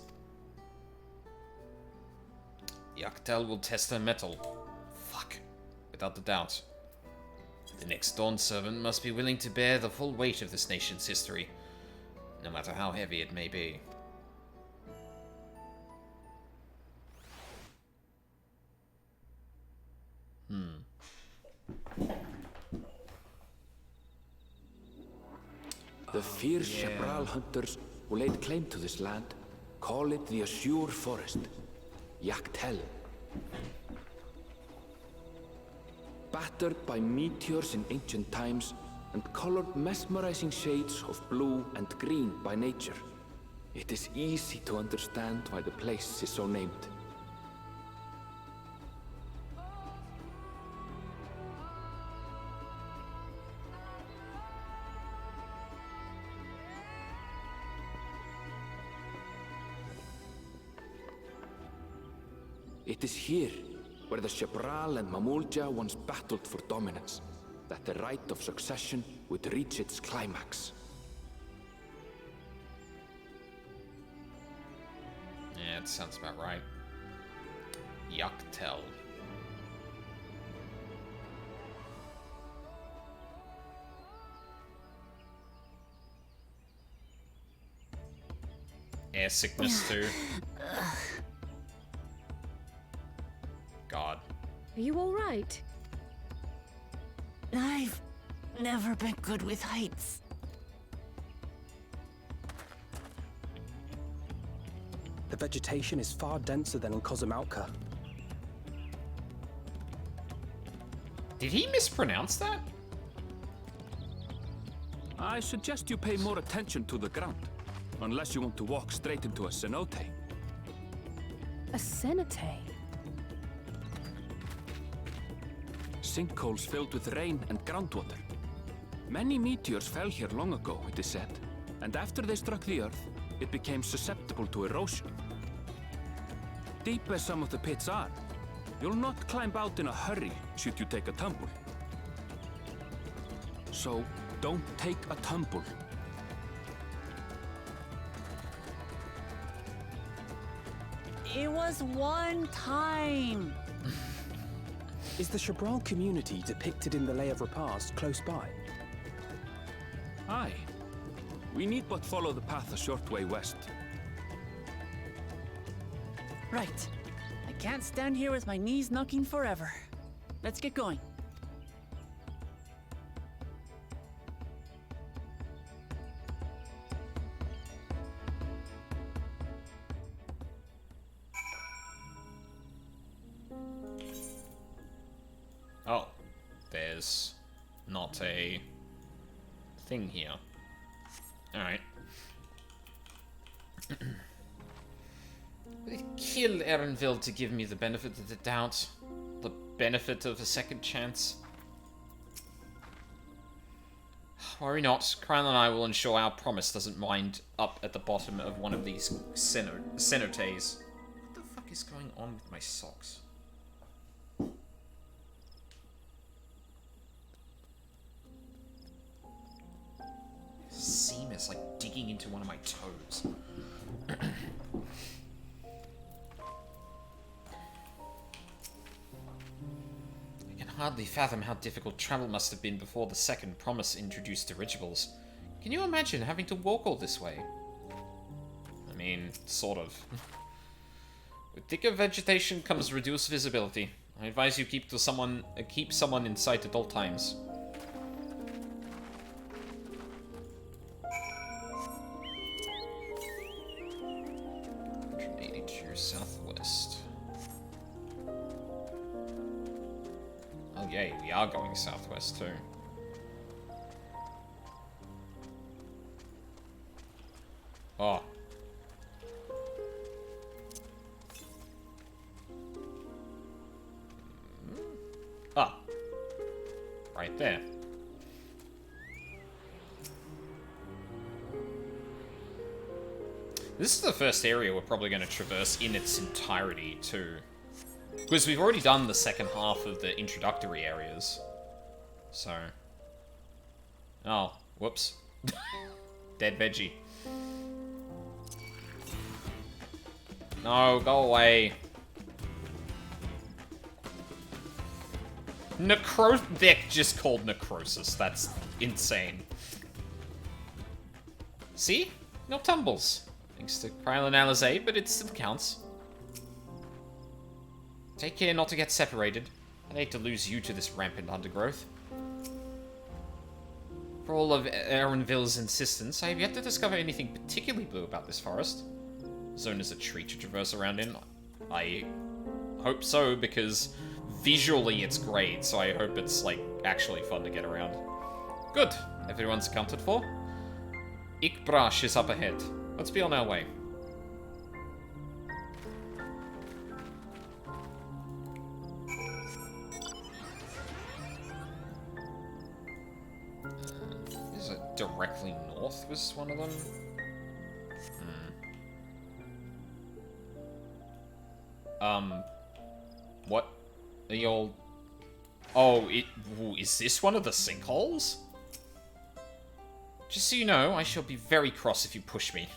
Yaktel will test her mettle. Fuck. Without a doubt. The next Dawn servant must be willing to bear the full weight of this nation's history, no matter how heavy it may be. The fierce Chapral hunters who laid claim to this land call it the Azure Forest, Yaktel. Battered by meteors in ancient times and colored mesmerizing shades of blue and green by nature, it is easy to understand why the place is so named. It is here, where the Chapral and Mamulja once battled for dominance, that the right of succession would reach its climax. Yeah, it sounds about right. Yaktel. Air sickness too. God. Are you all right? I've never been good with heights. The vegetation is far denser than in Kozumauka. Did he mispronounce that? I suggest you pay more attention to the ground, unless you want to walk straight into a cenote. A cenote? Sinkholes filled with rain and groundwater. Many meteors fell here long ago, it is said, and after they struck the earth, it became susceptible to erosion. Deep as some of the pits are, you'll not climb out in a hurry should you take a tumble. So, don't take a tumble. It was one time. Is the Chapral community depicted in the Lay of Repast close by? Aye. We need but follow the path a short way west. Right. I can't stand here with my knees knocking forever. Let's get going. Oh, there's not a thing here. Alright. Kill Erenville to give me the benefit of the doubt. The benefit of a second chance. Worry not. Crown and I will ensure our promise doesn't wind up at the bottom of one of these cenotes. What the fuck is going on with my socks? Seam is like digging into one of my toes. hardly fathom how difficult travel must have been before the second promise introduced dirigibles. Can you imagine having to walk all this way? I mean, sort of. With thicker vegetation comes reduced visibility. I advise you keep someone in sight at all times. 182 southwest. Oh yay, we are going southwest too. Oh. Ah. Right there. This is the first area we're probably going to traverse in its entirety, too. Because we've already done the second half of the introductory areas. So. Oh, whoops. Dead veggie. No, go away. They're just called necrosis. That's insane. See? No tumbles. Thanks to cryoanalysis, but it still counts. Take care not to get separated. I'd hate to lose you to this rampant undergrowth. For all of Aaronville's insistence, I have yet to discover anything particularly blue about this forest. The zone is a treat to traverse around in. I hope so, because visually it's great, so I hope it's, like, actually fun to get around. Good. Everyone's accounted for. Ikbrash is up ahead. Let's be on our way. Is it directly north was one of them? What? The old... Oh, is this one of the sinkholes? Just so you know, I shall be very cross if you push me.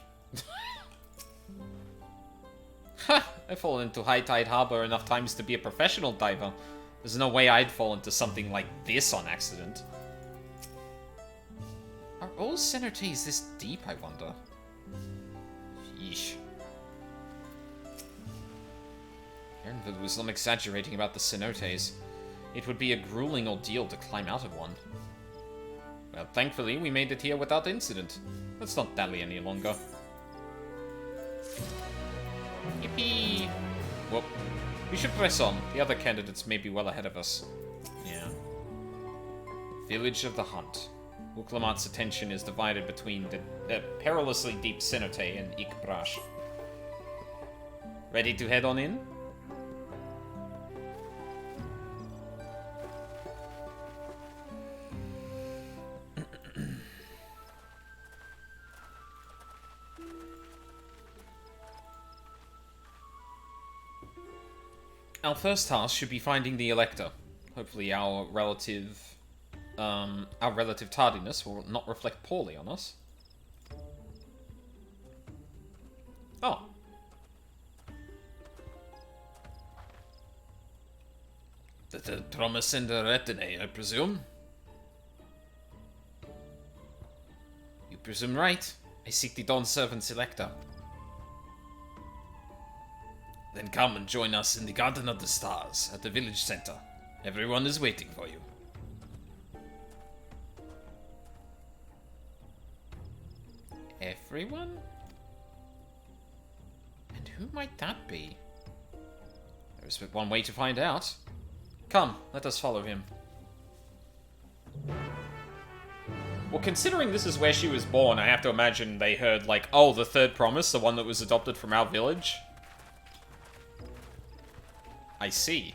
Ha! I've fallen into High Tide Harbor enough times to be a professional diver. There's no way I'd fall into something like this on accident. Are all cenotes this deep, I wonder? Yeesh. Aaronville was not exaggerating about the cenotes. It would be a grueling ordeal to climb out of one. Well, thankfully, we made it here without incident. Let's not dally any longer. Yippee! Whoop. We should press on. The other candidates may be well ahead of us. Yeah. Village of the Hunt. Uklamat's attention is divided between the perilously deep cenote and Ikbrash. Ready to head on in? Our first task should be finding the Elector. Hopefully our relative tardiness will not reflect poorly on us. Oh. The third promise in the retinue, I presume? You presume right. I seek the Dawn Servant's Elector. Then come and join us in the Garden of the Stars at the village center. Everyone is waiting for you. Everyone? And who might that be? There is but one way to find out. Come, let us follow him. Well, considering this is where she was born, I have to imagine they heard, like, oh, the third promise, the one that was adopted from our village. I see.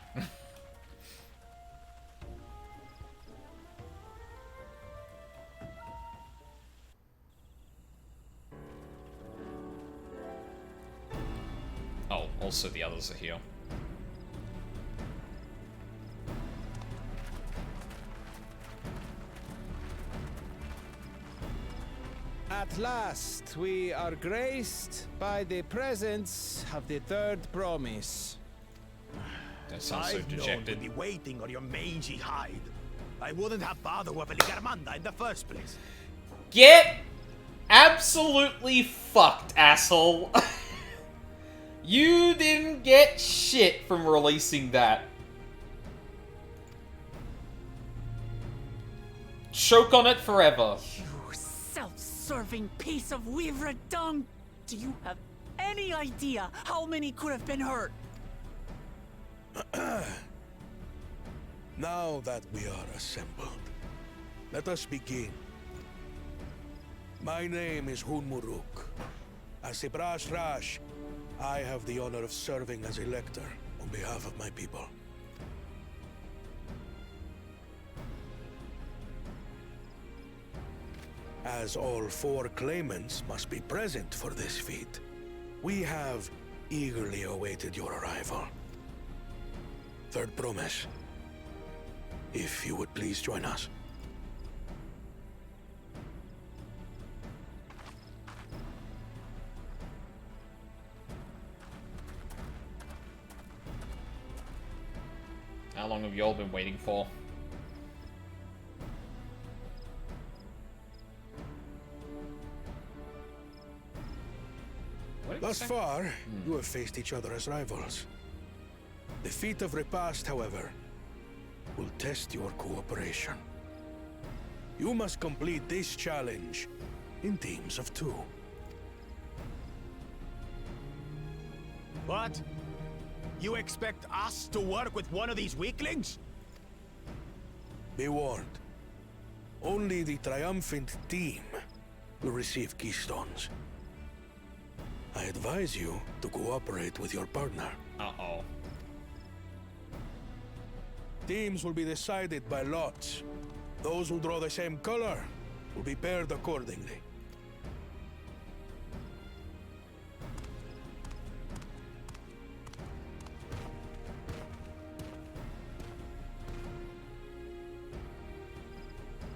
Oh, also the others are here. At last, we are graced by the presence of the third promise. That sounds so I've known dejected. to be waiting on your mangy hide. I wouldn't have bothered with Valigarmanda in the first place. Get absolutely fucked, asshole. You didn't get shit from releasing that. Choke on it forever. You self-serving piece of weaver dung! Do you have any idea how many could have been hurt? Now that we are assembled, let us begin. My name is Hunmuruk. As a Brash Rash, I have the honor of serving as elector on behalf of my people. As all 4 claimants must be present for this feat, we have eagerly awaited your arrival. Third promise. If you would please join us. How long have you all been waiting for? Thus far, you have faced each other as rivals. The feat of repast, however, will test your cooperation. You must complete this challenge in teams of 2. What? You expect us to work with one of these weaklings? Be warned. Only the triumphant team will receive keystones. I advise you to cooperate with your partner. Uh-oh. Teams will be decided by lots. Those who draw the same color will be paired accordingly.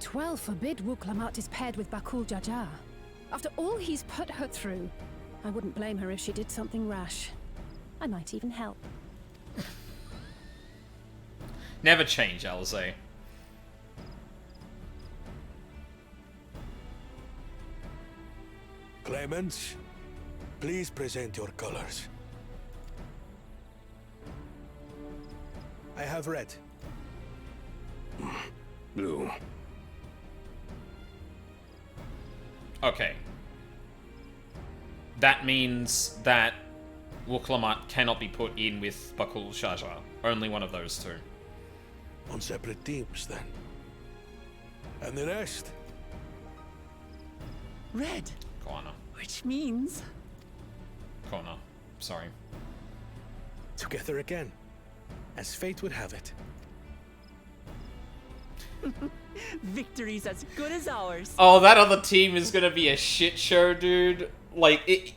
Twelve forbid Wuklamat is paired with Bakul Jaja. After all he's put her through, I wouldn't blame her if she did something rash. I might even help. Never change, Alizé. Claimants, please present your colors. I have red. Blue. Okay. That means that Wuklamat cannot be put in with Bakul Shaja. Only one of those 2. On separate teams, then. And the rest? Red. Corner. Which means... Corner. Sorry. Together again, as fate would have it. Victory's as good as ours. Oh, that other team is gonna be a shit show, dude. Like,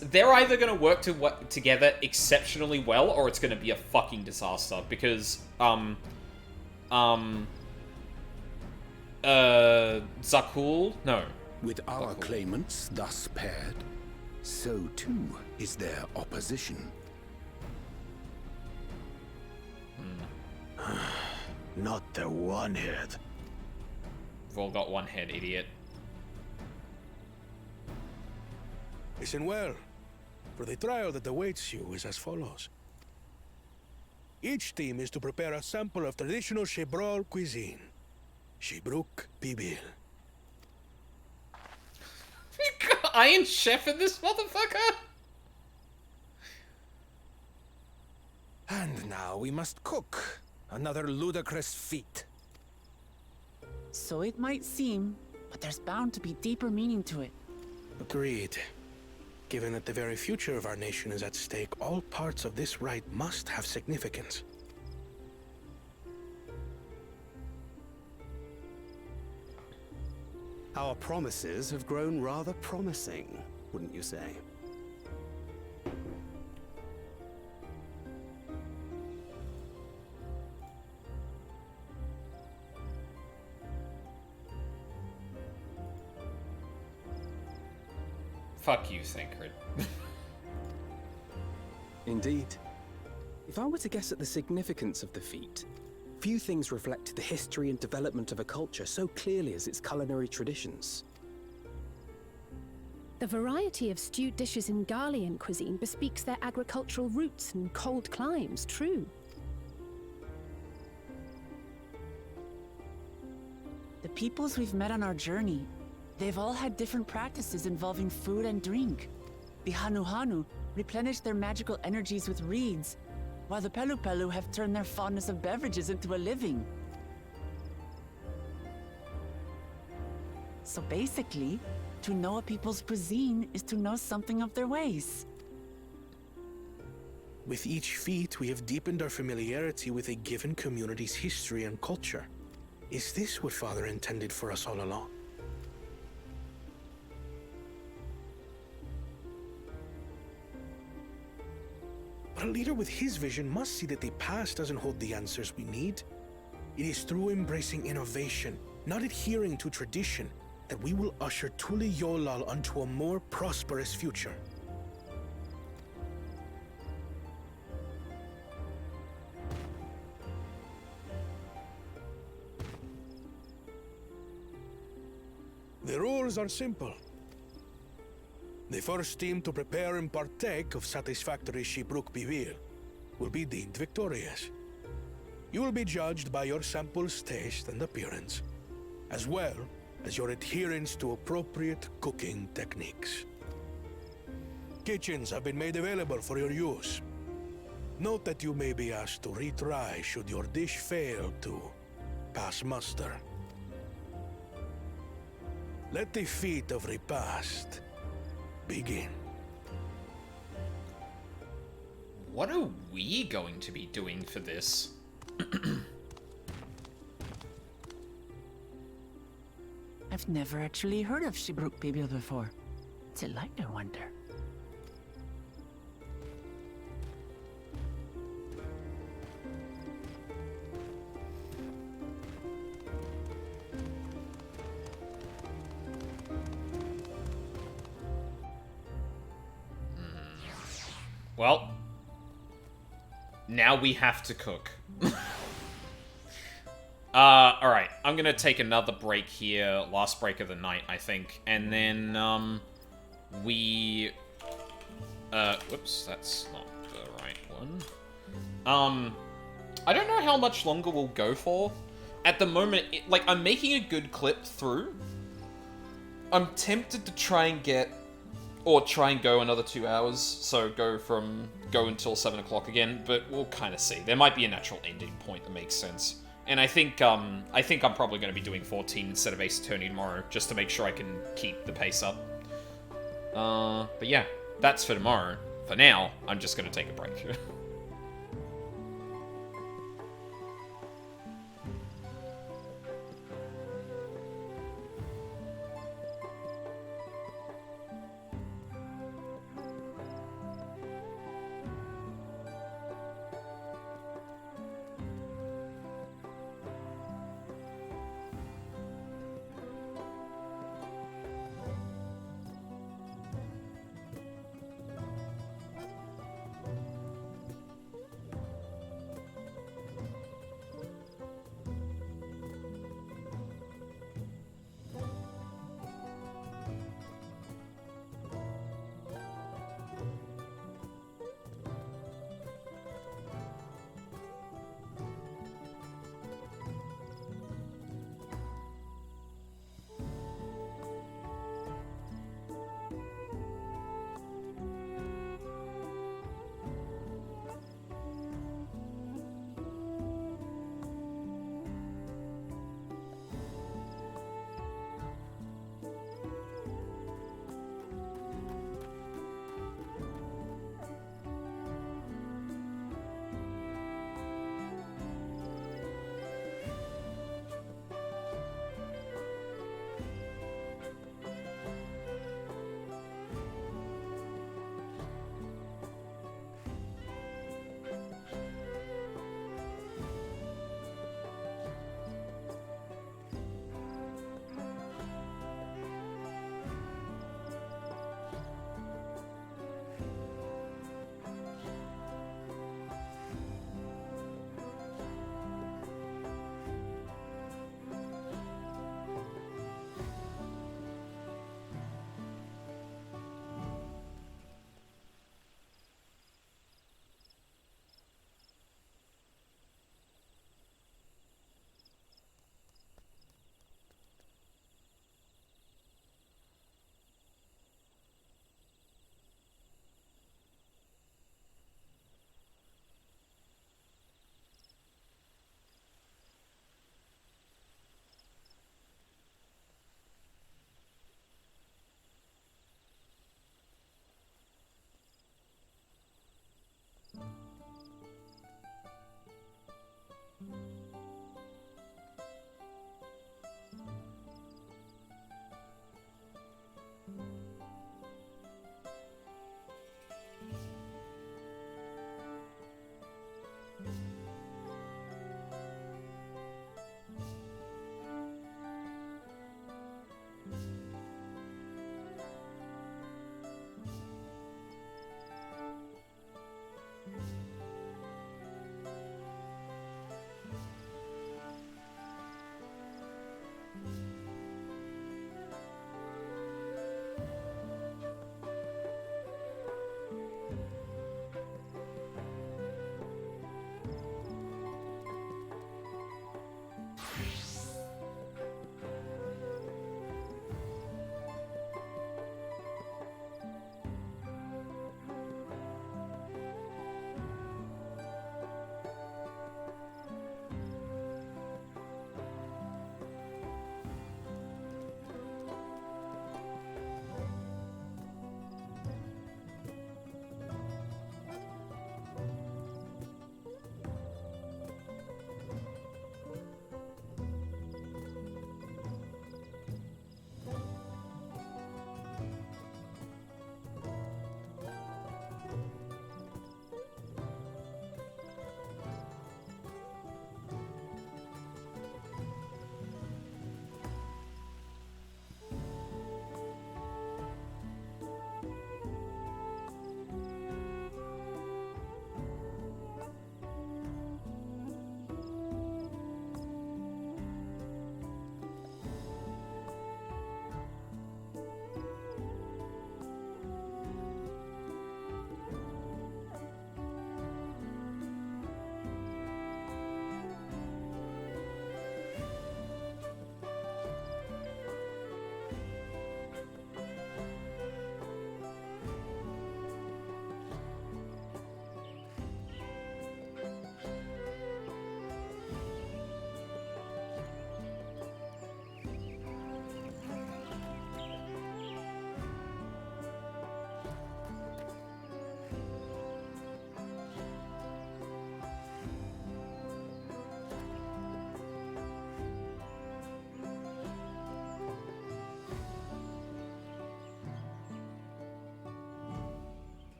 they're either gonna work together exceptionally well, or it's gonna be a fucking disaster, because, Zakul? No. With our claimants thus paired, so too is their opposition. Not the one head. We've all got one head, idiot. Listen well, for the trial that awaits you is as follows. Each team is to prepare a sample of traditional Shebrol cuisine. Shebruk Bibil. Iron Chef in this motherfucker? And now we must cook. Another ludicrous feat. So it might seem, but there's bound to be deeper meaning to it. Agreed. Given that the very future of our nation is at stake, all parts of this rite must have significance. Our promises have grown rather promising, wouldn't you say? Fuck you, Thancred. Indeed. If I were to guess at the significance of the feat, few things reflect the history and development of a culture so clearly as its culinary traditions. The variety of stewed dishes in Garlean cuisine bespeaks their agricultural roots and cold climes, true. The peoples we've met on our journey, they've all had different practices involving food and drink. The Hanu replenish their magical energies with reeds, while the Pelu have turned their fondness of beverages into a living. So basically, to know a people's cuisine is to know something of their ways. With each feat, we have deepened our familiarity with a given community's history and culture. Is this what Father intended for us all along? But a leader with his vision must see that the past doesn't hold the answers we need. It is through embracing innovation, not adhering to tradition, that we will usher Tuli Yolal onto a more prosperous future. The rules are simple. The first team to prepare and partake of satisfactory Shibruk Bivir will be deemed victorious. You will be judged by your sample's taste and appearance, as well as your adherence to appropriate cooking techniques. Kitchens have been made available for your use. Note that you may be asked to retry should your dish fail to pass muster. Let the feat of repast begin. What are we going to be doing for this? I've never actually heard of Shibruk Bibil before. What's it like, I wonder? Well, now we have to cook. Alright, I'm gonna take another break here, last break of the night, I think, and then, whoops, that's not the right one. I don't know how much longer we'll go for. At the moment, I'm making a good clip through. I'm tempted to try and go another 2 hours, so go until 7 o'clock again, but we'll kind of see. There might be a natural ending point that makes sense. And I think I'm probably going to be doing 14 instead of Ace Attorney tomorrow, just to make sure I can keep the pace up. But yeah, that's for tomorrow. For now, I'm just going to take a break.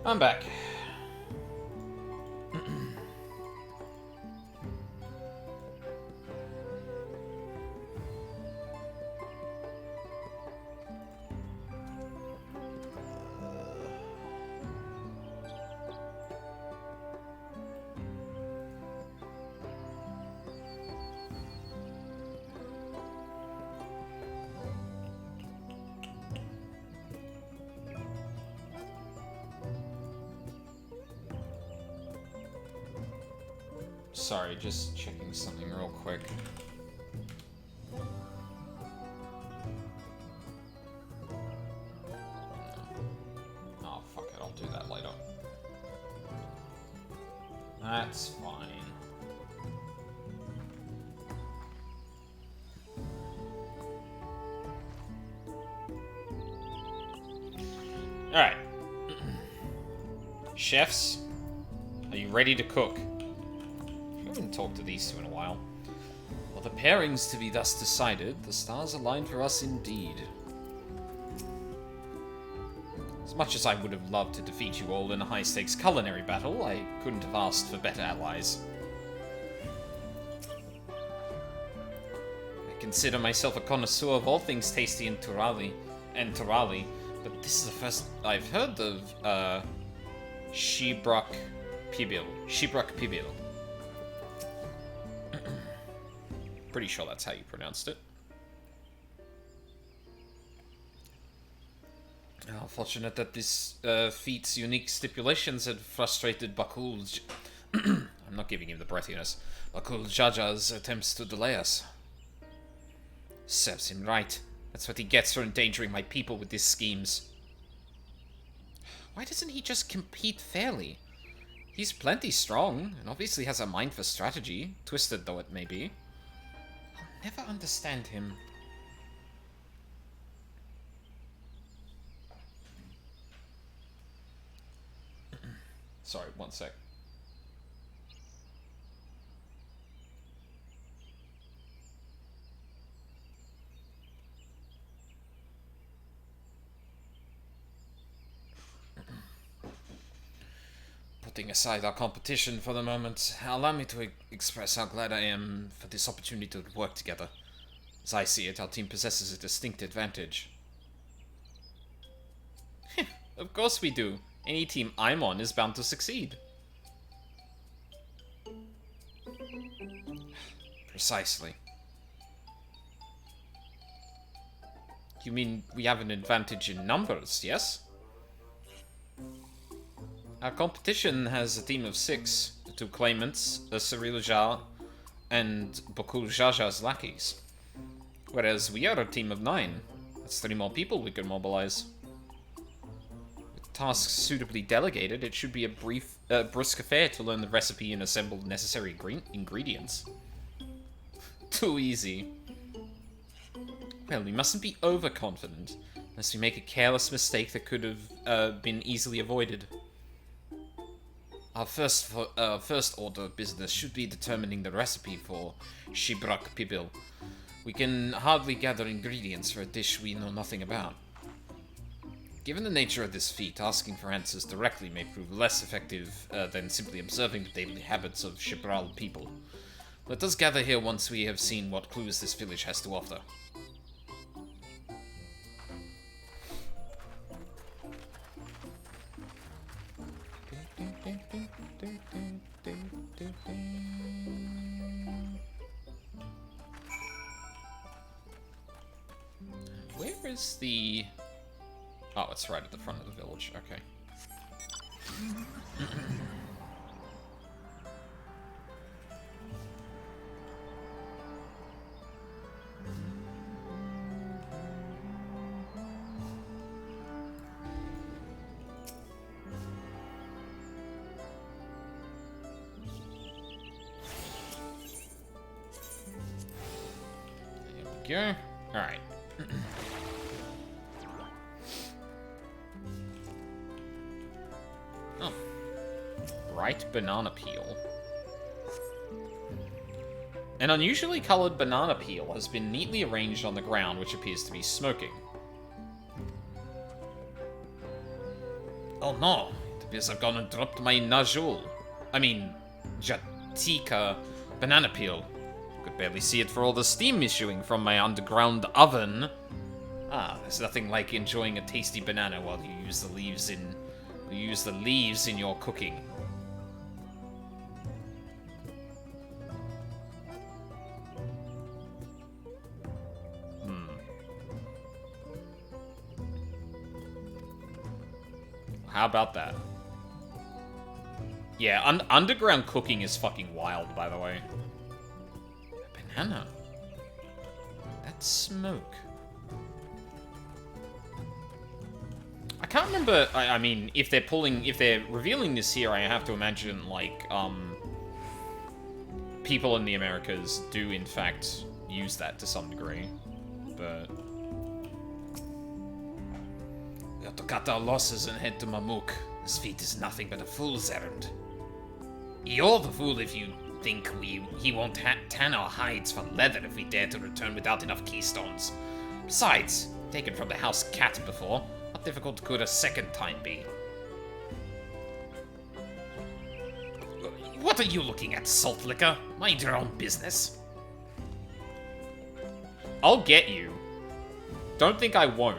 I'm back. Sorry, just checking something real quick. Oh, fuck it, I'll do that later. That's fine. Alright. Chefs, are you ready to cook? I haven't talked to these two in a while. Well, the pairings to be thus decided, the stars align for us indeed. As much as I would have loved to defeat you all in a high-stakes culinary battle, I couldn't have asked for better allies. I consider myself a connoisseur of all things tasty in Turali, but this is the first I've heard of, Shibrak Pibil. Pretty sure that's how you pronounced it. How fortunate that this feat's unique stipulations had frustrated Bakul. I'm not giving him the breathiness. Bakul Jaja's attempts to delay us. Serves him right. That's what he gets for endangering my people with his schemes. Why doesn't he just compete fairly? He's plenty strong, and obviously has a mind for strategy, twisted though it may be. I'll never understand him. Sorry, one sec. Putting aside our competition for the moment, allow me to express how glad I am for this opportunity to work together. As I see it, our team possesses a distinct advantage. Of course we do. Any team I'm on is bound to succeed. Precisely. You mean we have an advantage in numbers, yes? Our competition has a team of 6, the 2 claimants, the Cyrilajar, and Bakul Jaja's lackeys. Whereas we are a team of 9. That's 3 more people we can mobilize. With tasks suitably delegated, it should be a brisk affair to learn the recipe and assemble the necessary ingredients. Too easy. Well, we mustn't be overconfident, lest we make a careless mistake that could have been easily avoided. Our first order of business should be determining the recipe for Shibrak Pibil. We can hardly gather ingredients for a dish we know nothing about. Given the nature of this feat, asking for answers directly may prove less effective than simply observing the daily habits of Shibral people. Let us gather here once we have seen what clues this village has to offer. Where is the... Oh, it's right at the front of the village. Okay. There we go. Alright. Oh. Bright banana peel. An unusually colored banana peel has been neatly arranged on the ground, which appears to be smoking. Oh no, it Appears I've gone and dropped my Najul. I mean, Jatika banana peel. Could barely see it for all the steam issuing from my underground oven. Ah, there's nothing like enjoying a tasty banana while you use the leaves in your cooking. How about that? Yeah, underground cooking is fucking wild, by the way. A banana. That's smoke. I can't remember, I mean, if they're revealing this here, I have to imagine, like, people in the Americas do, in fact, use that to some degree, but... We have to cut our losses and head to Mamuk. This feat is nothing but a fool's errand. You're the fool if you think he won't tan our hides for leather if we dare to return without enough keystones. Besides, taken from the house cat before, how difficult could a second time be? What are you looking at, salt liquor? Mind your own business. I'll get you. Don't think I won't.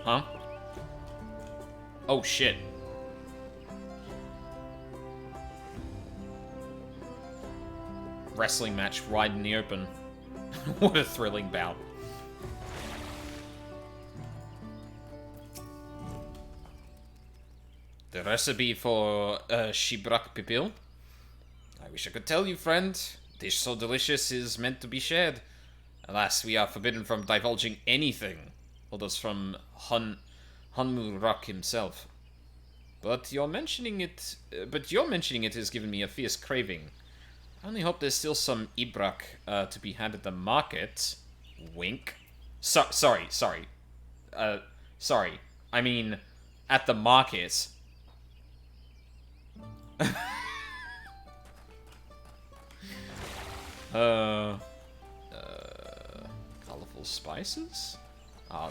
Huh? Oh shit. Wrestling match right in the open. What a thrilling bout. The recipe for Shibrak Pipil? I wish I could tell you, friend. Dish so delicious is meant to be shared. Alas, we are forbidden from divulging anything. Others from Hunmurak himself. But your mentioning it has given me a fierce craving. I only hope there's still some Ibrak to be had at the market. Wink. Sorry. I mean, at the market. Colorful spices? Ah,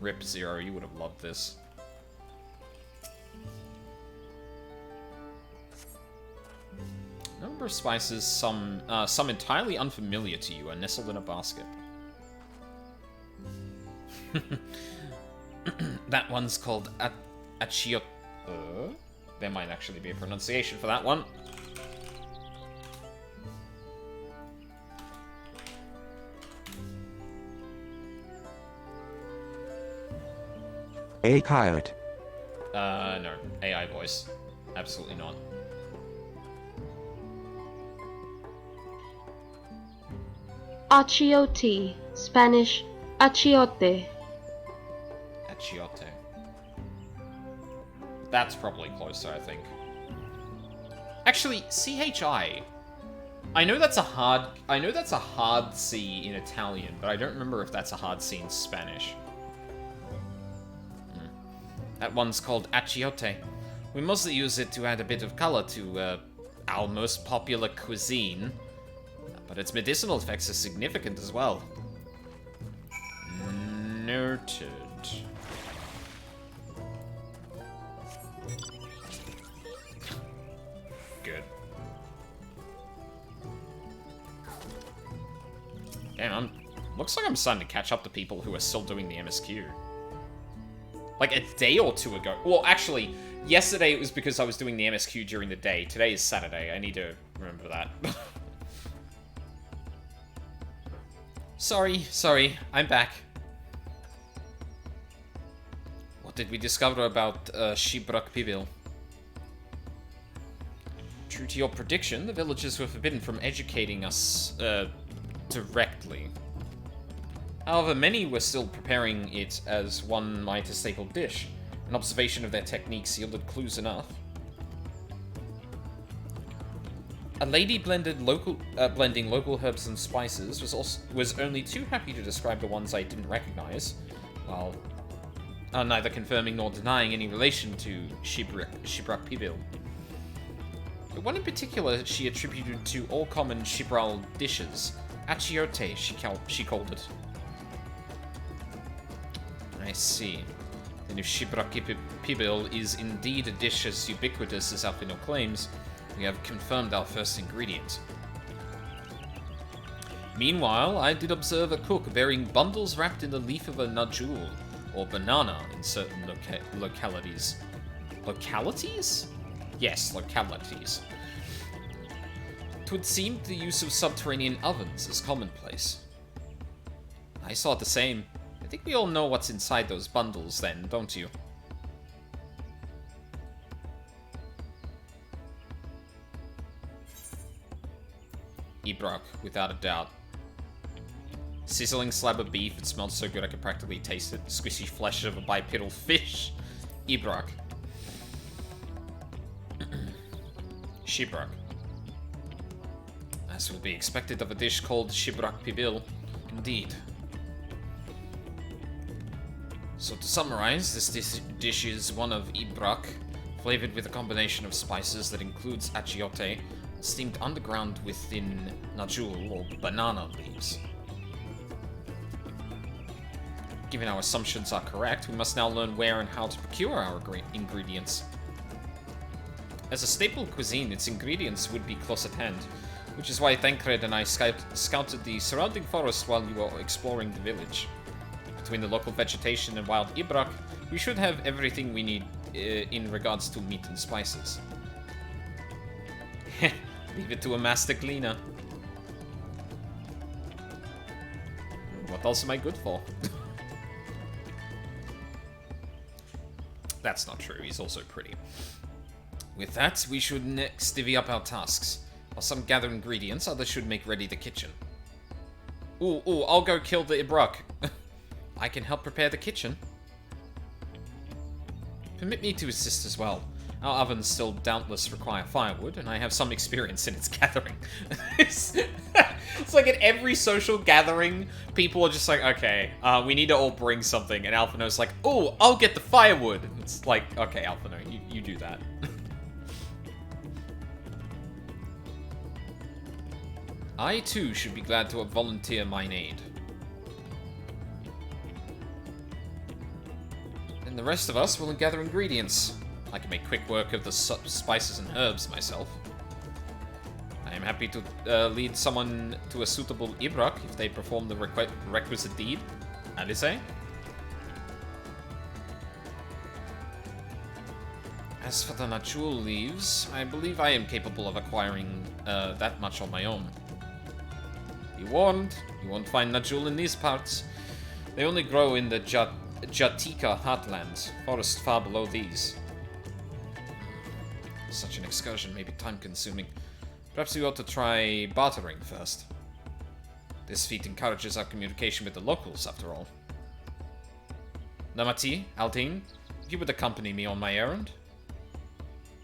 Rip Zero, you would have loved this. Number of spices, some entirely unfamiliar to you, are nestled in a basket. That one's called Achiot. There might actually be a pronunciation for that one. A pilot. No. AI voice. Absolutely not. Achiote, Spanish, achiote. Achiote. That's probably closer, I think. Actually, CHI. I know that's a hard C in Italian, but I don't remember if that's a hard C in Spanish. That one's called achiote. We mostly use it to add a bit of color to our most popular cuisine, but its medicinal effects are significant as well. Noted. Good. Damn, looks like I'm starting to catch up to people who are still doing the MSQ. Like a day or two ago. Well, actually, yesterday it was because I was doing the MSQ during the day. Today is Saturday. I need to remember that. Sorry. I'm back. What did we discover about Shibrak Pibil? True to your prediction, the villagers were forbidden from educating us directly. However, many were still preparing it as one might a staple dish. An observation of their techniques yielded clues enough. A lady blending local herbs and spices was only too happy to describe the ones I didn't recognize, while neither confirming nor denying any relation to Shibrak Pibil. The one in particular she attributed to all common Shibral dishes. Achiote, she called it. I see. Then if Shibrak Pibil is indeed a dish as ubiquitous as Alphino claims, we have confirmed our first ingredient. Meanwhile, I did observe a cook bearing bundles wrapped in the leaf of a najul, or banana, in certain localities. Localities? Yes, localities. 'Twould seem the use of subterranean ovens is commonplace. I saw the same. I think we all know what's inside those bundles then, don't you? Ibrak, without a doubt. Sizzling slab of beef, it smells so good I could practically taste it. Squishy flesh of a bipedal fish. Ibrak. Shibrak. As would be expected of a dish called Shibrak Pibil. Indeed. So to summarize, this dish is one of Ibrak, flavored with a combination of spices that includes achiote, steamed underground within najul or banana leaves. Given our assumptions are correct, we must now learn where and how to procure our ingredients. As a staple cuisine, its ingredients would be close at hand, which is why Thancred and I scouted the surrounding forest while you were exploring the village. Between the local vegetation and wild Ibrak, we should have everything we need in regards to meat and spices. Leave it to a master cleaner. What else am I good for? That's not true, he's also pretty. With that, we should next divvy up our tasks. While some gather ingredients, others should make ready the kitchen. Ooh, I'll go kill the Ibrak. I can help prepare the kitchen. Permit me to assist as well. Our ovens still doubtless require firewood, and I have some experience in its gathering. It's like at every social gathering, people are just like, okay, we need to all bring something, and Alphino's like, oh, I'll get the firewood. It's like, okay, Alphino, you do that. I too should be glad to volunteer mine aid. And the rest of us will gather ingredients. I can make quick work of the spices and herbs myself. I am happy to lead someone to a suitable Ibrak if they perform the requisite deed. Alice? As for the Najul leaves, I believe I am capable of acquiring that much on my own. Be warned, you won't find Najul in these parts. They only grow in the Jatika heartlands, forest far below these. Such an excursion may be time-consuming. Perhaps we ought to try bartering first. This feat encourages our communication with the locals, after all. Namati, Aldine, you would accompany me on my errand?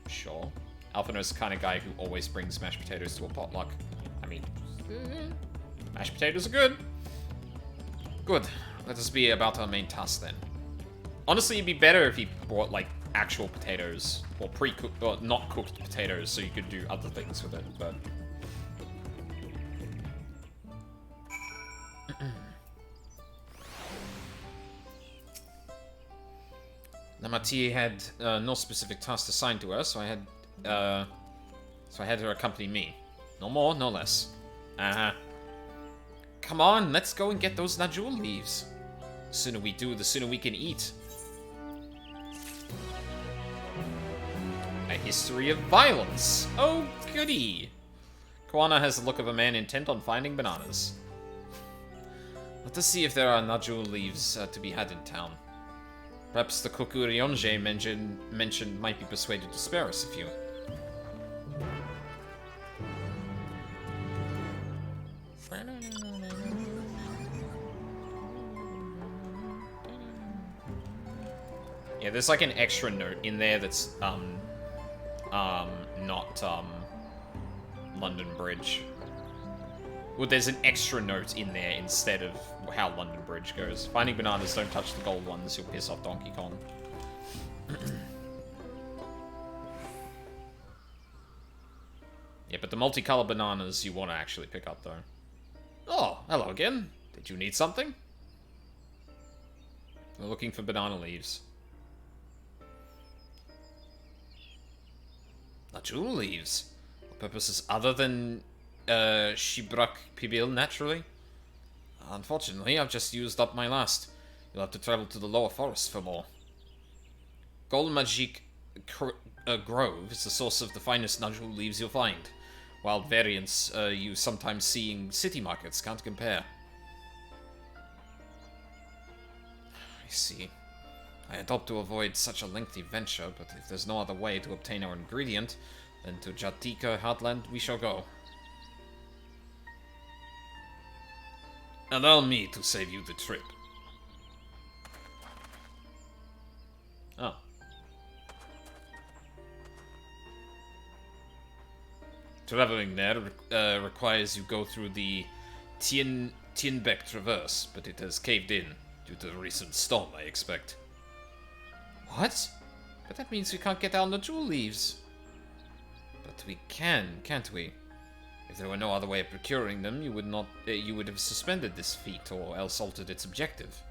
Sure. Alphino's the kind of guy who always brings mashed potatoes to a potluck. I mean, mashed potatoes are good. Good. Let us be about our main task then. Honestly, it'd be better if he brought, like, actual potatoes, or pre-cooked, or not cooked potatoes, so you could do other things with it, but... Namati had no specific task assigned to her, so I had her accompany me. No more, no less. Come on, let's go and get those Najul leaves. The sooner we do, the sooner we can eat. A history of violence. Oh, goody. Koana has the look of a man intent on finding bananas. Let us see if there are Najul leaves to be had in town. Perhaps the Kokurionje mentioned might be persuaded to spare us a few. Yeah, there's like an extra note in there that's not London Bridge. Well, there's an extra note in there instead of how London Bridge goes. Finding bananas, don't touch the gold ones, you'll piss off Donkey Kong. Yeah, but the multicolored bananas you want to actually pick up, though. Oh, hello again. Did you need something? We're looking for banana leaves. Najul leaves? For purposes other than Shibrak Pibil, naturally? Unfortunately, I've just used up my last. You'll have to travel to the lower forest for more. Gol Majik Grove is the source of the finest Najul leaves you'll find. Wild variants you sometimes see in city markets can't compare. I see. I had hoped to avoid such a lengthy venture, but if there's no other way to obtain our ingredient, then to Jatika Heartland we shall go. Allow me to save you the trip. Oh. Traveling there requires you go through the Tienbeck Traverse, but it has caved in due to the recent storm, I expect. What? But that means we can't get our Najul leaves. But we can, can't we? If there were no other way of procuring them, you would have suspended this feat, or else altered its objective.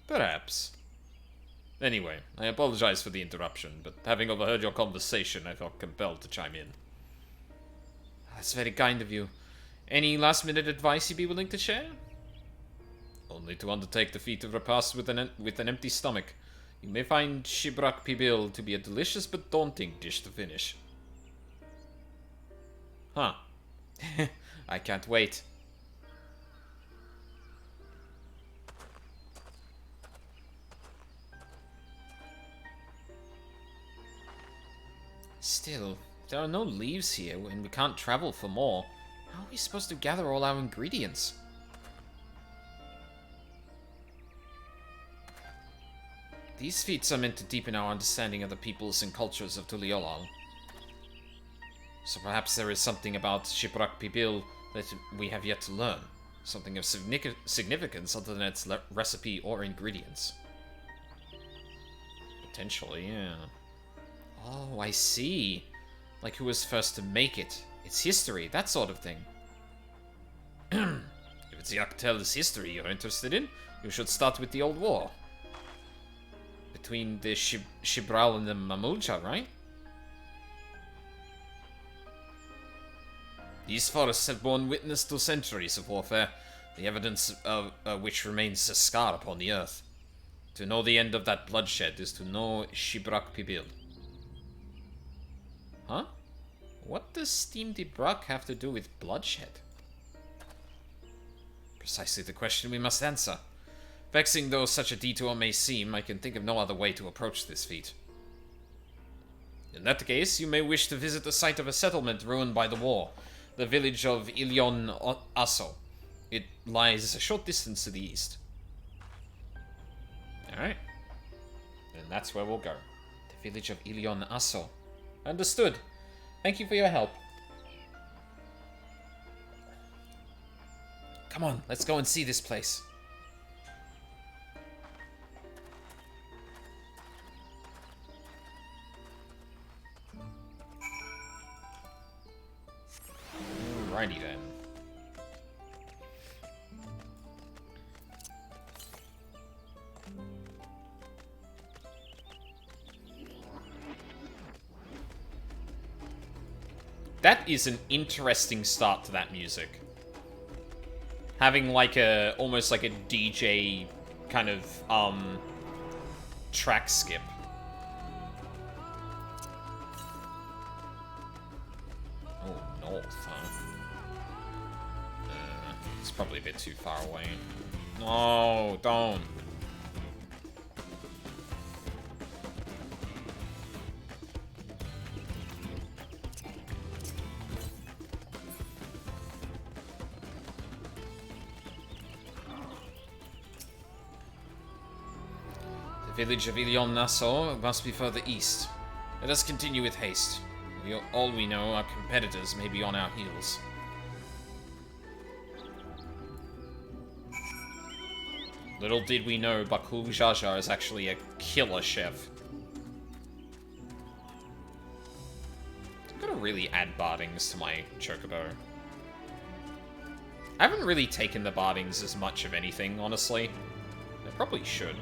Perhaps. Anyway, I apologize for the interruption, but having overheard your conversation, I felt compelled to chime in. That's very kind of you. Any last-minute advice you'd be willing to share? Only to undertake the feat of repast with an empty stomach. You may find Shibrak Pibil to be a delicious but daunting dish to finish. Huh. I can't wait. Still, if there are no leaves here and we can't travel for more, how are we supposed to gather all our ingredients? These feats are meant to deepen our understanding of the peoples and cultures of Tuliolal. So perhaps there is something about Shibrak Pibil that we have yet to learn. Something of significance other than its recipe or ingredients. Potentially, yeah. Oh, I see. Like who was first to make it. Its history, that sort of thing. If it's Yaktel's history you're interested in, you should start with the old war. Between the Shibral and the Mamulja, right? These forests have borne witness to centuries of warfare, the evidence of which remains a scar upon the earth. To know the end of that bloodshed is to know Shibrak Pibil. Huh? What does Steam de Brak have to do with bloodshed? Precisely the question we must answer. Vexing though such a detour may seem, I can think of no other way to approach this feat. In that case, you may wish to visit the site of a settlement ruined by the war, the village of Ilion Asso. It lies a short distance to the east. Alright. Then that's where we'll go. The village of Ilion Asso. Understood. Thank you for your help. Come on, let's go and see this place. Alrighty then. That is an interesting start to that music. Having like a, almost like a DJ kind of, track skip. Oh, north, huh? It's probably a bit too far away. No, don't. The village of Ilion Nassau must be further east. Let us continue with haste. All we know, our competitors may be on our heels. Little did we know, Bakul Jaja is actually a killer chef. I'm gonna really add bardings to my chocobo. I haven't really taken the bardings as much of anything, honestly. Probably should.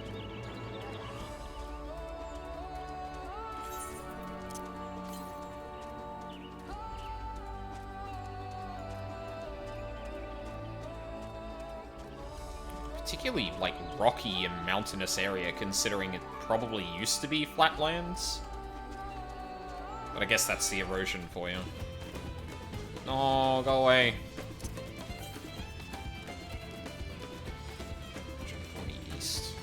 Particularly, like, rocky and mountainous area, considering it probably used to be flatlands. But I guess that's the erosion for you. No, go away. 140 east.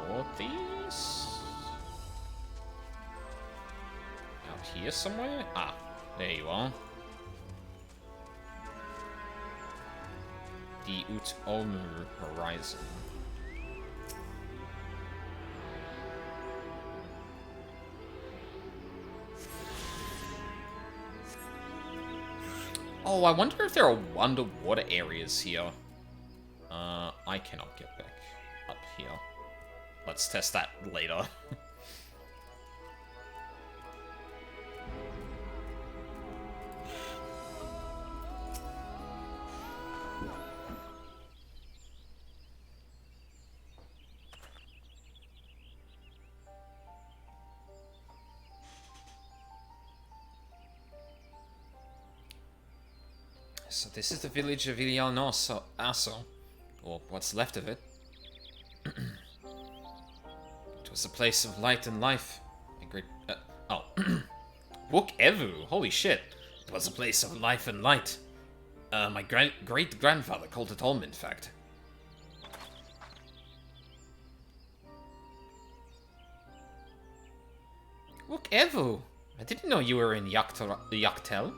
Northeast? Out here somewhere? Ah, there you are. The Utomu Horizon. Oh, I wonder if there are underwater areas here. I cannot get back up here. Let's test that later. So this is the village of Ilianoso, or what's left of it. It was a place of light and life. A great, Wook Evu, holy shit. It was a place of life and light. My great-grandfather called it home, in fact. Wook Evu, I didn't know you were in Yaktel.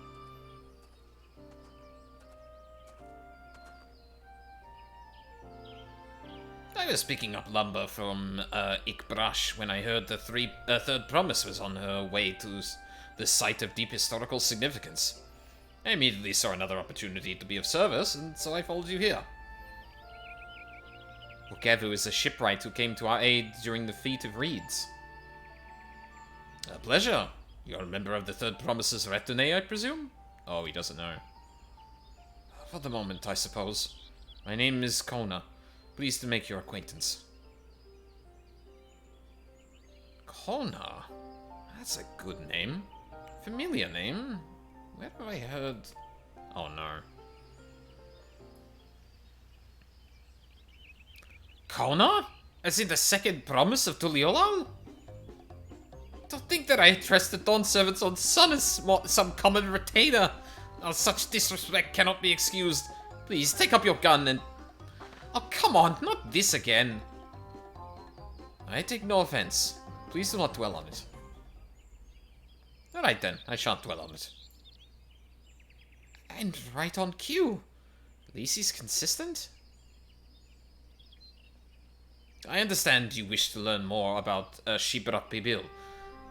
I was picking up lumber from Ikbrash when I heard the third promise was on her way to the site of deep historical significance. I immediately saw another opportunity to be of service, and so I followed you here. Ukevu is a shipwright who came to our aid during the Feat of Reeds. A pleasure. You're a member of the Third Promise's retinue, I presume? Oh, he doesn't know. For the moment, I suppose. My name is Kona. Pleased to make your acquaintance. Kona? That's a good name. Familiar name. Where have I heard... Oh no. Kona? As in the second promise of Tuliolal? Don't think that I trust the Dawn Servant's own son as some common retainer. Oh, such disrespect cannot be excused. Please, take up your gun and... Oh, come on, not this again. I take no offense. Please do not dwell on it. Alright then, I shan't dwell on it. And right on cue. At least he's consistent. I understand you wish to learn more about Shibrak Bibil.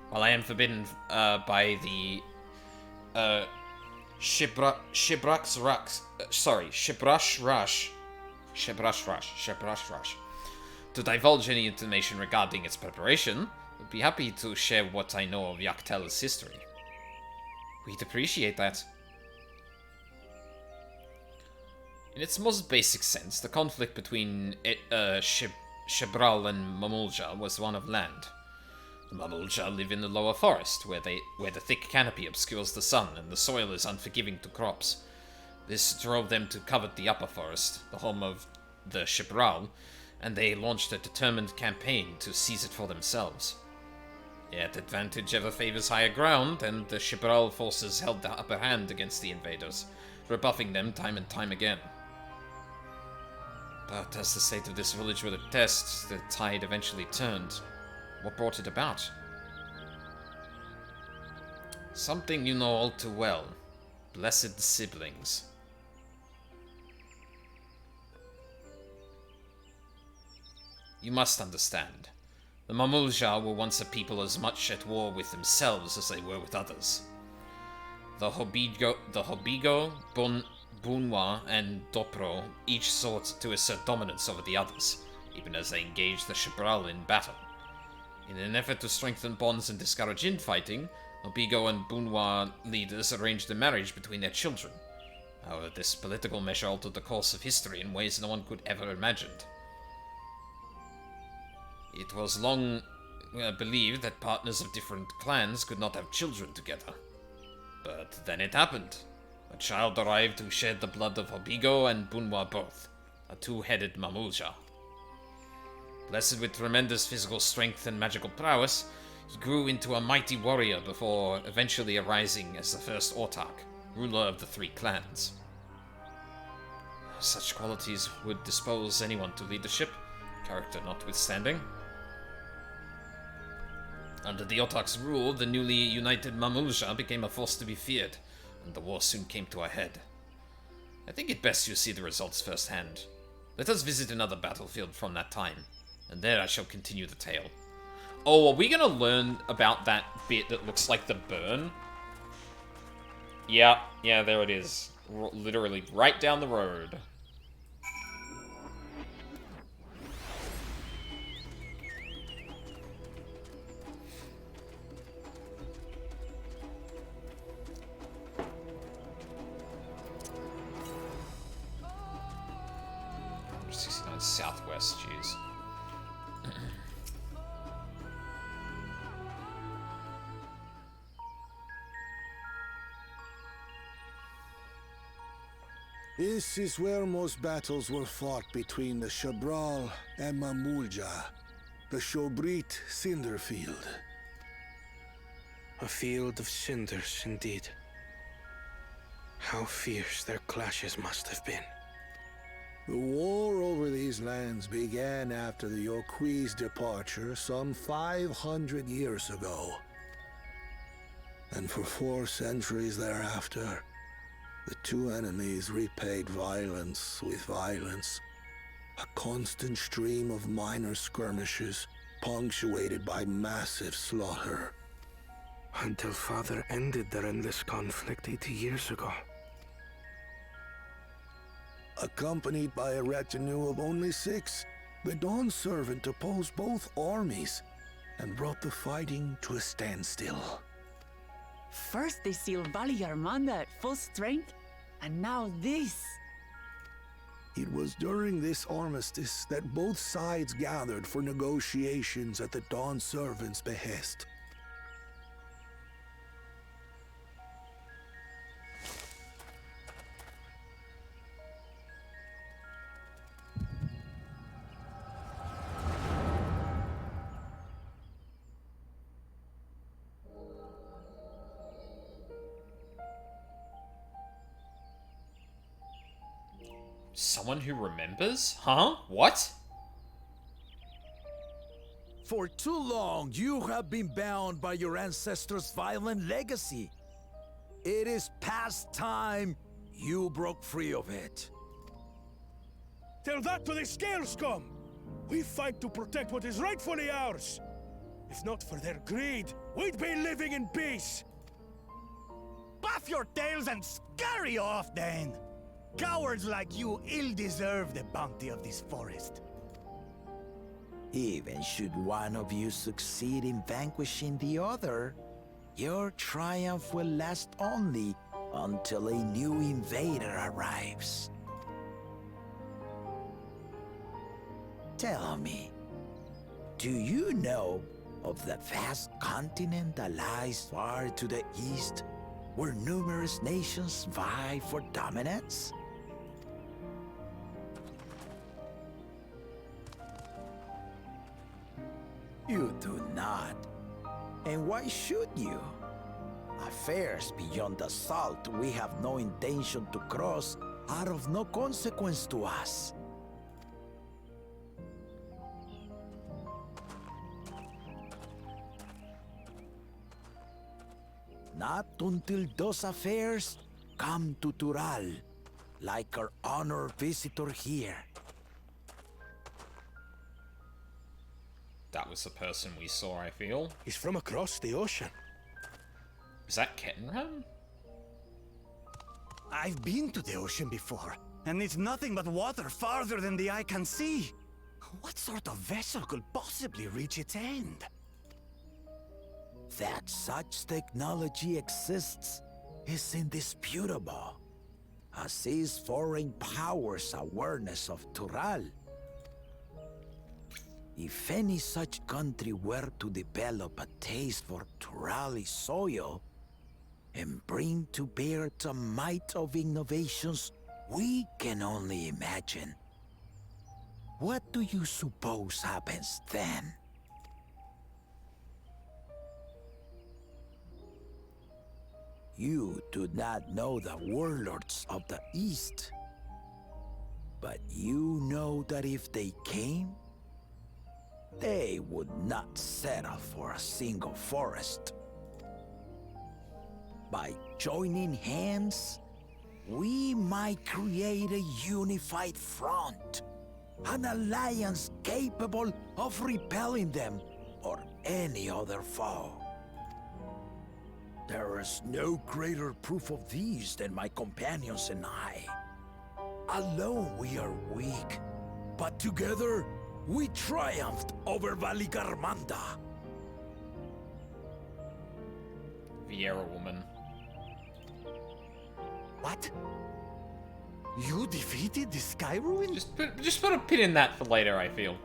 While I am forbidden by the Shibrash Rush to divulge any information regarding its preparation, I'd be happy to share what I know of Yaktel's history. We'd appreciate that. In its most basic sense, the conflict between Shibral and Mamulja was one of land. The Mamulja live in the lower forest, where the thick canopy obscures the sun and the soil is unforgiving to crops. This drove them to covet the upper forest, the home of the Shibral, and they launched a determined campaign to seize it for themselves. Yet advantage ever favors higher ground, and the Shibral forces held the upper hand against the invaders, rebuffing them time and time again. But as the state of this village would attest, the tide eventually turned. What brought it about? Something you know all too well. Blessed siblings. You must understand. The Mamulja were once a people as much at war with themselves as they were with others. The Hobigo, Bunwa, and Dopro each sought to assert dominance over the others, even as they engaged the Shibral in battle. In an effort to strengthen bonds and discourage infighting, Obigo and Bunwa leaders arranged a marriage between their children. However, this political measure altered the course of history in ways no one could ever imagine. It was long believed that partners of different clans could not have children together. But then it happened. A child arrived who shared the blood of Obigo and Bunwa both, a two-headed Mamulja. Blessed with tremendous physical strength and magical prowess, he grew into a mighty warrior before eventually arising as the first Autarch, ruler of the three clans. Such qualities would dispose anyone to leadership, character notwithstanding. Under the Autarch's rule, the newly united Mamulja became a force to be feared, and the war soon came to a head. I think it best you see the results firsthand. Let us visit another battlefield from that time, and there I shall continue the tale. Oh, are we gonna learn about that bit that looks like the burn? Yeah, there it is. Literally right down the road. Southwest, jeez. This is where most battles were fought between the Shabral and Mamulja, the Shobrit Cinder Field. A field of cinders, indeed. How fierce their clashes must have been. The war over these lands began after the Yokui's departure some 500 years ago. And for 4 centuries thereafter, the two enemies repaid violence with violence. A constant stream of minor skirmishes, punctuated by massive slaughter. Until Father ended their endless conflict 80 years ago. Accompanied by a retinue of only 6, the Dawn Servant opposed both armies and brought the fighting to a standstill. First they sealed Valigarmanda at full strength, and now this. It was during this armistice that both sides gathered for negotiations at the Dawn Servant's behest. Someone who remembers? Huh? What? For too long, you have been bound by your ancestors' violent legacy. It is past time you broke free of it. Tell that to the Scale Scum! We fight to protect what is rightfully ours! If not for their greed, we'd be living in peace! Buff your tails and scurry off, then! Cowards like you ill-deserve the bounty of this forest. Even should one of you succeed in vanquishing the other, your triumph will last only until a new invader arrives. Tell me, do you know of the vast continent that lies far to the east, where numerous nations vie for dominance? You do not. And why should you? Affairs beyond the salt we have no intention to cross are of no consequence to us. Not until those affairs come to Tural, like our honored visitor here. That was the person we saw, I feel. He's from across the ocean. Is that Kettenham? I've been to the ocean before, and it's nothing but water farther than the eye can see. What sort of vessel could possibly reach its end? That such technology exists is indisputable, as is foreign powers' awareness of Tural. If any such country were to develop a taste for Turali soil and bring to bear the might of innovations we can only imagine, what do you suppose happens then? You do not know the warlords of the East, but you know that if they came, they would not settle for a single forest. By joining hands, we might create a unified front, an alliance capable of repelling them or any other foe. There is no greater proof of these than my companions and I. Alone we are weak, but together we triumphed over Valigarmanda. Vieira woman. What? You defeated the Sky Ruin? Just put a pin in that for later, I feel.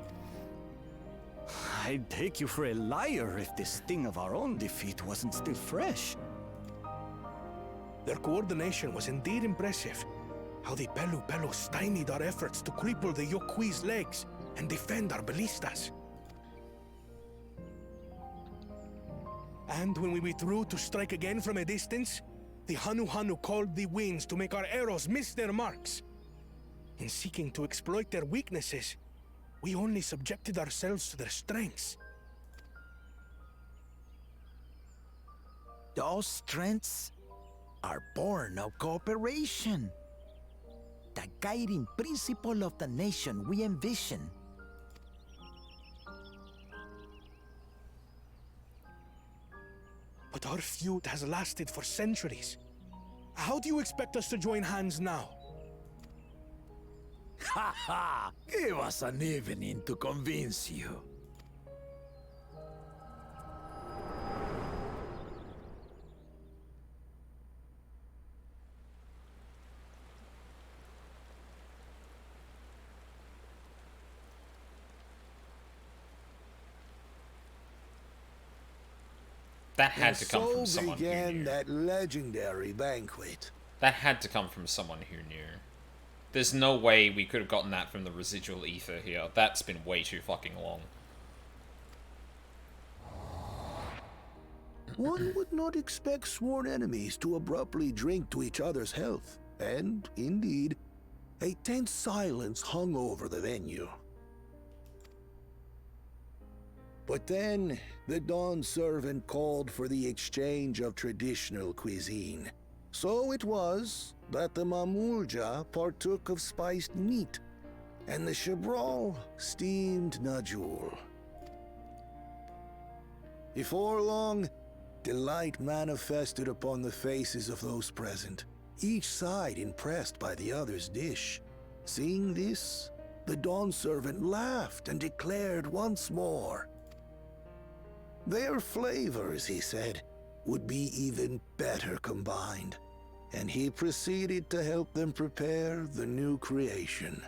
I'd take you for a liar if the sting of our own defeat wasn't still fresh. Their coordination was indeed impressive. How the Pelu stymied our efforts to cripple the Yokui's legs and defend our ballistas. And when we withdrew to strike again from a distance, the Hanu called the winds to make our arrows miss their marks. In seeking to exploit their weaknesses, we only subjected ourselves to their strengths. Those strengths are born of cooperation. The guiding principle of the nation we envision. But our feud has lasted for centuries. How do you expect us to join hands now? Ha ha! Give us an evening to convince you. That had to come from so someone who began knew. that legendary banquet. That had to come from someone who knew. There's no way we could have gotten that from the residual ether here. That's been way too fucking long. One would not expect sworn enemies to abruptly drink to each other's health, and, indeed, a tense silence hung over the venue. But then, the Dawn servant called for the exchange of traditional cuisine. So it was that the Mamulja partook of spiced meat, and the Chebral steamed Najul. Before long, delight manifested upon the faces of those present, each side impressed by the other's dish. Seeing this, the Dawn servant laughed and declared once more, their flavors, he said, would be even better combined, and he proceeded to help them prepare the new creation.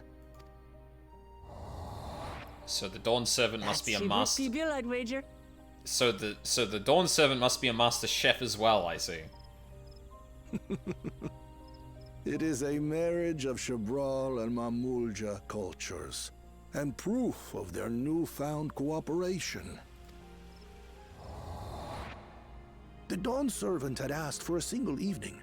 So the Dawn servant must be a master. I'd wager. So the Dawn servant must be a master chef as well, I see. It is a marriage of Chebral and Mamulja cultures, and proof of their newfound cooperation. The Dawn servant had asked for a single evening,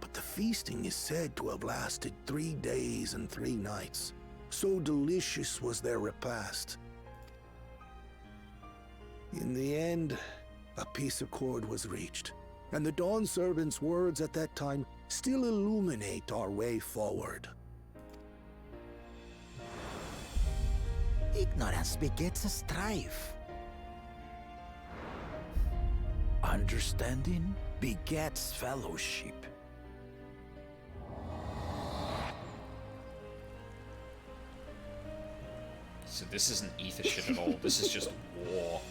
but the feasting is said to have lasted 3 days and 3 nights. So delicious was their repast. In the end, a peace accord was reached, and the Dawn servant's words at that time still illuminate our way forward. Ignorance begets strife. Understanding begets fellowship. So this isn't ether shit at all. This is just war.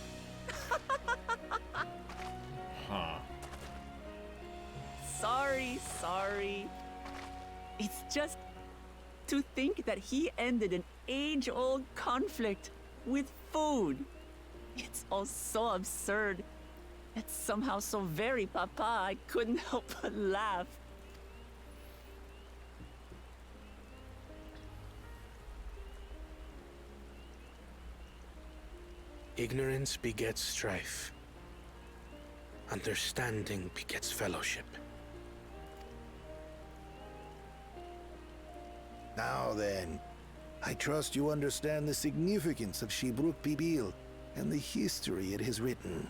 Huh. Sorry. It's just to think that he ended an age-old conflict with food. It's all so absurd. It's somehow so very papa, I couldn't help but laugh. Ignorance begets strife. Understanding begets fellowship. Now then, I trust you understand the significance of Shibruk Pibil and the history it has written.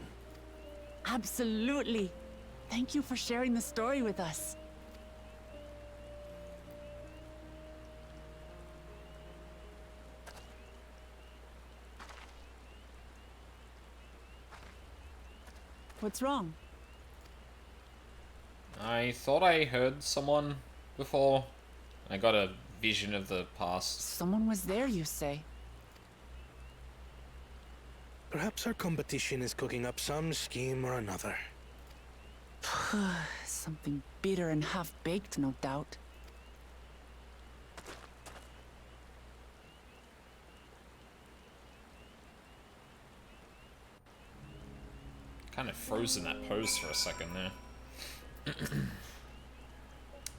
Absolutely. Thank you for sharing the story with us. What's wrong? I thought I heard someone before. I got a vision of the past. Someone was there, you say? Perhaps our competition is cooking up some scheme or another. Something bitter and half-baked, no doubt. Kind of froze in that pose for a second there.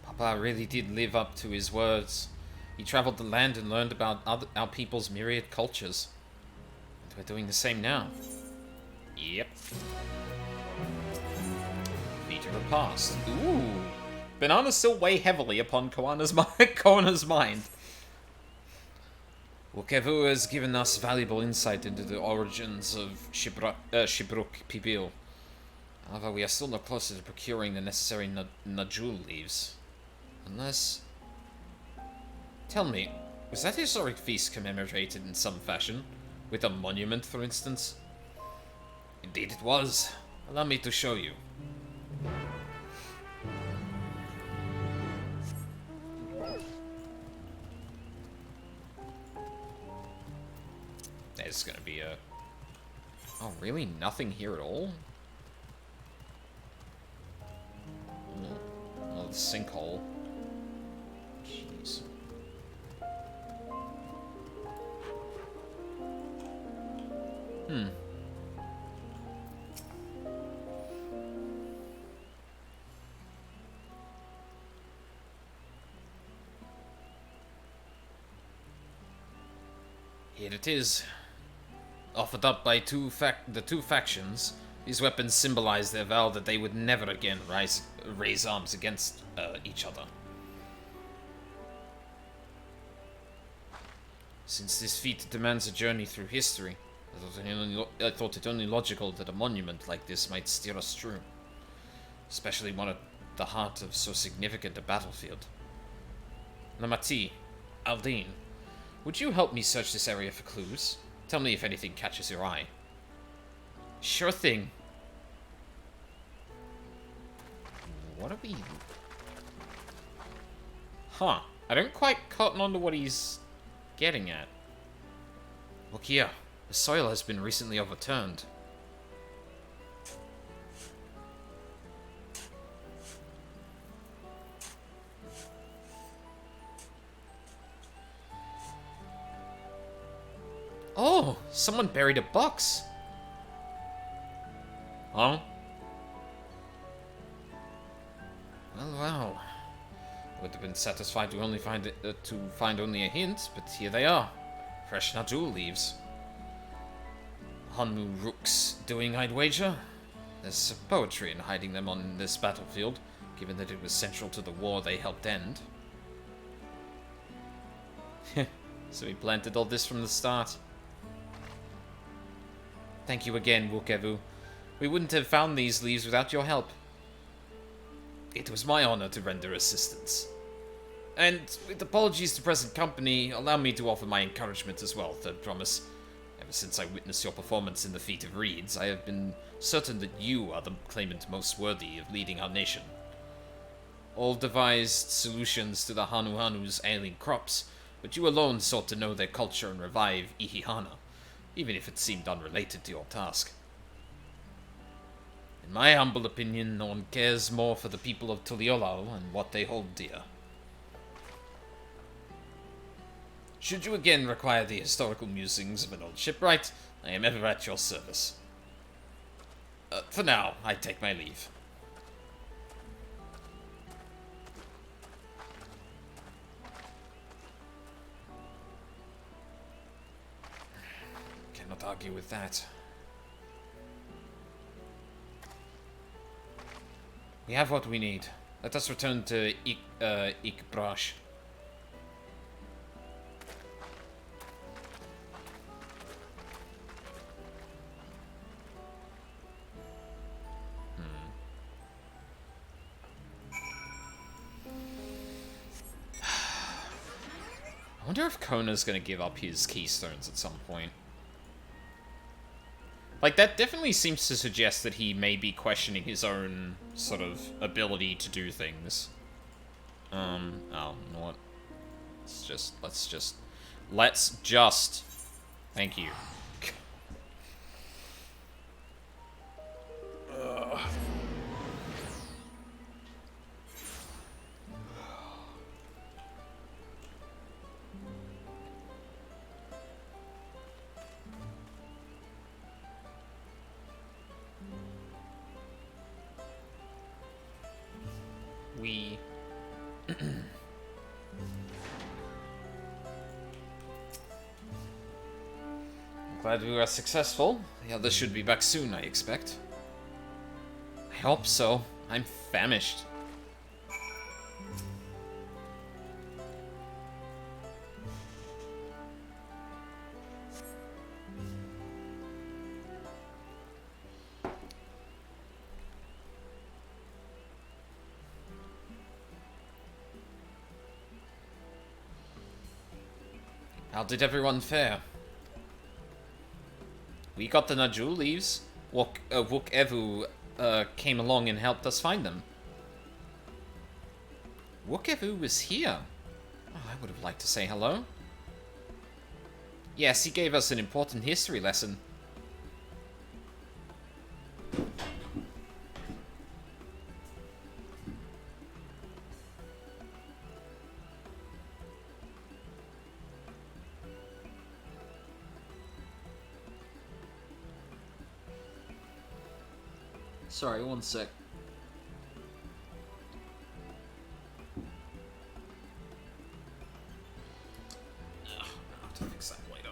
Papa really did live up to his words. He traveled the land and learned about our people's myriad cultures. And we're doing the same now. Yep. Feet of repast. Ooh. Bananas still weigh heavily upon Koana's mind. Wokevu has given us valuable insight into the origins of Shibruk Pibil. However, we are still no closer to procuring the necessary Najul leaves. Unless... Tell me, was that historic feast commemorated in some fashion? With a monument, for instance? Indeed it was. Allow me to show you. There's gonna be a... Oh, really? Nothing here at all? Oh, the sinkhole. Jeez. Here it is. Offered up by the two factions, these weapons symbolize their vow that they would never again raise arms against each other. Since this feat demands a journey through history, I thought it only logical that a monument like this might steer us through. Especially one at the heart of so significant a battlefield. Namati, Aldine, would you help me search this area for clues? Tell me if anything catches your eye. Sure thing. What are we... Huh. I don't quite cotton on to what he's getting at. Look here. The soil has been recently overturned. Oh, someone buried a box. Huh? Well. Would have been satisfied to only find only a hint, but here they are. Fresh Najul leaves. Hanmu Rook's doing, I'd wager. There's some poetry in hiding them on this battlefield, given that it was central to the war they helped end. So he planted all this from the start. Thank you again, Wokevu. We wouldn't have found these leaves without your help. It was my honor to render assistance. And with apologies to present company, allow me to offer my encouragement as well, Third Promise. Ever since I witnessed your performance in the Feat of Reeds, I have been certain that you are the claimant most worthy of leading our nation. All devised solutions to the Hanu's ailing crops, but you alone sought to know their culture and revive Ihihana, even if it seemed unrelated to your task. In my humble opinion, no one cares more for the people of Tuliolal and what they hold dear. Should you again require the historical musings of an old shipwright, I am ever at your service. For now, I take my leave. Cannot argue with that. We have what we need. Let us return to Ikbrash. I wonder if Kona's gonna give up his keystones at some point. Like, that definitely seems to suggest that he may be questioning his own sort of ability to do things. Oh, you know what? Let's just... Thank you. We... Glad we were successful. The others should be back soon, I expect. I hope so. I'm famished. How did everyone fare? We got the Najul leaves. Wuk Evu came along and helped us find them. Wuk Evu was here. Oh, I would have liked to say hello. Yes, he gave us an important history lesson. Sorry, one sec. I'll have to fix that later.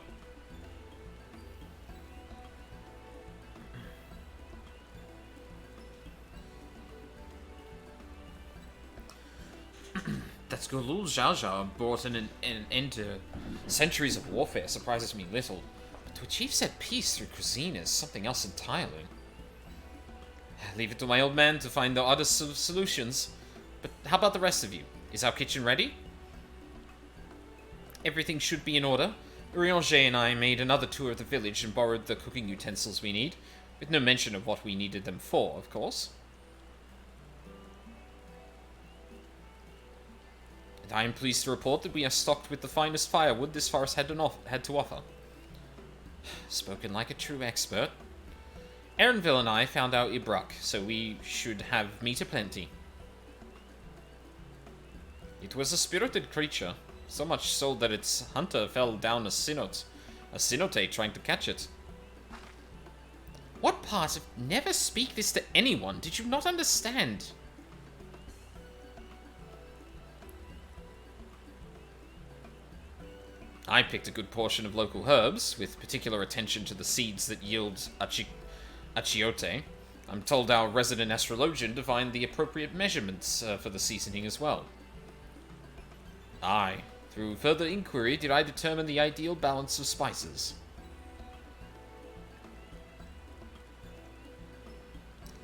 That Gulul Zhao brought an end to centuries of warfare surprises me little. But to achieve said peace through cuisine is something else entirely. Leave it to my old man to find the oddest of solutions. But how about the rest of you? Is our kitchen ready? Everything should be in order. Urianger and I made another tour of the village and borrowed the cooking utensils we need, with no mention of what we needed them for, of course. And I am pleased to report that we are stocked with the finest firewood this forest had to offer. Spoken like a true expert. Erenville and I found our Ibrak, so we should have meat aplenty. It was a spirited creature, so much so that its hunter fell down a cenote trying to catch it. What part of never speak this to anyone did you not understand? I picked a good portion of local herbs, with particular attention to the seeds that yield achiote. I'm told our resident astrologian divined the appropriate measurements for the seasoning as well. Aye, through further inquiry did I determine the ideal balance of spices.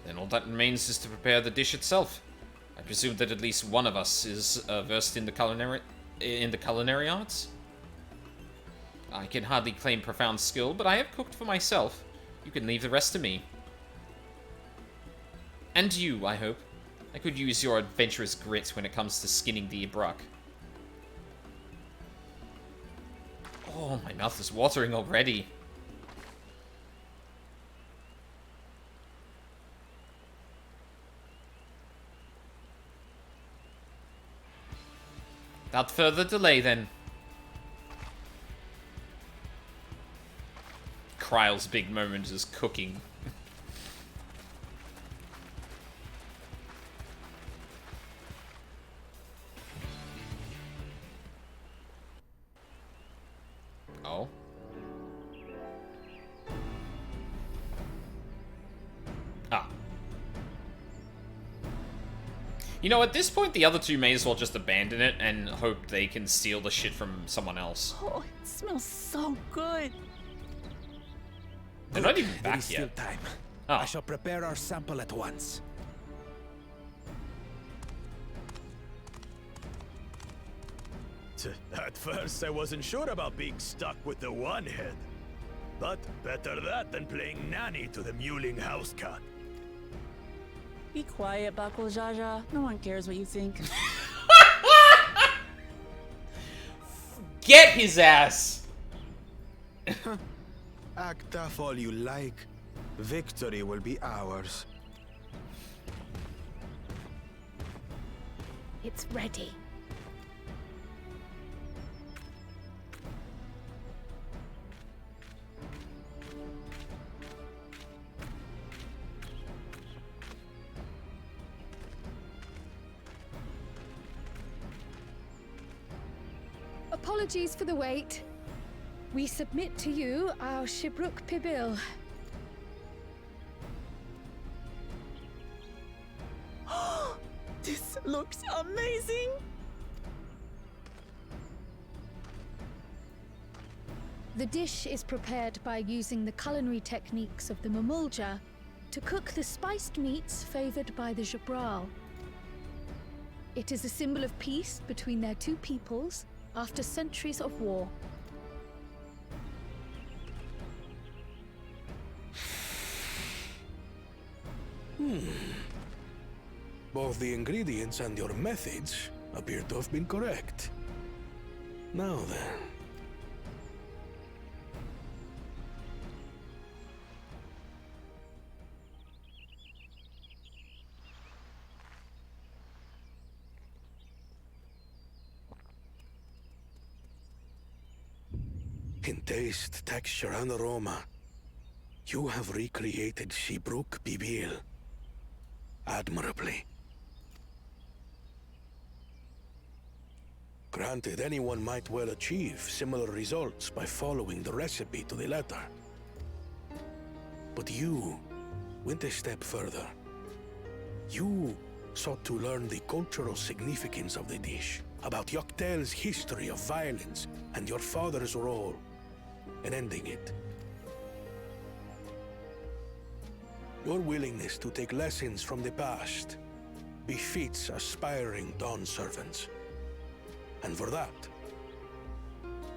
Then all that remains is to prepare the dish itself. I presume that at least one of us is versed in the culinary arts. I can hardly claim profound skill, but I have cooked for myself. You can leave the rest to me. And you, I hope. I could use your adventurous grit when it comes to skinning the Ibrak. Oh, my mouth is watering already. Without further delay, then. Kryle's big moment is cooking. Oh. Ah. You know, at this point, the other two may as well just abandon it and hope they can steal the shit from someone else. Oh, it smells so good. They're not even There back is still yet. time. Oh. I shall prepare our sample at once. At first, I wasn't sure about being stuck with the one head. But better that than playing nanny to the mewling house cat. Be quiet, Bakul Jaja. No one cares what you think. Get his ass! Act tough all you like. Victory will be ours. It's ready. Apologies for the wait. We submit to you our Shibruk Pibil. This looks amazing! The dish is prepared by using the culinary techniques of the Mamulja to cook the spiced meats favored by the Jabral. It is a symbol of peace between their two peoples after centuries of war. Both the ingredients and your methods appear to have been correct. Now then. In taste, texture, and aroma, you have recreated Shibruk Pibil admirably. Granted, anyone might well achieve similar results by following the recipe to the letter. But you went a step further. You sought to learn the cultural significance of the dish, about Yoktel's history of violence and your father's role in ending it. Your willingness to take lessons from the past befits aspiring Dawn servants. And for that,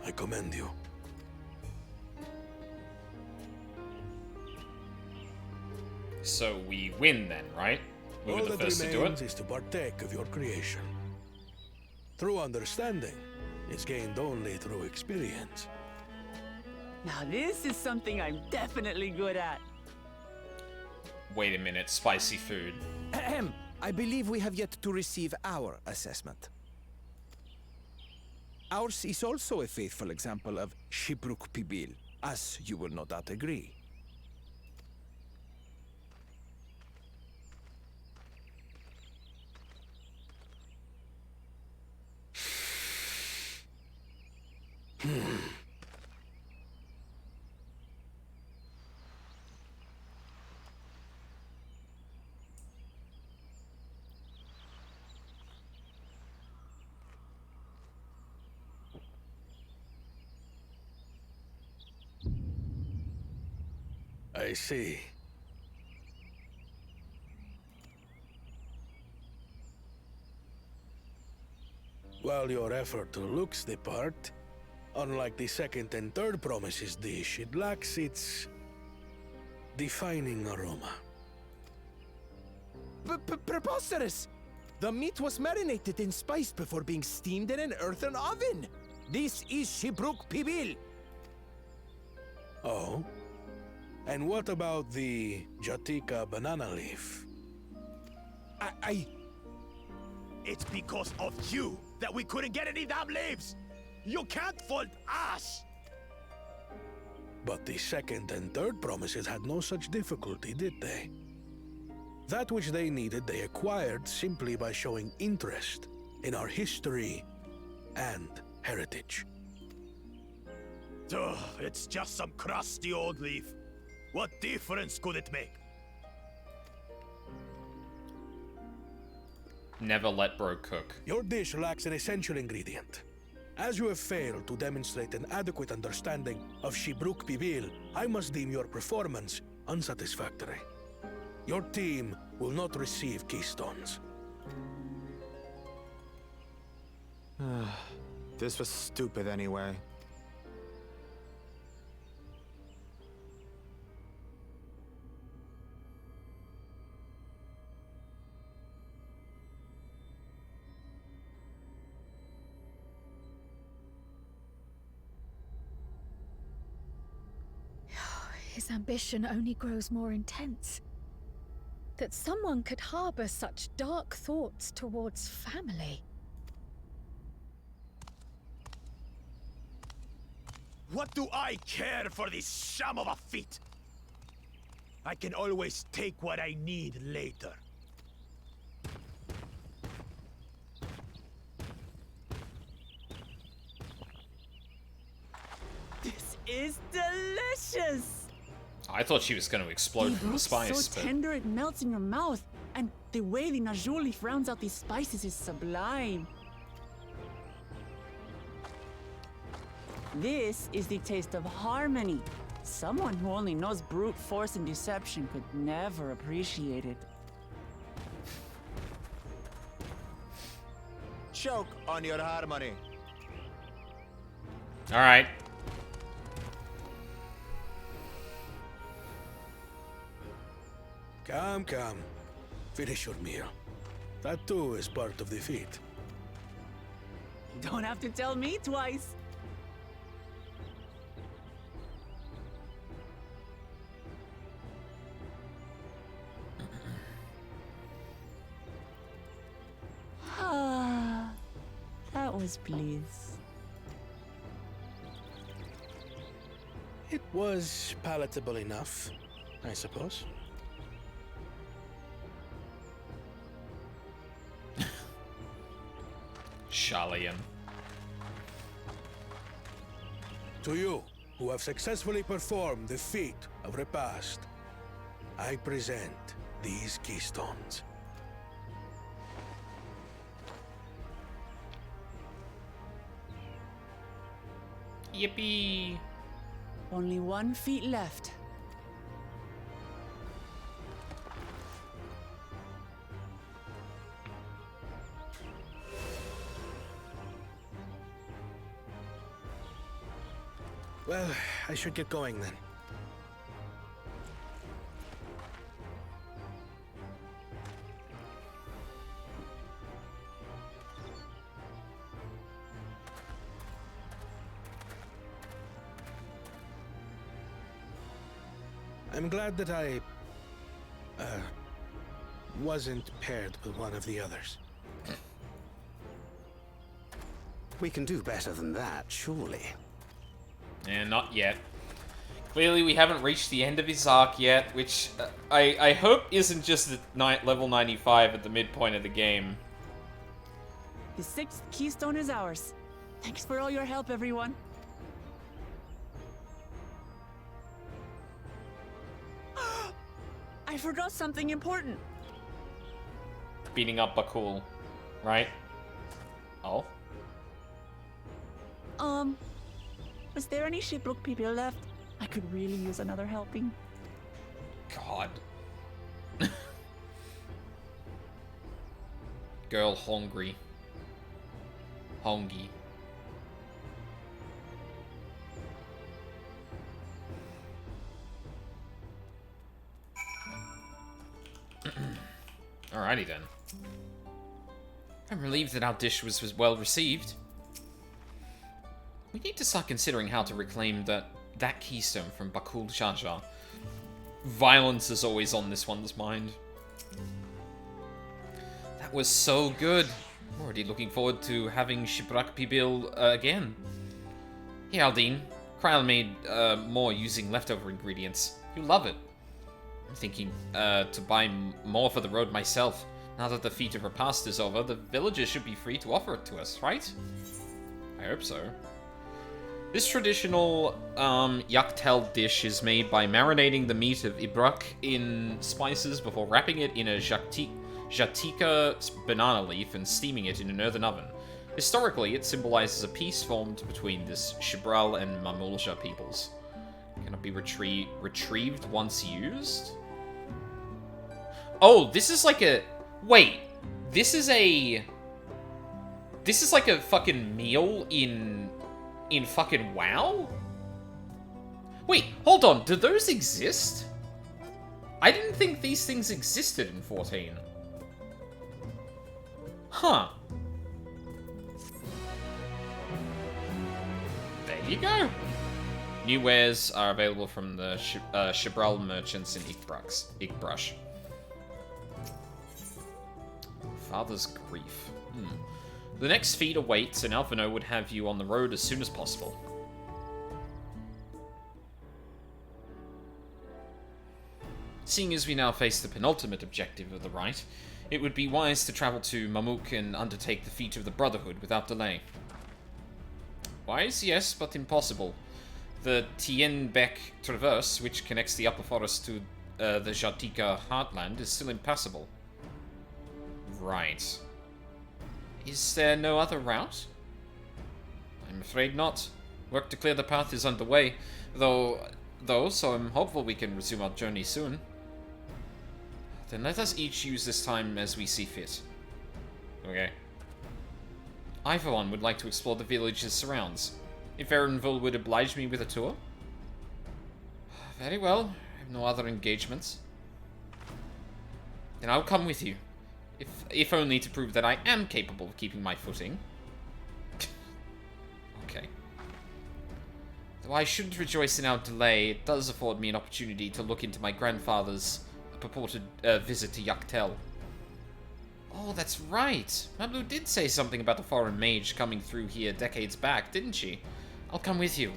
I commend you. So we win then, right? We were All the that first to do remains it? is to partake of your creation. True understanding is gained only through experience. Now this is something I'm definitely good at. Wait a minute, spicy food. Ahem. I believe we have yet to receive our assessment. Ours is also a faithful example of Shibruk Pibil, as you will no doubt agree. I see. While your effort looks the part, unlike the second and third promises dish, it lacks its defining aroma. Preposterous! The meat was marinated in spice before being steamed in an earthen oven. This is Shibruk Pibil. Oh? And what about the Jatika banana leaf? It's because of you that we couldn't get any damn leaves! You can't fault us! But the second and third promises had no such difficulty, did they? That which they needed, they acquired simply by showing interest in our history and heritage. Ugh, it's just some crusty old leaf. What difference could it make? Never let bro cook. Your dish lacks an essential ingredient. As you have failed to demonstrate an adequate understanding of Shibruk Bibil, I must deem your performance unsatisfactory. Your team will not receive keystones. This was stupid anyway. His ambition only grows more intense. That someone could harbor such dark thoughts towards family. What do I care for this sham of a feat? I can always take what I need later. This is delicious! I thought she was going to explode from the spice, so but... tender it melts in your mouth, and the way the najul leaf rounds out these spices is sublime. This is the taste of harmony. Someone who only knows brute force and deception could never appreciate it. Choke on your harmony. Alright. Come, come. Finish your meal. That too is part of the feat. Don't have to tell me twice. Ah, that was bliss. It was palatable enough, I suppose. Shallian. To you, who have successfully performed the feat of repast, I present these keystones. Yippee! Only 1 feet left. Well, I should get going then. I'm glad that I wasn't paired with one of the others. We can do better than that, surely. And not yet. Clearly we haven't reached the end of his arc yet, which I hope isn't just at level 95 at the midpoint of the game. The 6th keystone is ours. Thanks for all your help, everyone. I forgot something important. Beating up Bakul, right? Oh? Was there any Shibruk people left? I could really use another helping. God. Girl hungry. Hongi. Alrighty then. I'm relieved that our dish was well received. We need to start considering how to reclaim that keystone from Bakul Jaja. Violence is always on this one's mind. That was so good. More Already looking forward to having Shibrak Pibil again. Hey Aldine, Kryl made more using leftover ingredients. You'll love it. I'm thinking to buy more for the road myself. Now that the feat of repast is over, the villagers should be free to offer it to us, right? I hope so. This traditional yaktel dish is made by marinating the meat of ibrak in spices before wrapping it in a jatika banana leaf and steaming it in an earthen oven. Historically, it symbolizes a peace formed between this Shibral and Mamulja peoples. Cannot be retrieved once used? Oh, this is like a... Wait. This is like a fucking meal in fucking WoW? Wait, hold on. Do those exist? I didn't think these things existed in 14. Huh. There you go. New wares are available from the Shibral merchants in Ickbrush. Father's grief. The next feat awaits, and Alphino would have you on the road as soon as possible. Seeing as we now face the penultimate objective of the rite, it would be wise to travel to Mamuk and undertake the feat of the Brotherhood without delay. Wise, yes, but impossible. The Tienbeck Traverse, which connects the upper forest to the Jatika heartland, is still impassable. Right. Is there no other route? I'm afraid not. Work to clear the path is underway, though, so I'm hopeful we can resume our journey soon. Then let us each use this time as we see fit. Okay. I, for one, would like to explore the village's surrounds. If Erenville would oblige me with a tour? Very well. I have no other engagements. Then I'll come with you. If only to prove that I am capable of keeping my footing. Okay. Though I shouldn't rejoice in our delay, it does afford me an opportunity to look into my grandfather's purported visit to Yaktel. Oh, that's right. Mablu did say something about the foreign mage coming through here decades back, didn't she? I'll come with you.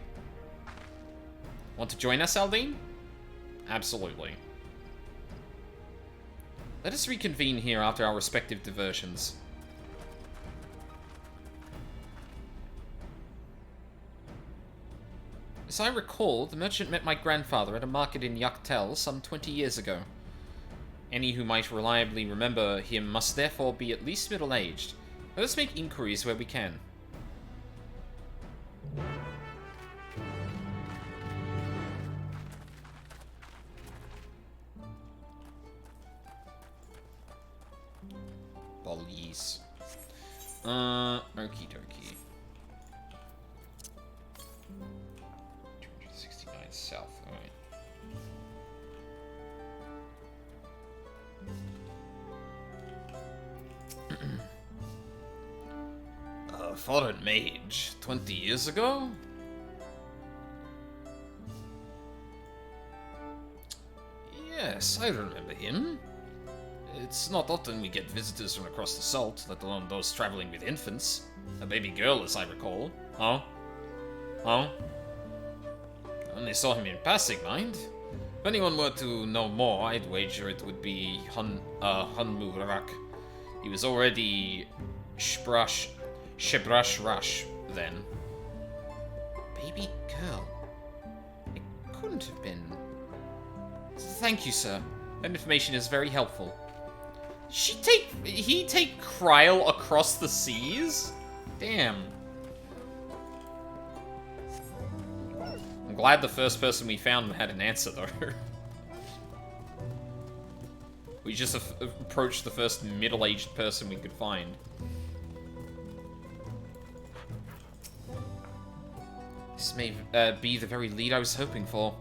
Want to join us, Aldine? Absolutely. Let us reconvene here after our respective diversions. As I recall, the merchant met my grandfather at a market in Yaktel some 20 years ago. Any who might reliably remember him must therefore be at least middle-aged. Let us make inquiries where we can. Bollies. Okie dokie. 269 south, alright. A foreign mage, 20 years ago? Yes, I remember him. It's not often we get visitors from across the salt, let alone those traveling with infants. A baby girl, as I recall. Huh? Huh? I only saw him in passing, mind. If anyone were to know more, I'd wager it would be Hunmurak. He was already Shebrash Rush then. Baby girl. It couldn't have been. Thank you, sir. That information is very helpful. He take Kryl across the seas? Damn. I'm glad the first person we found had an answer, though. We just approached the first middle-aged person we could find. This may be the very lead I was hoping for.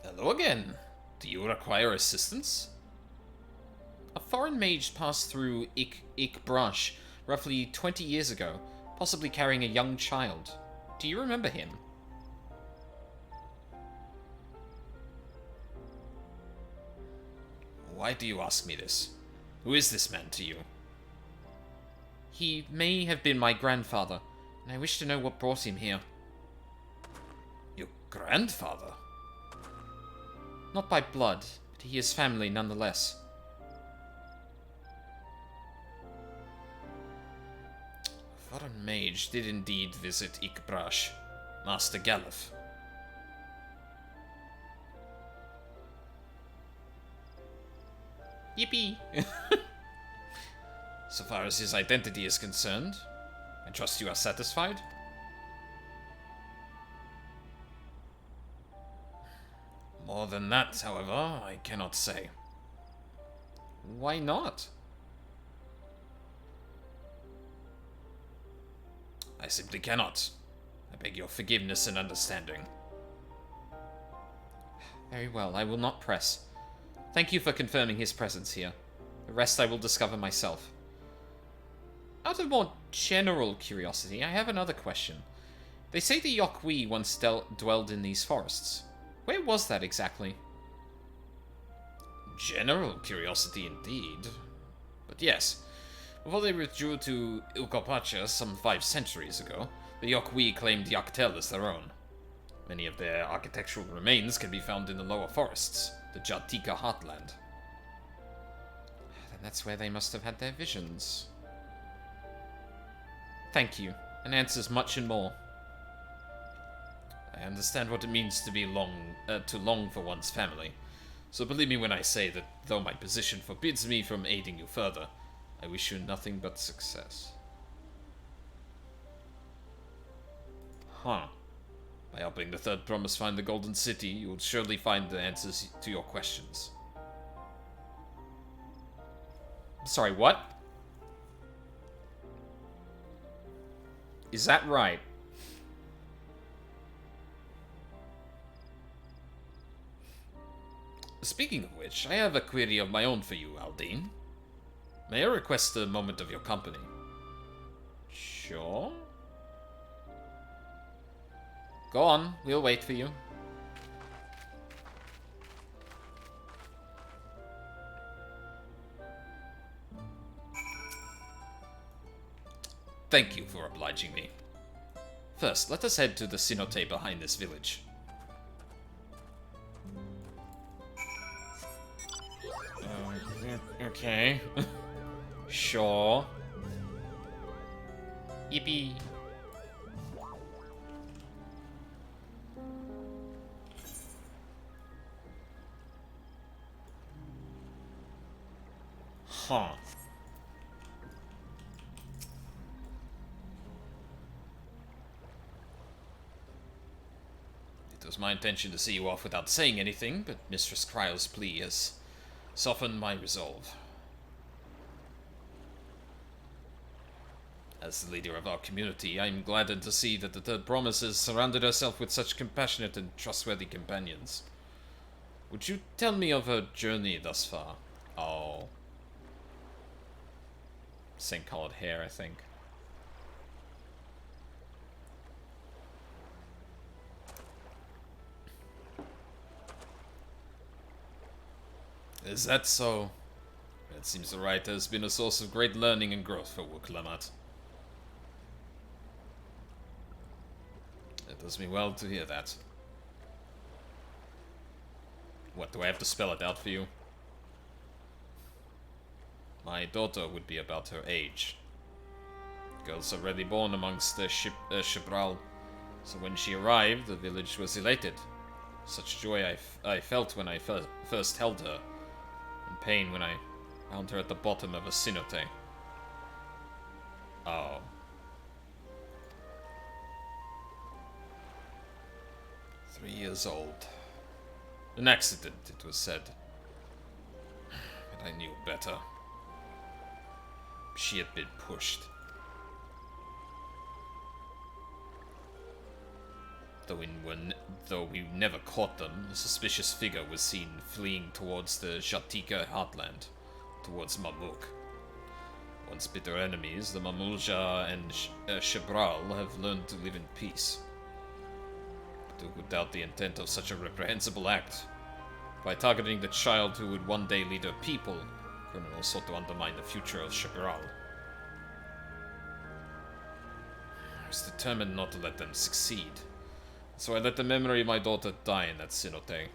Hello again. Do you require assistance? A foreign mage passed through Ickbrush roughly 20 years ago, possibly carrying a young child. Do you remember him? Why do you ask me this? Who is this man to you? He may have been my grandfather, and I wish to know what brought him here. Your grandfather? Not by blood, but he is family nonetheless. A foreign mage did indeed visit Ikbrash, Master Galef. Yippee! So far as his identity is concerned, I trust you are satisfied? More than that, however, I cannot say. Why not? I simply cannot. I beg your forgiveness and understanding. Very well, I will not press. Thank you for confirming his presence here. The rest I will discover myself. Out of more general curiosity, I have another question. They say the Yokwi once dwelled in these forests. Where was that exactly? General curiosity indeed. But yes, before they withdrew to Ilkopacha some 5 centuries ago, the Yokwi claimed Yaktel as their own. Many of their architectural remains can be found in the lower forests, the Jatika heartland. Then that's where they must have had their visions. Thank you, and answers much and more. I understand what it means to be to long for one's family, so believe me when I say that though my position forbids me from aiding you further, I wish you nothing but success. Huh. By helping the Third Promise find the Golden City, you will surely find the answers to your questions. Sorry, what? Is that right? Speaking of which, I have a query of my own for you, Aldine. May I request a moment of your company? Sure. Go on, we'll wait for you. Thank you for obliging me. First, let us head to the cenote behind this village. Okay. Sure. Yippee. Huh. It was my intention to see you off without saying anything, but Mistress Cryo's plea has softened my resolve. As the leader of our community, I am gladdened to see that the Third Promise has surrounded herself with such compassionate and trustworthy companions. Would you tell me of her journey thus far? Oh. Same colored hair, I think. Is that so? It seems the writer has been a source of great learning and growth for Wuklamat. It does me well to hear that. What, do I have to spell it out for you? My daughter would be about her age. Girls are rarely born amongst the Shibral, so when she arrived, the village was elated. Such joy I felt when I first held her, and pain when I found her at the bottom of a cenote. Oh. "3 years old. An accident, it was said. But I knew better. She had been pushed. Though we never caught them, a suspicious figure was seen fleeing towards the Jatika heartland, towards Mamuk. Once bitter enemies, the Mamulja and Shibral have learned to live in peace. But who could doubt the intent of such a reprehensible act? By targeting the child who would one day lead her people, criminals sought to undermine the future of Shibral. I was determined not to let them succeed. So I let the memory of my daughter die in that cenote,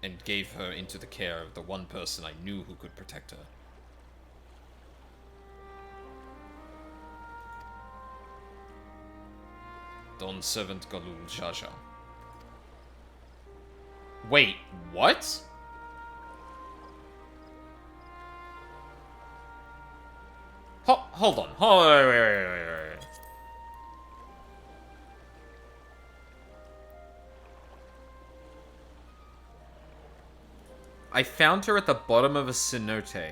and gave her into the care of the one person I knew who could protect her. Dawn servant Galul Jaja. Wait, what? Hold on. Wait. I found her at the bottom of a cenote.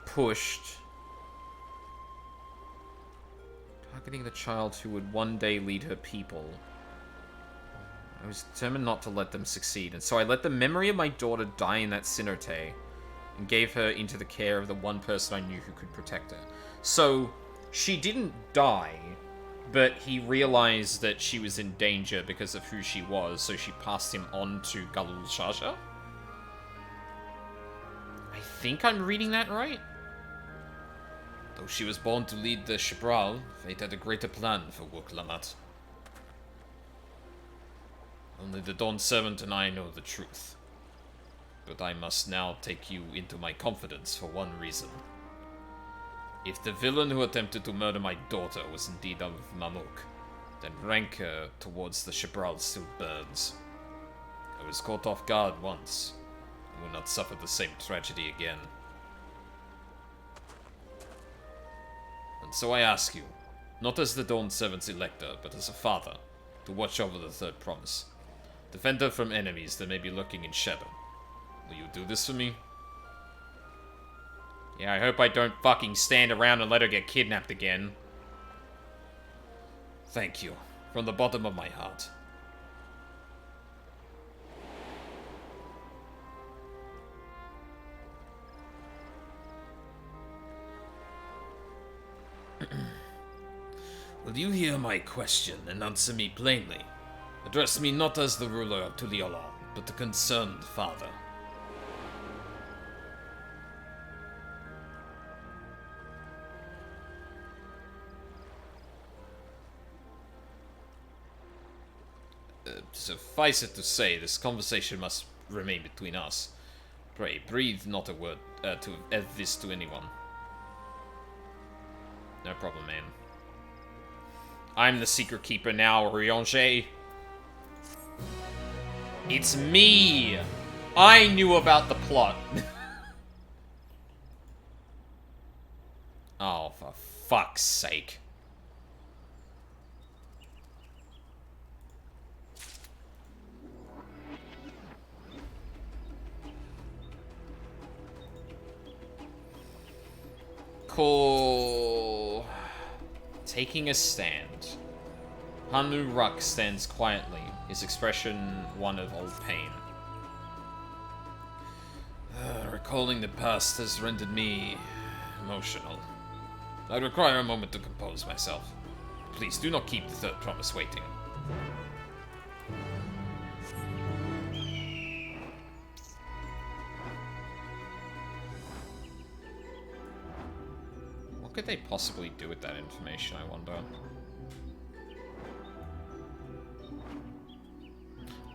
Pushed. Targeting the child who would one day lead her people. I was determined not to let them succeed, and so I let the memory of my daughter die in that cenote, and gave her into the care of the one person I knew who could protect her. So, she didn't die, but he realized that she was in danger because of who she was, so she passed him on to Galul Jaja? I think I'm reading that right? Though she was born to lead the Shibral, fate had a greater plan for Wuk-Lamat. Only the Dawn Servant and I know the truth. But I must now take you into my confidence for one reason. If the villain who attempted to murder my daughter was indeed of Mamuk, then rancor towards the Shibral still burns. I was caught off guard once, and will not suffer the same tragedy again. And so I ask you, not as the Dawn Servant's elector, but as a father, to watch over the third promise. Defend her from enemies that may be lurking in shadow. Will you do this for me? Yeah, I hope I don't fucking stand around and let her get kidnapped again. Thank you, from the bottom of my heart. Will you hear my question and answer me plainly? Address me not as the ruler of Tuliola, but the concerned father. Suffice it to say, this conversation must remain between us. Pray, breathe not a word of this to anyone. No problem, man. I'm the secret keeper now, Ryonje. It's me! I knew about the plot. Oh, for fuck's sake. Cool. Taking a stand. Hanu Ruk stands quietly, his expression one of old pain. Recalling the past has rendered me emotional. I require a moment to compose myself. Please do not keep the third promise waiting. What could they possibly do with that information, I wonder?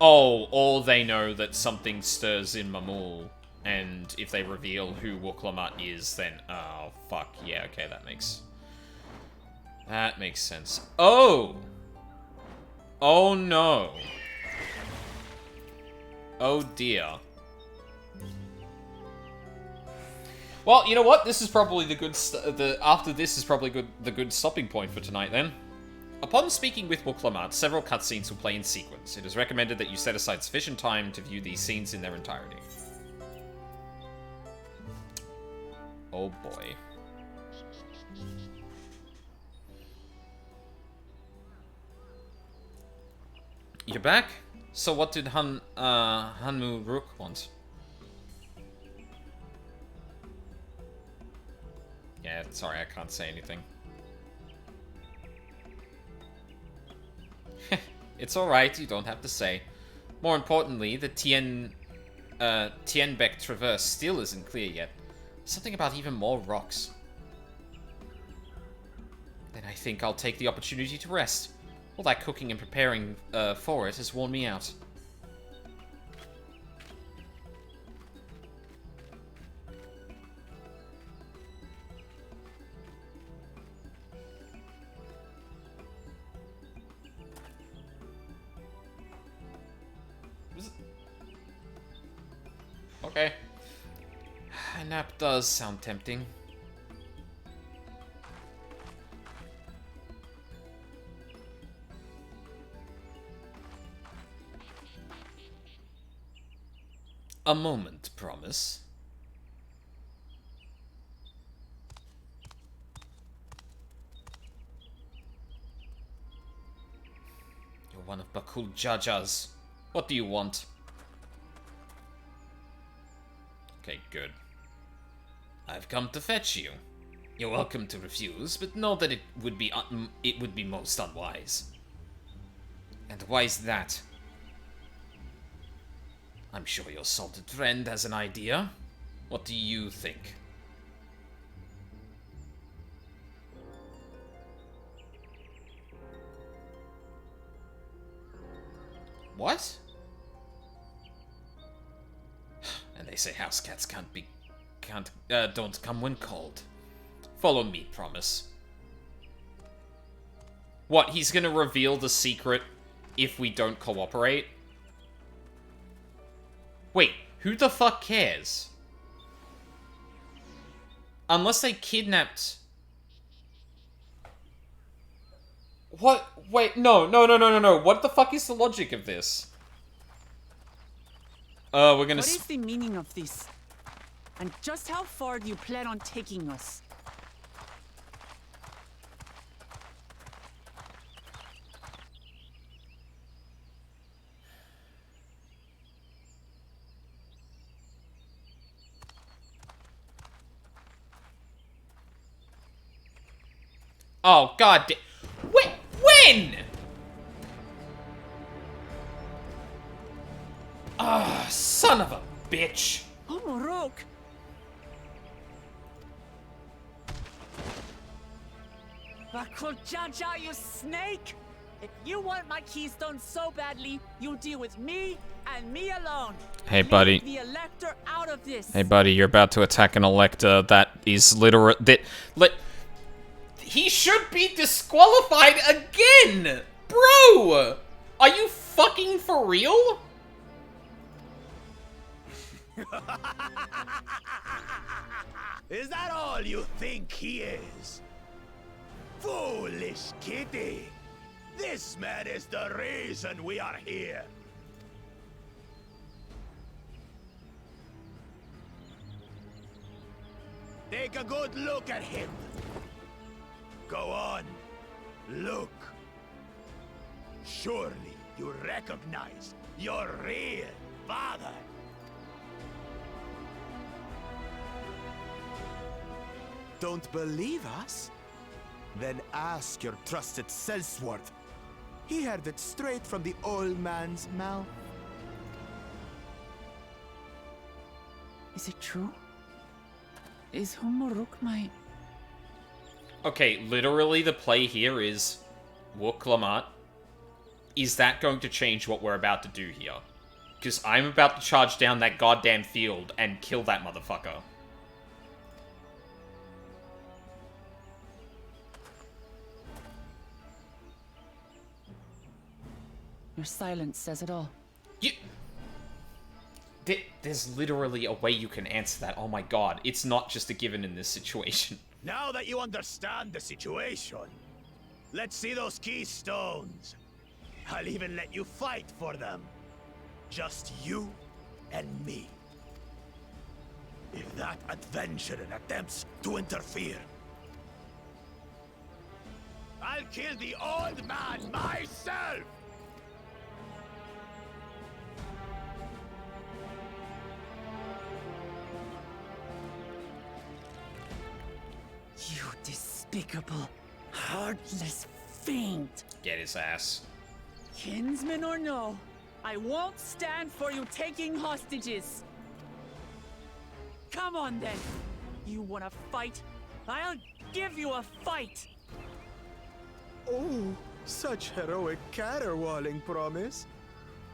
Oh, or they know that something stirs in Mamul, and if they reveal who Wuk-Lamat is, then... Oh, fuck. Yeah, okay, that makes sense. Oh! Oh, no. Oh, dear. Well, you know what? This is probably the good... after this is probably the good stopping point for tonight, then. Upon speaking with Wuk-Lamat, several cutscenes will play in sequence. It is recommended that you set aside sufficient time to view these scenes in their entirety. Oh boy. You're back? So what did Hanmu Rook want? Yeah, sorry, I can't say anything. It's alright, you don't have to say. More importantly, the Tienbeck Traverse still isn't clear yet. Something about even more rocks. Then I think I'll take the opportunity to rest. All that cooking and preparing for it has worn me out. Okay. A nap does sound tempting. A moment, promise. You're one of Bakul Jaja's. What do you want? Okay, good. I've come to fetch you. You're welcome to refuse, but know that it would be most unwise. And why is that? I'm sure your salted friend has an idea. What do you think? What? And they say house cats don't come when called. Follow me, promise. What, he's gonna reveal the secret if we don't cooperate? Wait, who the fuck cares? Unless they kidnapped... What? Wait, no. What the fuck is the logic of this? We're gonna... What is the meaning of this? And just how far do you plan on taking us? Oh, god damn. When? Ah, son of a bitch. Oh, Morok. Bakul Jaja, you snake! If you want my keystone so badly, you deal with me and me alone. Hey, buddy. Leave the Elector out of this. Hey, buddy, you're about to attack an Elector that is he should be disqualified again! Bro! Are you fucking for real? Is that all you think he is? Foolish kitty! This man is the reason we are here. Take a good look at him. Go on. Look. Surely you recognize your real father. Don't believe us? Then ask your trusted Sellsworth. He heard it straight from the old man's mouth. Is it true? Is Humuruk my... Okay, literally the play here is Wuk-Lamat. Is that going to change what we're about to do here? Because I'm about to charge down that goddamn field and kill that motherfucker. Your silence says it all. There's literally a way you can answer that. Oh my god, it's not just a given in this situation. Now that you understand the situation, let's see those keystones. I'll even let you fight for them. Just you and me. If that adventurer attempts to interfere, I'll kill the old man myself! You despicable, heartless fiend! Get his ass. Kinsman or no, I won't stand for you taking hostages. Come on then. You wanna fight? I'll give you a fight. Oh, such heroic caterwauling promise.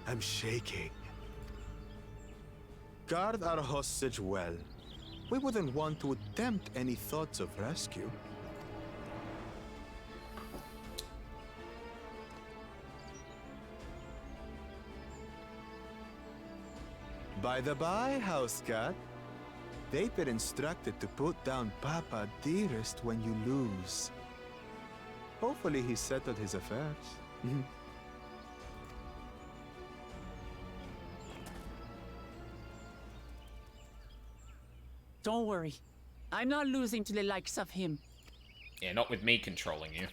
I'm shaking. Guard our hostage well. We wouldn't want to attempt any thoughts of rescue. By the by, house cat, they've been instructed to put down Papa Dearest when you lose. Hopefully he settled his affairs. Don't worry. I'm not losing to the likes of him. Yeah, not with me controlling you.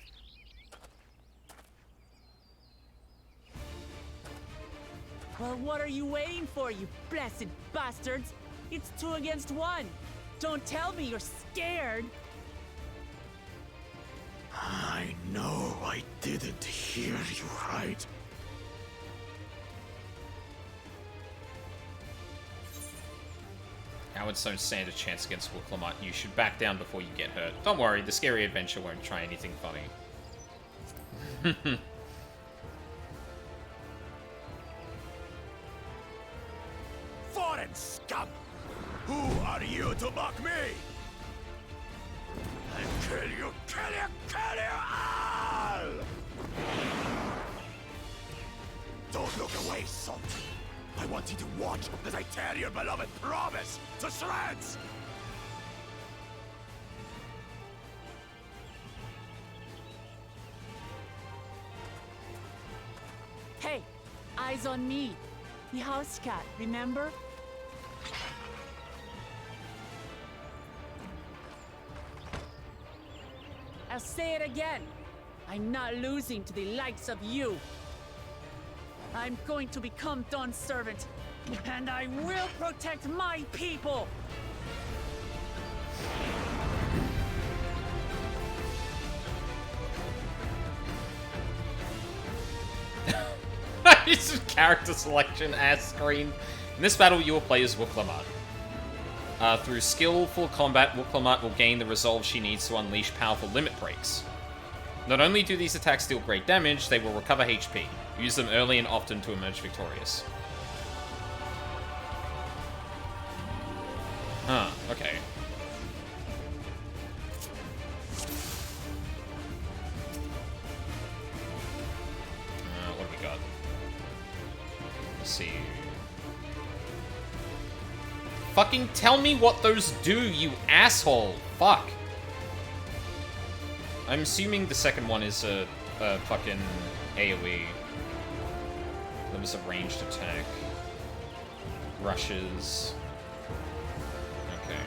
Well, what are you waiting for, you blessed bastards? It's 2 against 1. Don't tell me you're scared. I know I didn't hear you right. Cowards don't stand a chance against Wooklamut. You should back down before you get hurt. Don't worry, the scary adventure won't try anything funny. Foreign scum! Who are you to mock me? I'll kill you, kill you, kill you all! Don't look away, son. I want you to watch as I tear your beloved promise to shreds! Hey, eyes on me. The house cat, remember? I'll say it again. I'm not losing to the likes of you. I'm going to become Dawn's servant, and I will protect my people! This is character selection ass screen. In this battle, you will play as Wooklamut. Through skillful combat, Wooklamut will gain the resolve she needs to unleash powerful limit breaks. Not only do these attacks deal great damage, they will recover HP. Use them early and often to emerge victorious. Huh, okay. What have we got? Let's see. Fucking tell me what those do, you asshole! Fuck. I'm assuming the second one is a fucking AoE. That was a ranged attack. Rushes. Okay.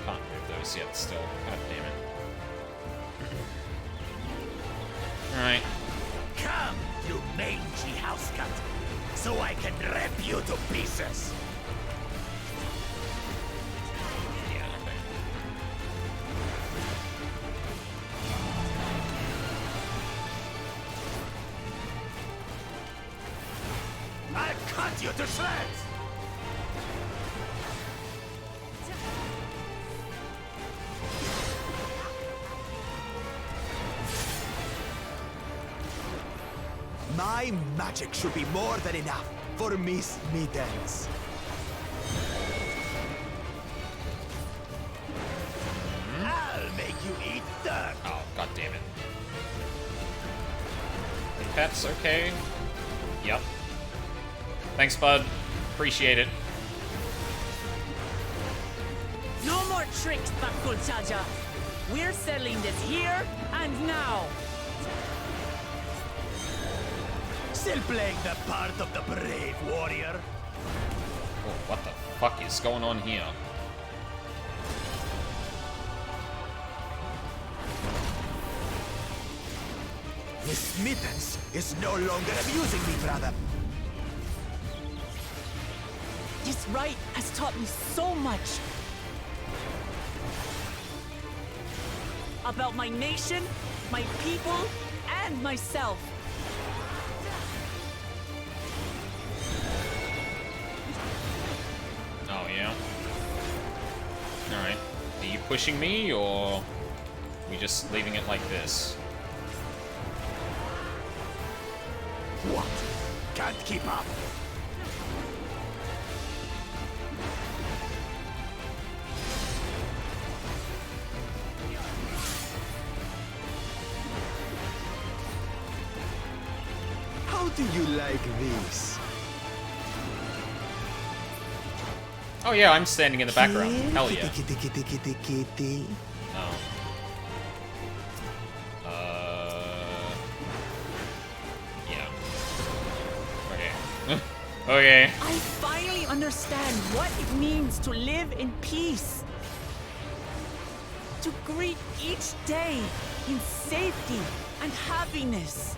Can't move those yet still. God damn it. Alright. Come, you mangy house cat, so I can rip you to pieces! I'll cut you to shreds! My magic should be more than enough for Miss Mittens. I'll make you eat dirt! Oh, god damn it. Pets, okay. Yep. Thanks, bud. Appreciate it. No more tricks, Bakul Jaja. We're settling this here and now. Still playing the part of the brave warrior? Oh, what the fuck is going on here? Miss Mittens is no longer amusing me, brother. This rite has taught me so much. About my nation, my people, and myself. Yeah. Alright. Are you pushing me, or are we just leaving it like this? What? Can't keep up. How do you like this? Oh yeah, I'm standing in the background. Hell yeah. Kitty, kitty, kitty, kitty, kitty. Oh. Yeah. Okay. Okay. I finally understand what it means to live in peace. To greet each day in safety and happiness.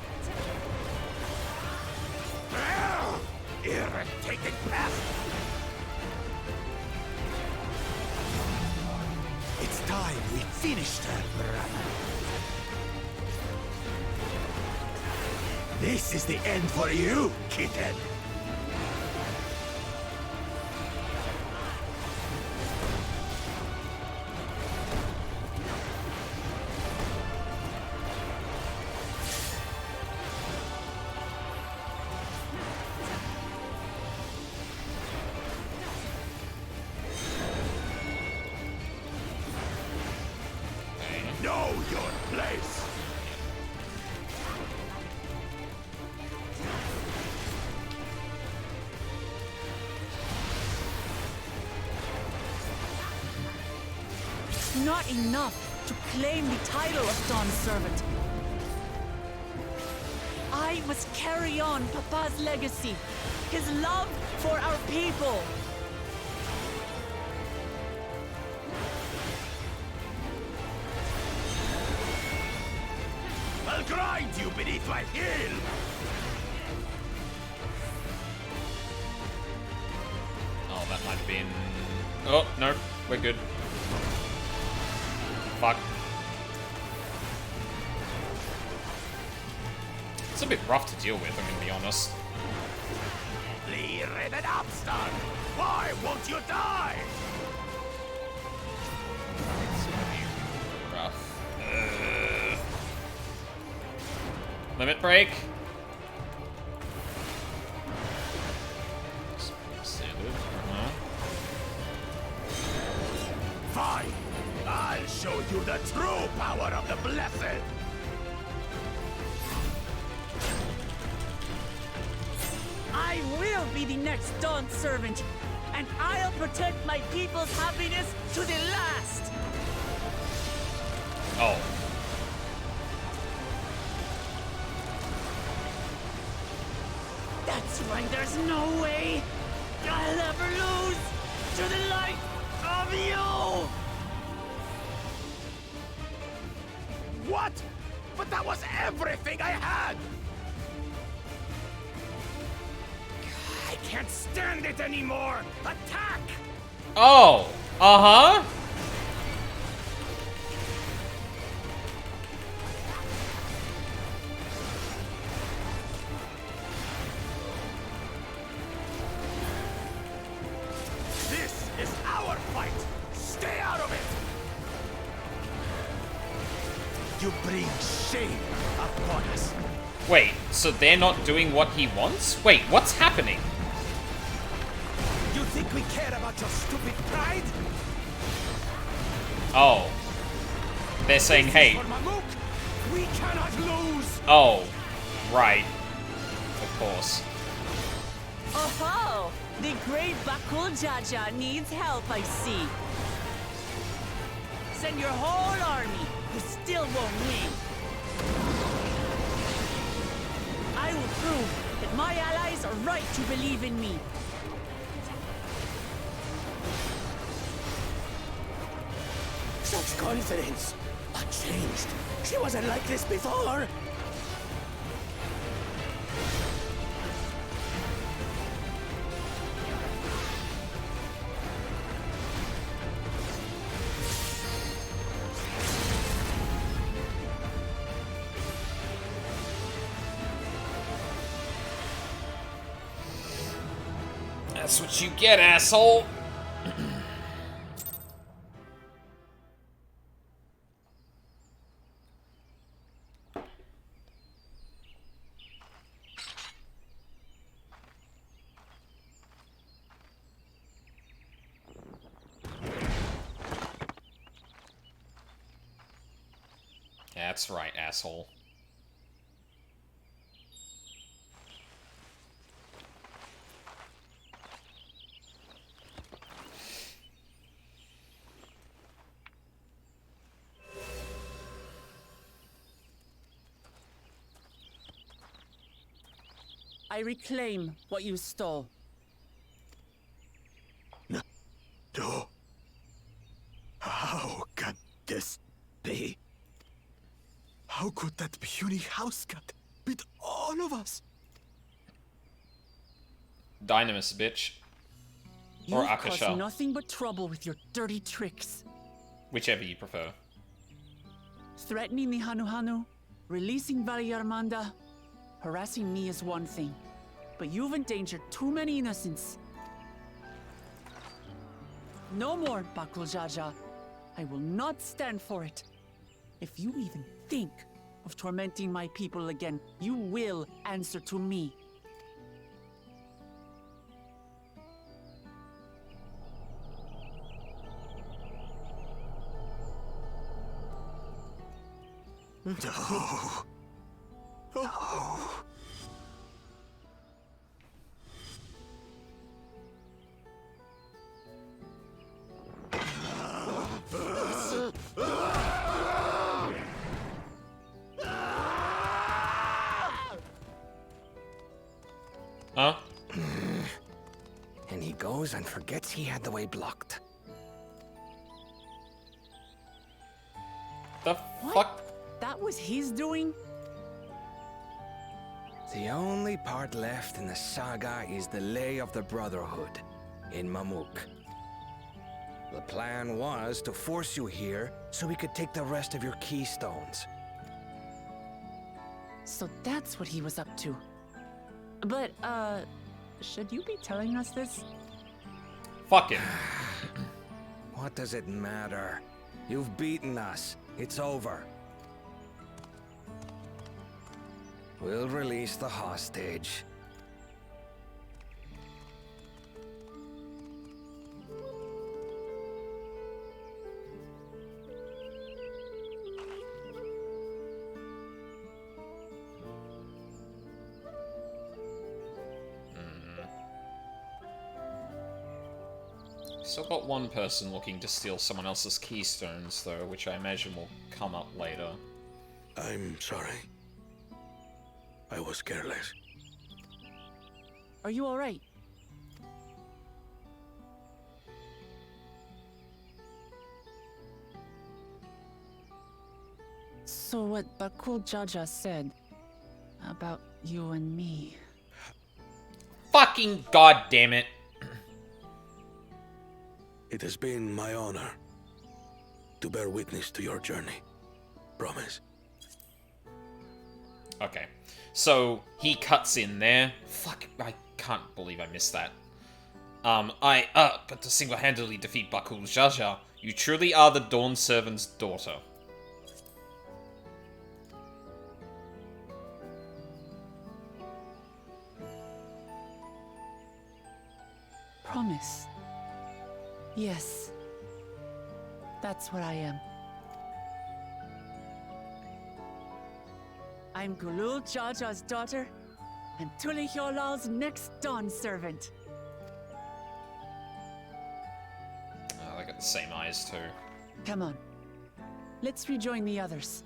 Irritating pest! It's time we finished her, brother. This is the end for you, kitten! Know your place! Not enough to claim the title of Dawn Servant. I must carry on Papa's legacy, his love for our people. I'll grind you beneath my heel! Oh, that might have been... Oh, no. We're good. Fuck. It's a bit rough to deal with, I'm gonna be honest. Red upstart! Why won't you die? It's gonna be rough. Limit break. Standard. Fine! I'll show you the true power of the Blessed! I will be the next Dawn Servant, and I'll protect my people's happiness to the last! Oh. That's right, there's no way I'll ever lose to the light of you! What? But that was everything I had! I can't stand it anymore! Attack! Oh! Uh-huh! This is our fight! Stay out of it! You bring shame upon us. Wait, so they're not doing what he wants? Wait, what's happening? You think we care about your stupid pride? Oh. They're saying, hey. For Mamuk, we cannot lose. Oh. Right. Of course. Oh-ho! The great Bakul Jaja needs help, I see. Send your whole army, who still won't win. I will prove that my allies are right to believe in me. Such confidence. What changed? She wasn't like this before. That's what you get, asshole. That's right, asshole. I reclaim what you stole. No. How can this be? How could that puny house cat beat all of us? Dynamis, bitch. Or You've caused Akasha. nothing but trouble with your dirty tricks. Whichever you prefer. Threatening the Hanuhanu, releasing Valigarmanda, harassing me is one thing, but you've endangered too many innocents. No more, Bakul Jaja. I will not stand for it. If you even think of tormenting my people again, you will answer to me. No. No. Huh? And he goes and forgets he had the way blocked. The fuck? That was his doing? The only part left in the saga is the Lay of the Brotherhood in Mamuk. The plan was to force you here so we could take the rest of your keystones. So that's what he was up to. But, should you be telling us this? Fuck him. What does it matter? You've beaten us. It's over. We'll release the hostage. Still got one person looking to steal someone else's keystones, though, which I imagine will come up later. I'm sorry. I was careless. Are you alright? So what Bakul Jaja said about you and me... Fucking goddamn it! It has been my honor to bear witness to your journey. Promise. Okay. So, he cuts in there. Fuck, I can't believe I missed that. But to single-handedly defeat Bakul Jaja, you truly are the Dawn Servant's daughter. Promise. Yes. That's what I am. I'm Gulul Jaja's daughter, and Tuli Hyolal's next Dawn servant. Oh, they got the same eyes, too. Come on. Let's rejoin the others.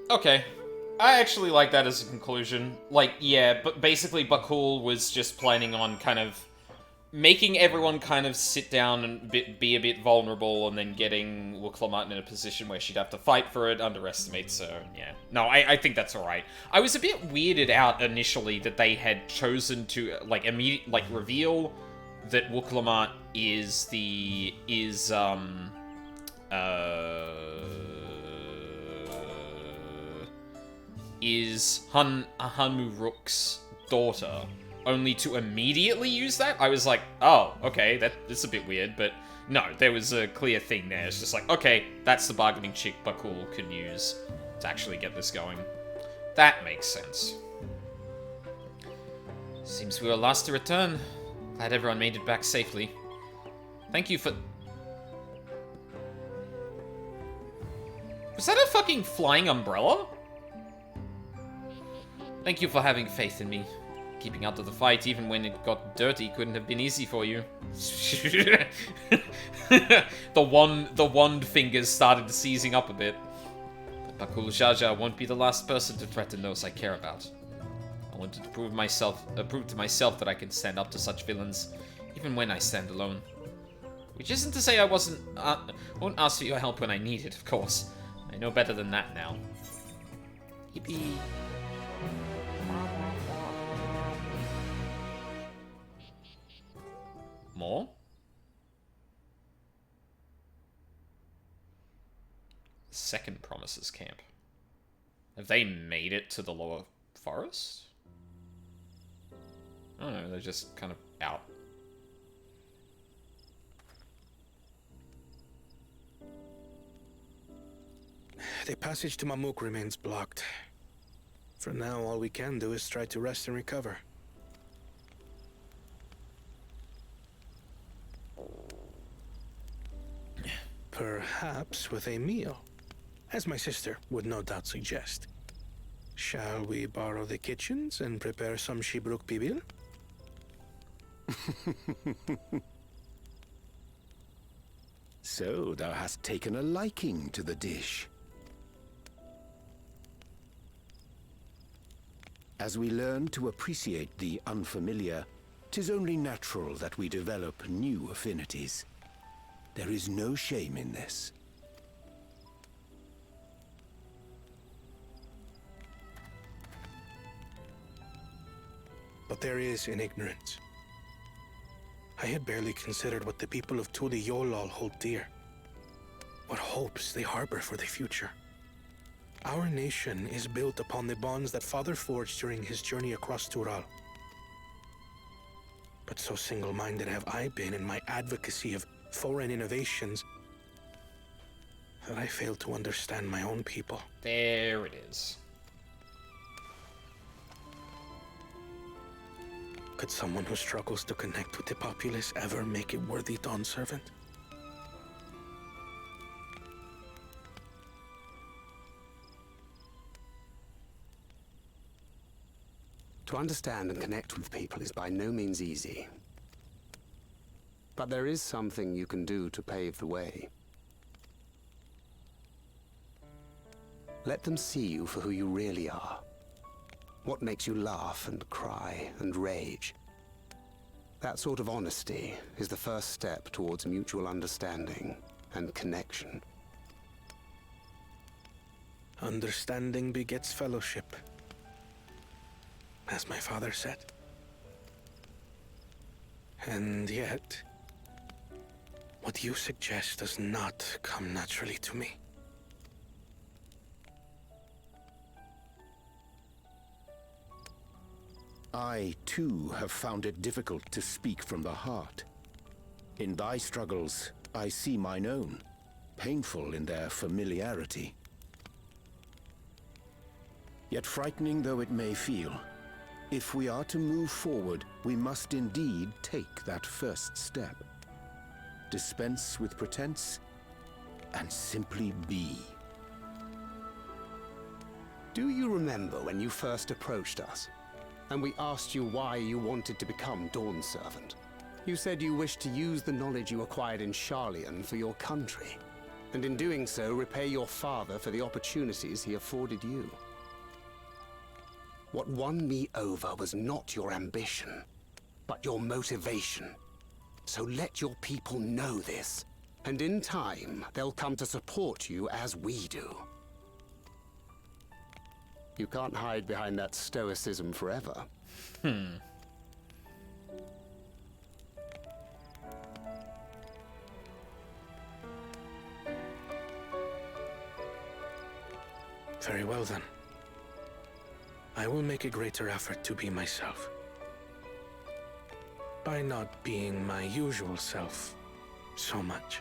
Okay. I actually like that as a conclusion. Like, yeah, but basically Bakul was just planning on kind of making everyone kind of sit down and be a bit vulnerable, and then getting Wuklamat in a position where she'd have to fight for it, underestimates her, yeah. No, I think that's alright. I was a bit weirded out initially that they had chosen to, like, reveal that Wuklamat is Hanuruk's daughter, only to immediately use that. I was like, oh, okay, that's a bit weird, but no, there was a clear thing there. It's just like, okay, that's the bargaining chip Bakul can use to actually get this going. That makes sense. Seems we were last to return. Glad everyone made it back safely. Thank you for... Was that a fucking flying umbrella? Thank you for having faith in me. Keeping out of the fight, even when it got dirty, couldn't have been easy for you. the wand fingers started seizing up a bit. But Bakul Jaja won't be the last person to threaten those I care about. I wanted to prove to myself that I can stand up to such villains, even when I stand alone. Which isn't to say I won't ask for your help when I need it, of course. I know better than that now. Yippee. More? Second Promises Camp. Have they made it to the lower forest? I don't know, they're just kind of out. The passage to Mamuk remains blocked. For now, all we can do is try to rest and recover. Perhaps with a meal, as my sister would no doubt suggest. Shall we borrow the kitchens and prepare some Shibruk Pibil? So thou hast taken a liking to the dish. As we learn to appreciate the unfamiliar, 'tis only natural that we develop new affinities. There is no shame in this. But there is in ignorance. I had barely considered what the people of Tuli Yolal hold dear. What hopes they harbor for the future. Our nation is built upon the bonds that Father forged during his journey across Tural. But so single-minded have I been in my advocacy of foreign innovations that I failed to understand my own people. There it is. Could someone who struggles to connect with the populace ever make a worthy Dawn servant? To understand and connect with people is by no means easy. But there is something you can do to pave the way. Let them see you for who you really are. What makes you laugh and cry and rage. That sort of honesty is the first step towards mutual understanding and connection. Understanding begets fellowship, as my father said. And yet, what you suggest does not come naturally to me. I, too, have found it difficult to speak from the heart. In thy struggles, I see mine own, painful in their familiarity. Yet frightening though it may feel, if we are to move forward, we must indeed take that first step. Dispense with pretense, and simply be. Do you remember when you first approached us, and we asked you why you wanted to become Dawn Servant? You said you wished to use the knowledge you acquired in Sharlayan for your country, and in doing so repay your father for the opportunities he afforded you. What won me over was not your ambition, but your motivation. So let your people know this, and in time, they'll come to support you as we do. You can't hide behind that stoicism forever. Very well then. I will make a greater effort to be myself. by not being my usual self so much.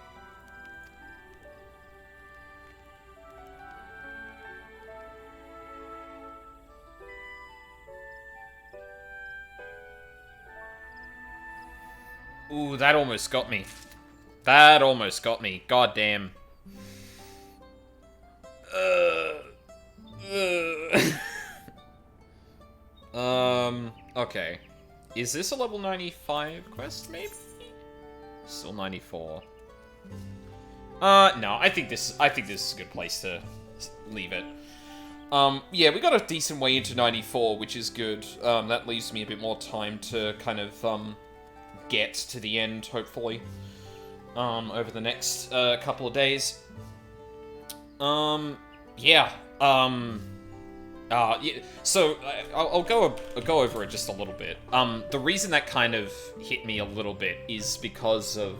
Ooh, that almost got me. That almost got me. God damn. Okay. Is this a level 95 quest, maybe? Still 94. No, I think this is a good place to leave it. Yeah, we got a decent way into 94, which is good. That leaves me a bit more time to kind of, get to the end, hopefully, over the next, couple of days. Yeah, so I'll go over it just a little bit. The reason that kind of hit me a little bit is because of,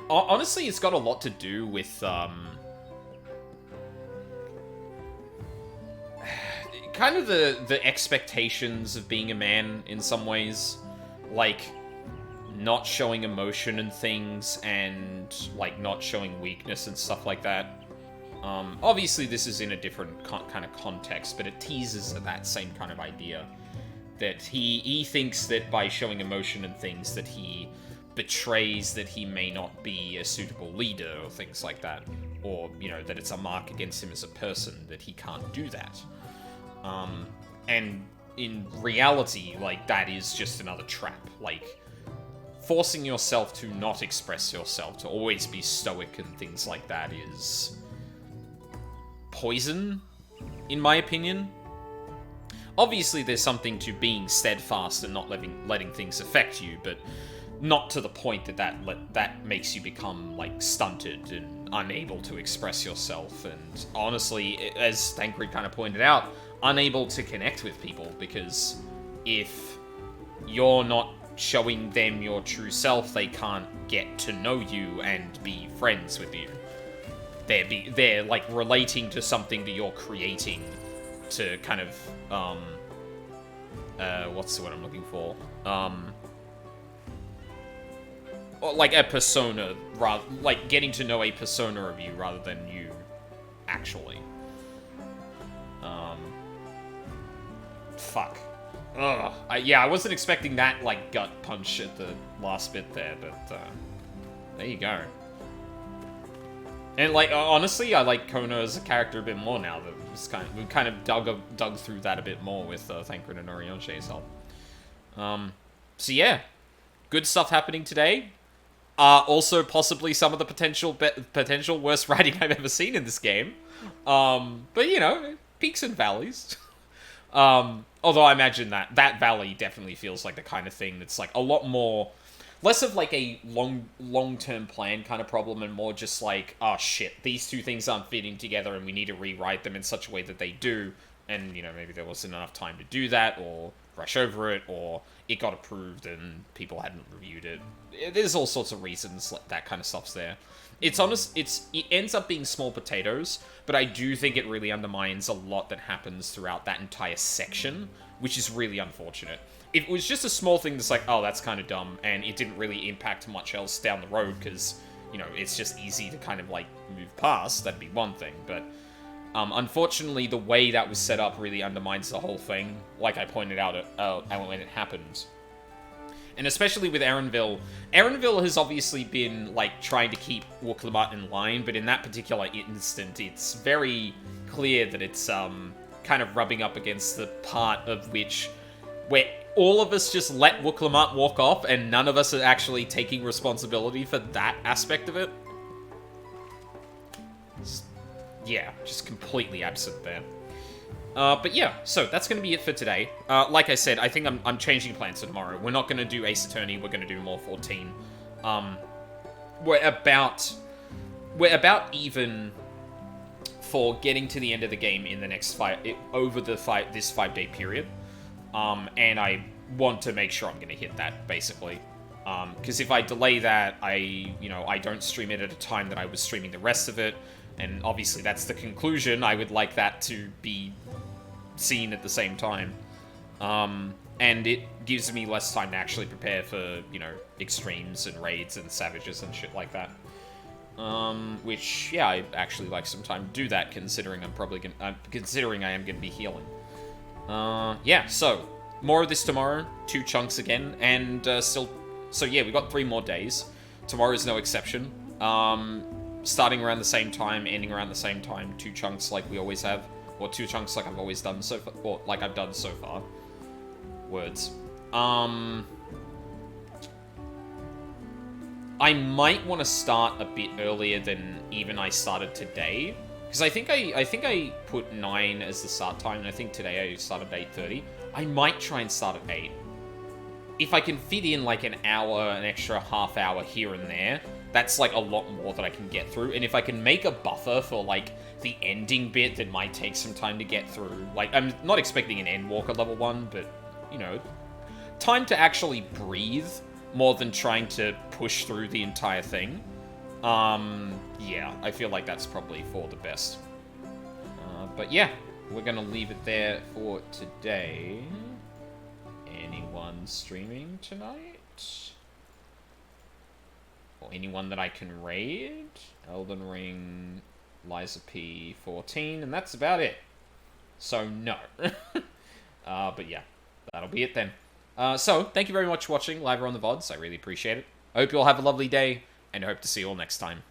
honestly, it's got a lot to do with, kind of the expectations of being a man in some ways. Like, not showing emotion and things, and, like, not showing weakness and stuff like that. Obviously this is in a different kind of context, but it teases at that same kind of idea. That he thinks that by showing emotion and things that he betrays that he may not be a suitable leader or things like that. Or, you know, that it's a mark against him as a person, that he can't do that. And in reality, like, that is just another trap. Like, forcing yourself to not express yourself, to always be stoic and things like that is poison, in my opinion. Obviously, there's something to being steadfast and not letting things affect you, but not to the point that makes you become, like, stunted and unable to express yourself. And honestly, as Thancred kind of pointed out, unable to connect with people, because if you're not showing them your true self, they can't get to know you and be friends with you. They're like relating to something that you're creating to kind of what's the word I'm looking for? Like a persona, rather, like getting to know a persona of you rather than you actually. Fuck. Ugh. Yeah, I wasn't expecting that, like, gut punch at the last bit there, but, there you go. And, like, honestly, I like Kono as a character a bit more now that we've kind of dug through that a bit more with, Thancred and Orionche's help. So yeah. Good stuff happening today. Also, possibly some of the potential worst writing I've ever seen in this game. But, you know, peaks and valleys. Although I imagine that valley definitely feels like the kind of thing that's like a lot more, less of like a long-term plan kind of problem and more just like, oh shit, these two things aren't fitting together and we need to rewrite them in such a way that they do. And, you know, maybe there wasn't enough time to do that, or rush over it, or it got approved and people hadn't reviewed it. There's all sorts of reasons like that kind of stuff's there. It ends up being small potatoes, but I do think it really undermines a lot that happens throughout that entire section, which is really unfortunate. If it was just a small thing that's like, oh, that's kind of dumb, and it didn't really impact much else down the road, because, you know, it's just easy to kind of, like, move past, that'd be one thing, but unfortunately, the way that was set up really undermines the whole thing, like I pointed out when it happened. And especially with Erenville. Erenville has obviously been, like, trying to keep Wuklamut in line, but in that particular instant, it's very clear that it's, kind of rubbing up against the part of which, where all of us just let Wuklamut walk off, and none of us are actually taking responsibility for that aspect of it. Yeah, just completely absent there. But yeah, so that's going to be it for today. Like I said, I think I'm changing plans for tomorrow. We're not going to do Ace Attorney, we're going to do more 14. We're about even for getting to the end of the game in the next this 5-day period. And I want to make sure I'm going to hit that, basically. Because if I delay that, I don't stream it at a time that I was streaming the rest of it. And obviously that's the conclusion. I would like that to be seen at the same time. and it gives me less time to actually prepare for, you know, extremes and raids and savages and shit like that. Which, yeah, I actually like some time to do that, considering I'm probably gonna, considering I am gonna be healing. Yeah, so, more of this tomorrow, 2 chunks again, and, so yeah, we got 3 more days. Tomorrow is no exception. Starting around the same time, ending around the same time, 2 chunks like we always have, or 2 chunks like I've always done so far, or like I've done so far. Words. I might want to start a bit earlier than even I started today, because I think I put 9 as the start time, and I think today I started at 8:30. I might try and start at 8. If I can fit in like an hour, an extra half hour here and there, that's like a lot more that I can get through. And if I can make a buffer for like the ending bit that might take some time to get through, like I'm not expecting an Endwalker level 1, but you know, time to actually breathe more than trying to push through the entire thing. Yeah, I feel like that's probably for the best. But yeah, we're gonna leave it there for today. Anyone streaming tonight? Or anyone that I can raid? Elden Ring, Liza P 14, and that's about it. So no. But yeah, that'll be it then. So, thank you very much for watching live or on the VODs. I really appreciate it. I hope you all have a lovely day, and I hope to see you all next time.